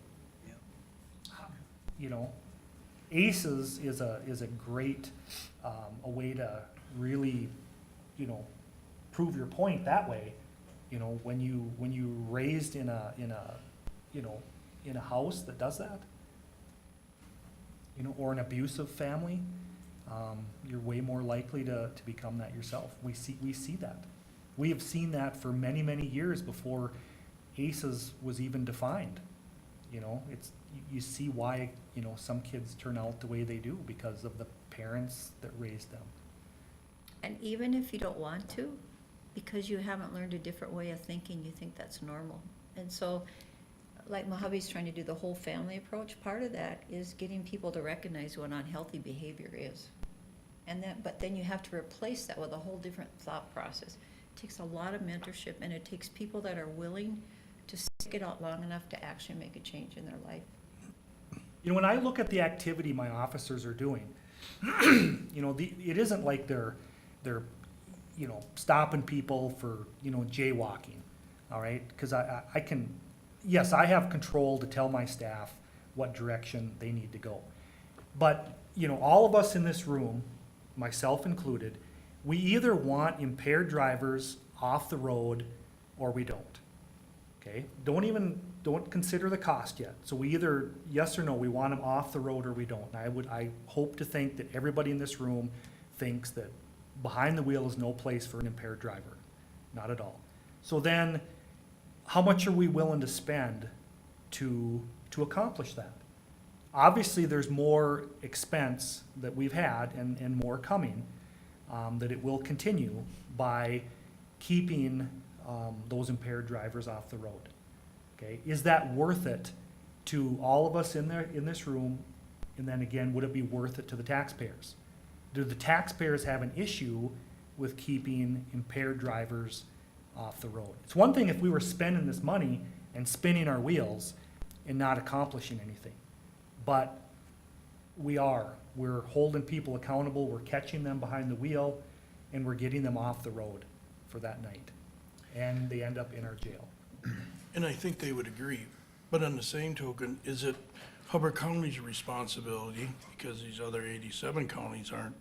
ACEs is a great, a way to really, prove your point that way. When you raised in a house that does that, or an abusive family, you're way more likely to become that yourself. We see that. We have seen that for many, many years before ACEs was even defined. You see why, some kids turn out the way they do because of the parents that raised them. And even if you don't want to, because you haven't learned a different way of thinking, you think that's normal. And so, like my hubby's trying to do the whole family approach, part of that is getting people to recognize what unhealthy behavior is. But then you have to replace that with a whole different thought process. It takes a lot of mentorship, and it takes people that are willing to stick it out long enough to actually make a change in their life. When I look at the activity my officers are doing, it isn't like they're stopping people for, jaywalking, all right? Because yes, I have control to tell my staff what direction they need to go. But, all of us in this room, myself included, we either want impaired drivers off the road or we don't. Okay? Don't consider the cost yet. So we either, yes or no, we want them off the road or we don't. And I hope to think that everybody in this room thinks that behind the wheel is no place for an impaired driver. Not at all. So then, how much are we willing to spend to accomplish that? Obviously, there's more expense that we've had and more coming, that it will continue by keeping those impaired drivers off the road. Okay, is that worth it to all of us in this room? And then again, would it be worth it to the taxpayers? Do the taxpayers have an issue with keeping impaired drivers off the road? It's one thing if we were spending this money and spinning our wheels and not accomplishing anything. But we're holding people accountable, we're catching them behind the wheel, and we're getting them off the road for that night. And they end up in our jail. And I think they would agree. But on the same token, Hubbard County's responsibility, because these other 87 counties aren't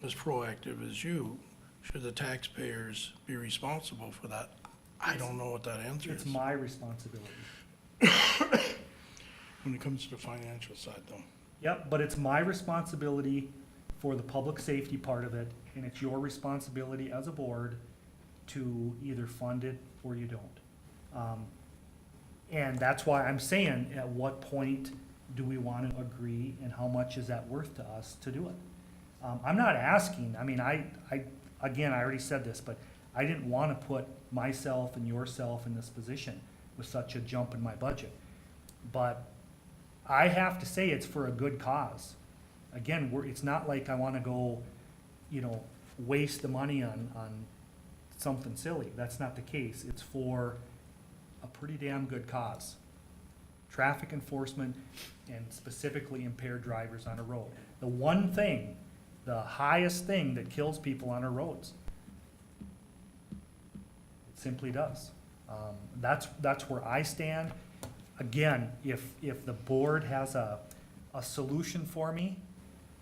as proactive as you. Should the taxpayers be responsible for that? I don't know what that answer is. It's my responsibility. When it comes to the financial side, though. Yep, but it's my responsibility for the public safety part of it, and it's your responsibility as a board to either fund it or you don't. And that's why I'm saying, at what point do we want to agree, and how much is that worth to us to do it? I'm not asking, I mean, again, I already said this, but I didn't want to put myself and yourself in this position with such a jump in my budget. But I have to say it's for a good cause. Again, it's not like I want to go, waste the money on something silly. That's not the case. It's for a pretty damn good cause. Traffic enforcement, and specifically impaired drivers on a road. The one thing, the highest thing that kills people on our roads. It simply does. That's where I stand. Again, if the board has a solution for me,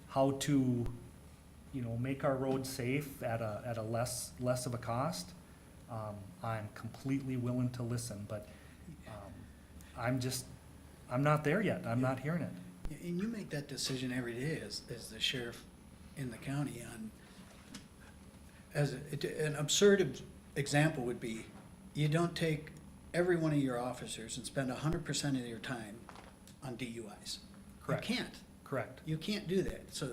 how to, make our roads safe at a less of a cost, I'm completely willing to listen, but, I'm not there yet. I'm not hearing it. And you make that decision every day as the sheriff in the county on, an absurd example would be, you don't take every one of your officers and spend 100% of your time on DUIs. Correct. You can't. Correct. You can't do that. So,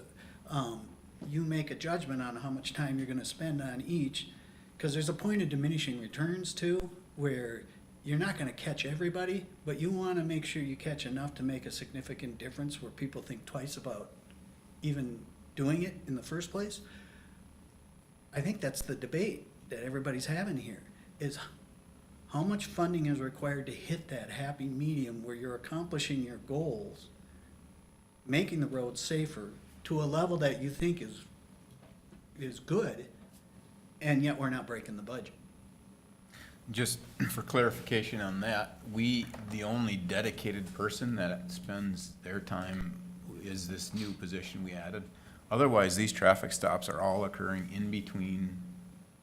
you make a judgment on how much time you're gonna spend on each, because there's a point of diminishing returns too, where you're not gonna catch everybody, but you wanna make sure you catch enough to make a significant difference where people think twice about even doing it in the first place. I think that's the debate that everybody's having here, is how much funding is required to hit that happy medium where you're accomplishing your goals, making the roads safer to a level that you think is good, and yet we're not breaking the budget. Just for clarification on that, the only dedicated person that spends their time is this new position we added. Otherwise, these traffic stops are all occurring in between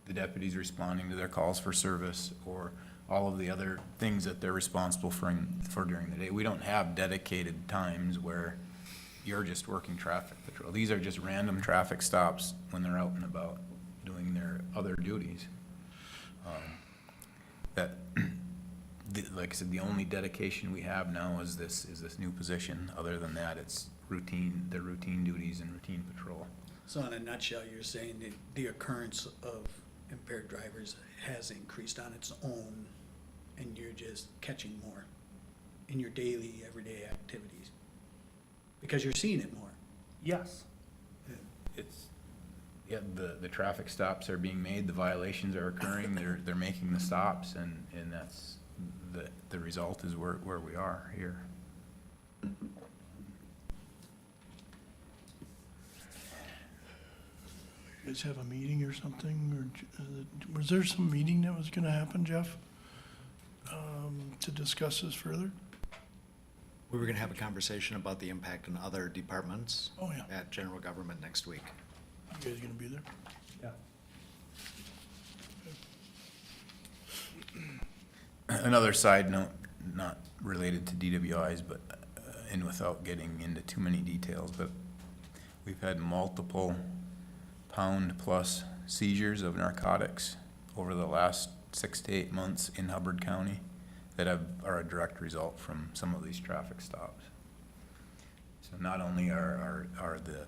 the deputies responding to their calls for service or all of the other things that they're responsible for during the day. We don't have dedicated times where you're just working traffic patrol. These are just random traffic stops when they're out and about doing their other duties. Like I said, the only dedication we have now is this new position. Other than that, it's their routine duties and routine patrol. So in a nutshell, you're saying that the occurrence of impaired drivers has increased on its own, and you're just catching more in your daily, everyday activities, because you're seeing it more. Yes. The traffic stops are being made, the violations are occurring, they're making the stops, and that's, the result is where we are here. You guys have a meeting or something, or was there some meeting that was gonna happen, Jeff? To discuss this further? We were gonna have a conversation about the impact on other departments. Oh, yeah. At general government next week. You guys gonna be there? Yeah. Another side note, not related to DWIs, but, and without getting into too many details, but we've had multiple pound-plus seizures of narcotics over the last 6 to 8 months in Hubbard County that are a direct result from some of these traffic stops. So not only are the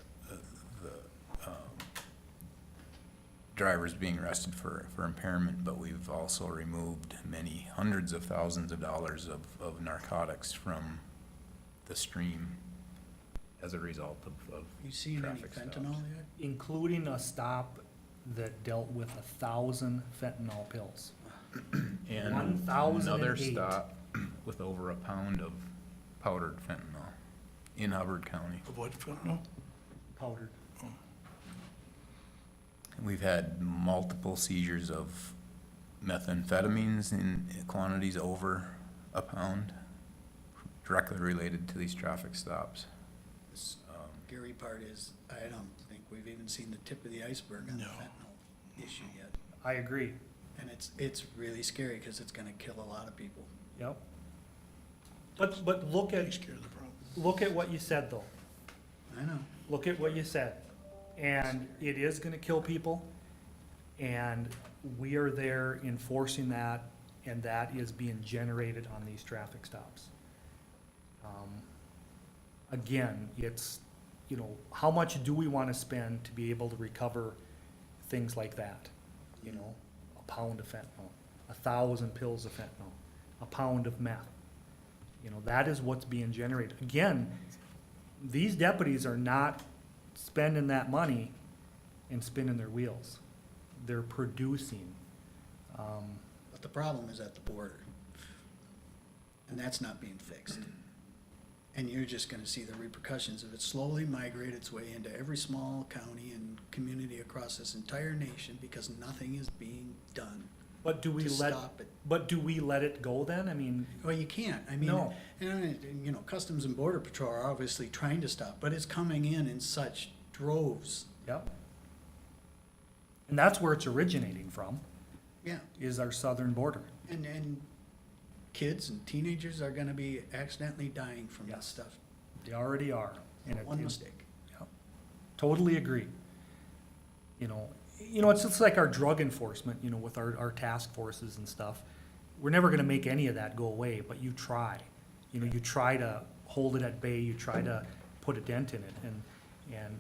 drivers being arrested for impairment, but we've also removed many hundreds of thousands of dollars of narcotics from the stream as a result of You seeing any traffic fentanyl stops. yet? Including a stop that dealt with 1,000 fentanyl pills. And 1,008. another stop with over a pound of powdered fentanyl in Hubbard County. Of what fentanyl? Powdered. We've had multiple seizures of methamphetamines in quantities over a pound directly related to these traffic stops. The scary part is, I don't think we've even seen the tip of the iceberg on the No. fentanyl issue yet. I agree. And it's really scary because it's gonna kill a lot of people. Yep. But look at, Takes care of the problem. look at what you said, though. I know. Look at what you said. And it is gonna kill people, and we are there enforcing that, and that is being generated on these traffic stops. Again, it's, you know, how much do we wanna spend to be able to recover things like that? You know, a pound of fentanyl, 1,000 pills of fentanyl, a pound of meth. You know, that is what's being generated. Again, these deputies are not spending that money and spinning their wheels. They're producing. But the problem is at the border. And that's not being fixed. And you're just gonna see the repercussions of it slowly migrate its way into every small county and community across this entire nation because nothing is being done But do we to let, stop it. but do we let it go then? I mean, Well, you can't. I mean, No. and, you know, Customs and Border Patrol are obviously trying to stop, but it's coming in such droves. yep. And that's where it's originating from, Yeah. is our southern border. And kids and teenagers are gonna be accidentally dying from this Yes. stuff. They already are. And it- One it- mistake. Yep. Totally agree. You know, it's just like our drug enforcement, you know, with our task forces and stuff. We're never gonna make any of that go away, but you try. You know, you try to hold it at bay, you try to put a dent in it,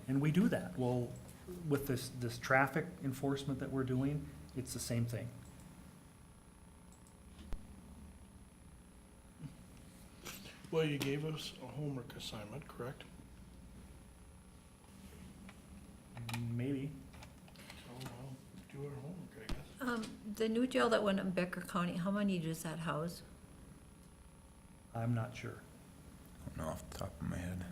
and we do that. Well, with this traffic enforcement that we're doing, it's the same thing. Well, you gave us a homework assignment, correct? Maybe. So we'll do our homework, I guess. The new jail that went in Becker County, how many does that house? I'm not sure. I don't know off the top of my head.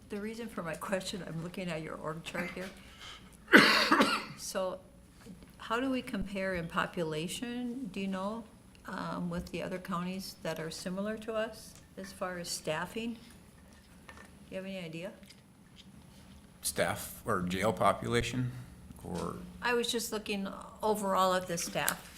The reason for my question, I'm looking at your org chart here. So how do we compare in population, do you know, with the other counties that are similar to us as far as staffing? Do you have any idea? Staff or jail population, or, I was just looking overall at the staff.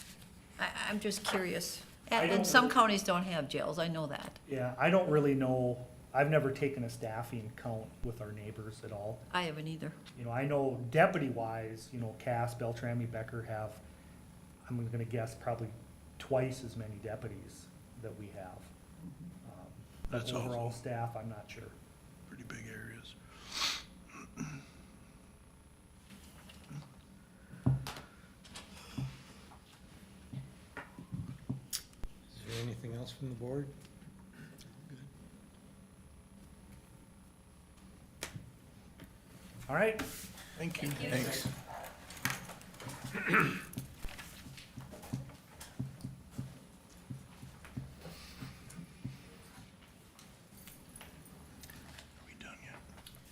I'm just curious. I And don't- some counties don't have jails, I know that. Yeah, I don't really know. I've never taken a staffing count with our neighbors at all. I haven't either. You know, I know deputy-wise, you know, Cass, Beltrami, Becker have, I'm gonna guess, probably twice as many deputies that we have. But That's overall awesome. staff, I'm not sure. Pretty big areas. Is there anything else from the board? All right, Thank you. thanks. Are we done yet?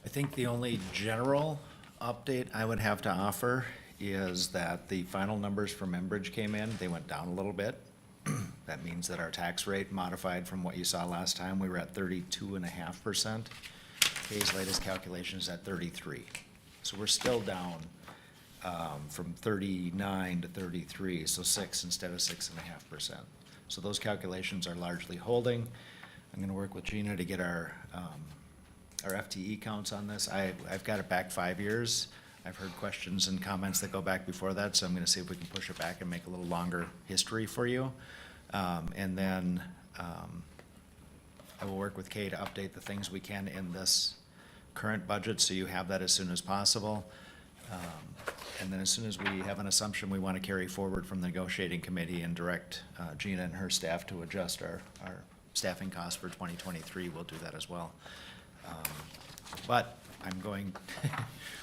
I think the only general update I would have to offer is that the final numbers from Enbridge came in, they went down a little bit. That means that our tax rate modified from what you saw last time, we were at 32.5%. Kay's latest calculation is at 33. So we're still down from 39 to 33, so 6 instead of 6.5%. So those calculations are largely holding. I'm gonna work with Gina to get our FTE counts on this. I've got it back 5 years. I've heard questions and comments that go back before that, so I'm gonna see if we can push it back and make a little longer history for you. And then I will work with Kay to update the things we can in this current budget, so you have that as soon as possible. And then as soon as we have an assumption we want to carry forward from the negotiating committee and direct Gina and her staff to adjust our staffing costs for 2023, we'll do that as well. But I'm going,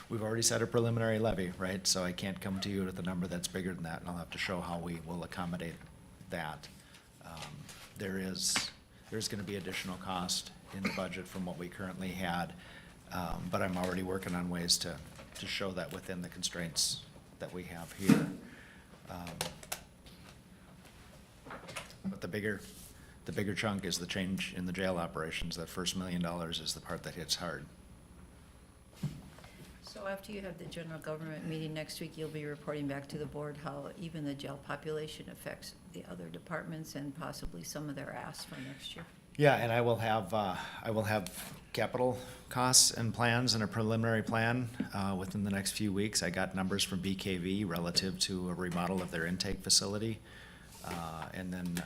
we've already set a preliminary levy, right? So I can't come to you with a number that's bigger than that, and I'll have to show how we will accommodate that. There's gonna be additional cost in the budget from what we currently had, but I'm already working on ways to to show that within the constraints that we have here. But the bigger chunk is the change in the jail operations. That first $1 million is the part that hits hard. So after you have the general government meeting next week, you'll be reporting back to the board how even the jail population affects the other departments and possibly some of their asks for next year. Yeah, and I will have capital costs and plans and a preliminary plan within the next few weeks. I got numbers from BKV relative to a remodel of their intake facility, and then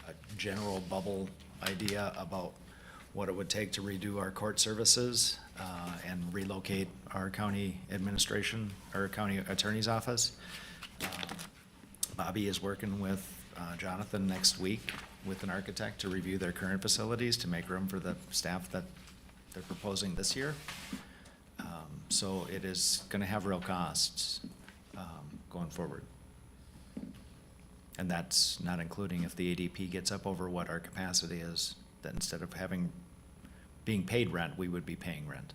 a general bubble idea about what it would take to redo our court services and relocate our county administration, or county attorney's office. Bobby is working with Jonathan next week with an architect to review their current facilities to make room for the staff that they're proposing this year. So it is gonna have real costs going forward. And that's not including if the ADP gets up over what our capacity is, that instead of being paid rent, we would be paying rent.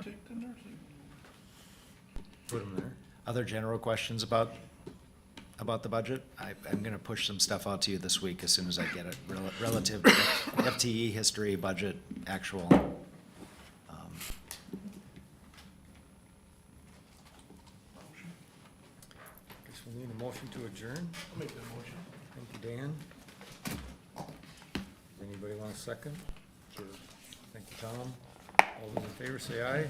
Take the nursing home. Put them there. Other general questions about the budget? I'm gonna push some stuff out to you this week as soon as I get it, relative to FTE history, budget, actual. Guess we need a motion to adjourn. I'll make that motion. Thank you, Dan. Anybody want a second? Sure. Thank you, Tom. All those in favor say aye.